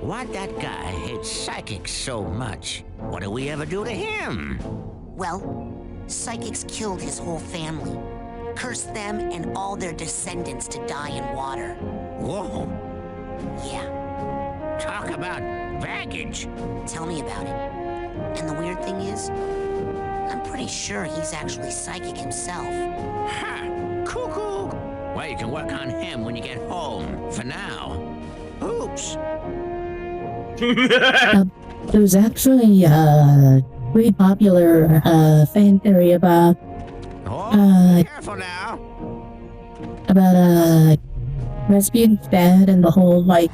Why'd that guy hate psychics so much? What did we ever do to him? Well, psychics killed his whole family. Cursed them and all their descendants to die in water. Whoa. Yeah. Talk about baggage. Tell me about it. And the weird thing is, I'm pretty sure he's actually psychic himself. Ha! Cuckoo! Well, you can work on him when you get home. For now. Oops. There's actually a pretty popular fan theory about Careful now. about Rasputin's dad and the whole like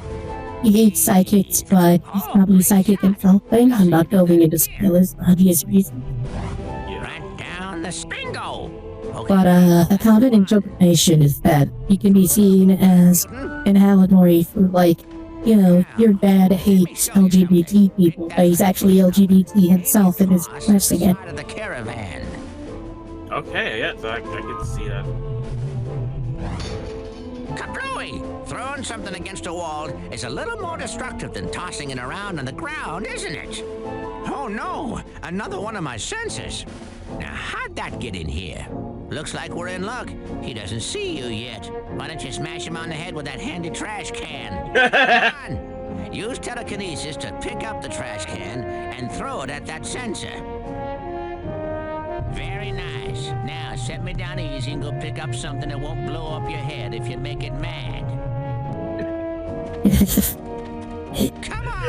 he hates psychics, but he's probably psychic himself thing. I'm not going into spoilers for obvious reasons. Right down the spingo. Okay. But a common interpretation is that he can be seen as an allegory for like, you know, your dad hates LGBT people, but he's actually LGBT himself and is expressing it. Side of the caravan. Okay, yeah, so I can see that. Kablooey! Throwing something against a wall is a little more destructive than tossing it around on the ground, isn't it? Oh no! Another one of my sensors! Now how'd that get in here? Looks like we're in luck. He doesn't see you yet. Why don't you smash him on the head with that handy trash can? Come on! Use telekinesis to pick up the trash can and throw it at that sensor. Very nice. Now, set me down easy and go pick up something that won't blow up your head if you make it mad.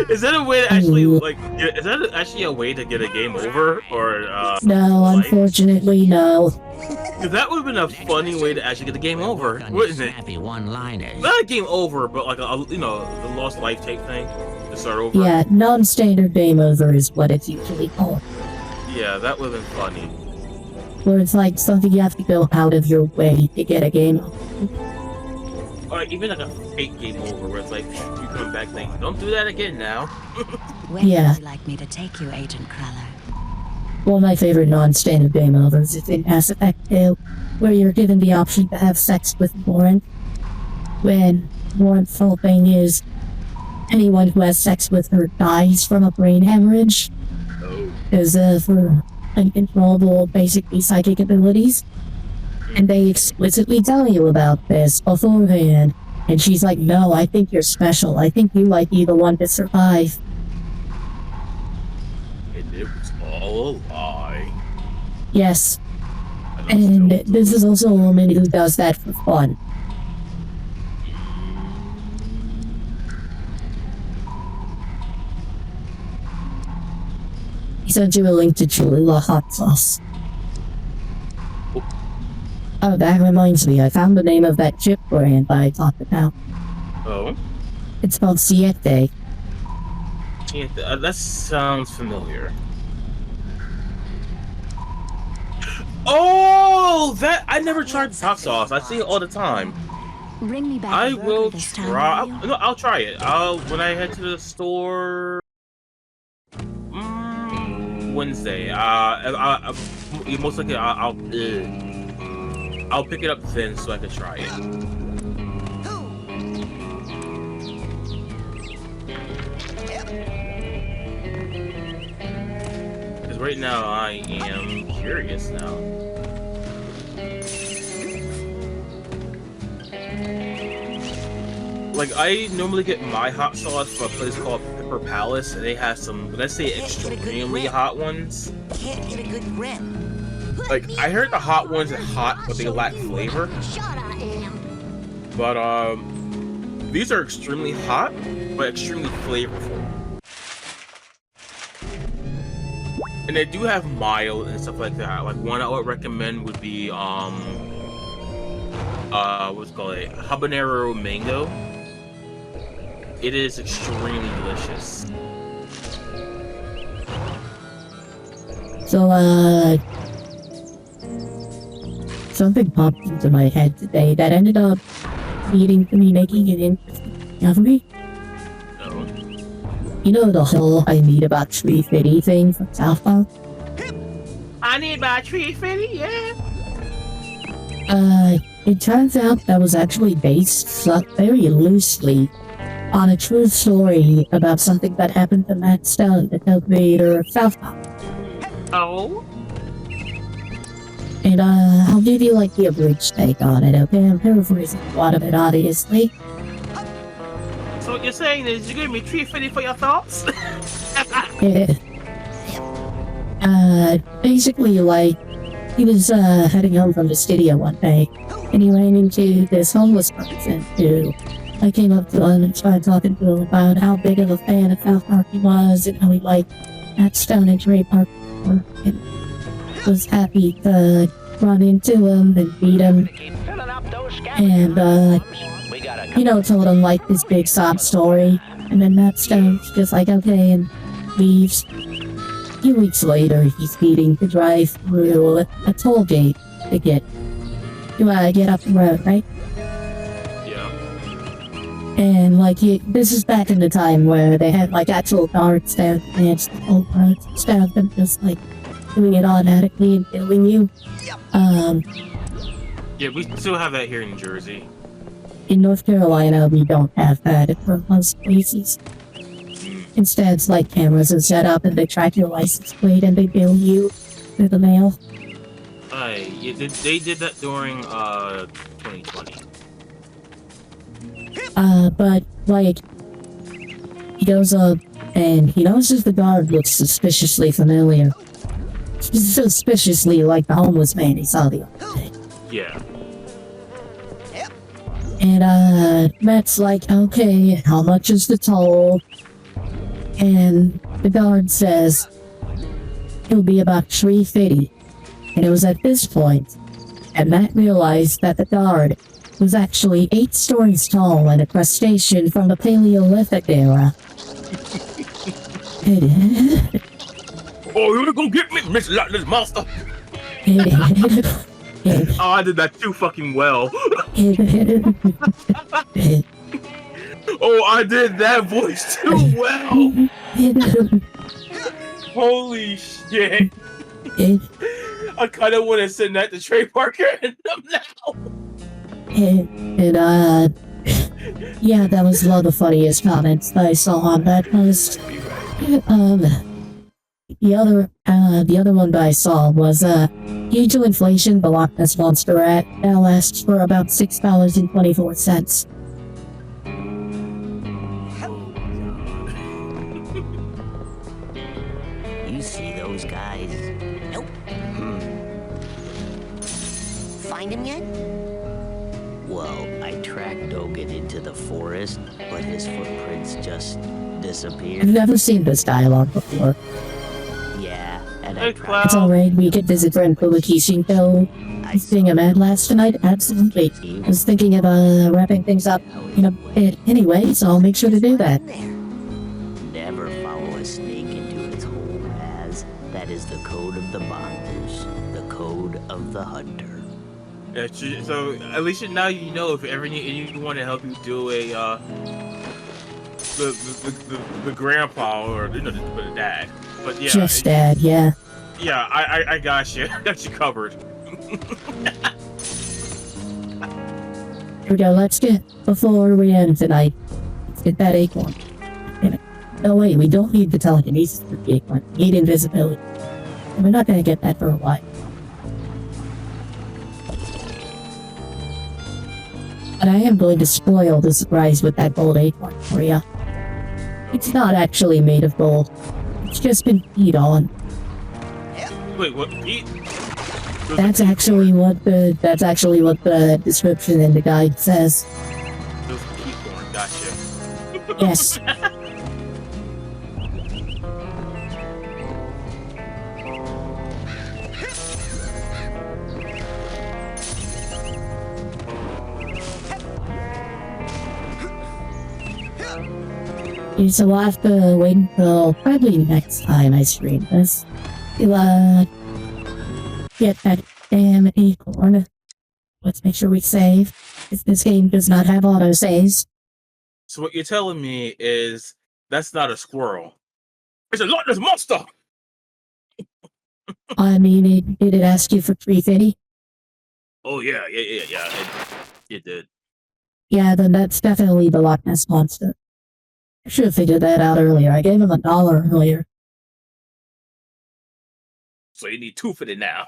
Is that a way to actually is that actually a way to get a game over or No, unfortunately, no. Because that would have been a funny way to actually get the game over, wouldn't it? Happy one-liners. Not a game over, but like a the lost life tape thing to start over. Yeah, non-standard game over is what it's usually called. Yeah, that would have been funny. Where it's like something you have to go out of your way to get a game. Or even like a fake game over, where it's like you come back saying, "Don't do that again now." Where Yeah. would you like me to take you, Agent Cruller? One of my favorite non-standard game overs is in Mass Effect 2, where you're given the option to have sex with Warren. When Warren's whole thing is, anyone who has sex with her dies from a brain hemorrhage. Because for uncontrollable, basically psychic abilities. And they explicitly tell you about this beforehand. And she's like, no, I think you're special. I think you might be the one to survive. And it was all a lie. Yes. And this is also a woman who does that for fun. He sent you a link to Cholula hot sauce. Oh, that reminds me, I found the name of that chip brand I talked about. Oh? It's called Siete. Yeah, that sounds familiar. Oh, that I never tried hot sauce. I see it all the time. Bring me back. I a burger will this time, try. will you? No, I'll try it. When I head to the store Wednesday. Most likely I'll pick it up then so I can try it. Because right now I am curious now. Like, I normally get my hot sauce from a place called Pepper Palace, and they have some, let's say, extremely hot ones. Can't get a good grip. Like, I heard the hot ones are hot, but they lack flavor. But, these are extremely hot, but extremely flavorful. And they do have mild and stuff like that. Like, one I would recommend would be, what's it called, habanero mango. It is extremely delicious. So, something popped into my head today that ended up leading to me making an interesting discovery. No. You know the whole I need about Tree Fitty thing from South Park? I need about Tree Fitty, yeah. It turns out that was actually based very loosely on a true story about something that happened to Matt Stone, the co-creator of South Park. Oh? And, I'll give you, like, the abridged take on it, okay? I'm paraphrasing a lot of it, obviously. So what you're saying is you're giving me Tree Fitty for your thoughts? Yeah. Basically, like, he was, heading home from the studio one day, and he ran into this homeless person who I came up to him and started talking to him about how big of a fan of South Park he was and how he liked Matt Stone and Trey Parker and was happy to run into him and meet him. And, told him like this big sob story. And then Matt Stone's just like, okay, and leaves. A few weeks later, he's needing to drive through a toll gate to get up the road, right? And, like, this is back in the time where they had, like, actual guards there to manage the whole roads instead of them just, like, doing it automatically and killing you. Yeah, we still have that here in Jersey. In North Carolina, we don't have that for most places. Instead, it's like cameras are set up and they track your license plate and they bill you through the mail. Yeah, they did that during, 2020. But, like, he goes up and he notices the guard looks suspiciously familiar. Suspiciously like the homeless man he saw the other day. Yeah. And Matt's like, okay, how much is the toll? And the guard says it'll be about $3.50. And it was at this point, and Matt realized that the guard was actually 8 stories tall and a crustacean from the Paleolithic era. Oh, you're gonna get me, Miss Luckless Monster! Oh, I did that too fucking well. Oh, I did that voice too well. Holy shit. I kind of want to send that to Trey Parker and them now. Yeah, that was one of the funniest comments I saw on that post. The other one that I saw was, due to inflation, the Loch Ness Monster rat now lasts for about $6.24. You see those guys? Nope. Find him yet? Well, I tracked Dogen into the forest, but his footprints just disappeared. I've never seen this dialogue before. Yeah, and I tried. It's alright, we could visit friend Kishinko. Being a mad last tonight? Absolutely. I was thinking of wrapping things up in a bit anyway, so I'll make sure to do that. Never follow a snake into its hole, as that is the code of the mongoose, the code of the hunter. Yeah, so at least now you know if ever you want to help you do a the grandpa or the dad. But yeah, Just dad, yeah. Yeah, I got you. I got you covered. Here we go, let's get, before we end tonight, let's get that acorn. No, wait, we don't need the telekinesis for the acorn. We need invisibility. And we're not gonna get that for a while. But I am going to spoil the surprise with that gold acorn for you. It's not actually made of gold. It's just been peed on. Wait, what? Pete? That's actually what the description in the guide says. Those peat corn, gotcha. Yes. So we'll have to wait until probably next time I stream this. To get that damn acorn. Let's make sure we save. This game does not have auto saves. So what you're telling me is that's not a squirrel. It's a Loch Ness Monster! I mean, did it ask you for 350? Oh yeah. It did. Yeah, then that's definitely the Loch Ness Monster. I should have figured that out earlier. I gave him $1 earlier. So you need $250 now.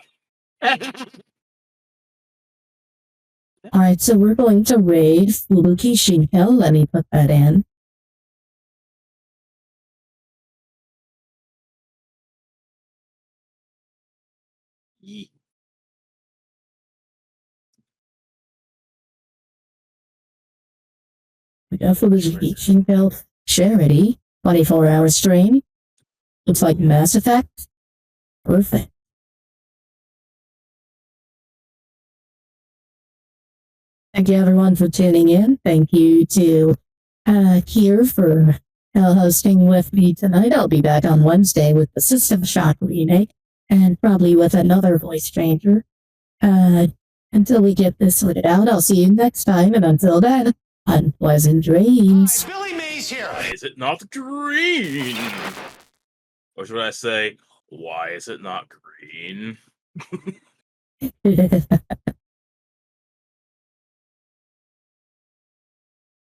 Alright, so we're going to raid Fubuki Shinko. Let me put that in. We got Fubuki Shinko Charity. 24-hour stream. Looks like Mass Effect. Perfect. Thank you everyone for tuning in. Thank you to Kier for hosting with me tonight. I'll be back on Wednesday with the System Shock remake and probably with another voice changer. Until we get this sorted out, I'll see you next time, and until then, unpleasant dreams. Billy Mays here. Why is it not green? Or should I say, why is it not green?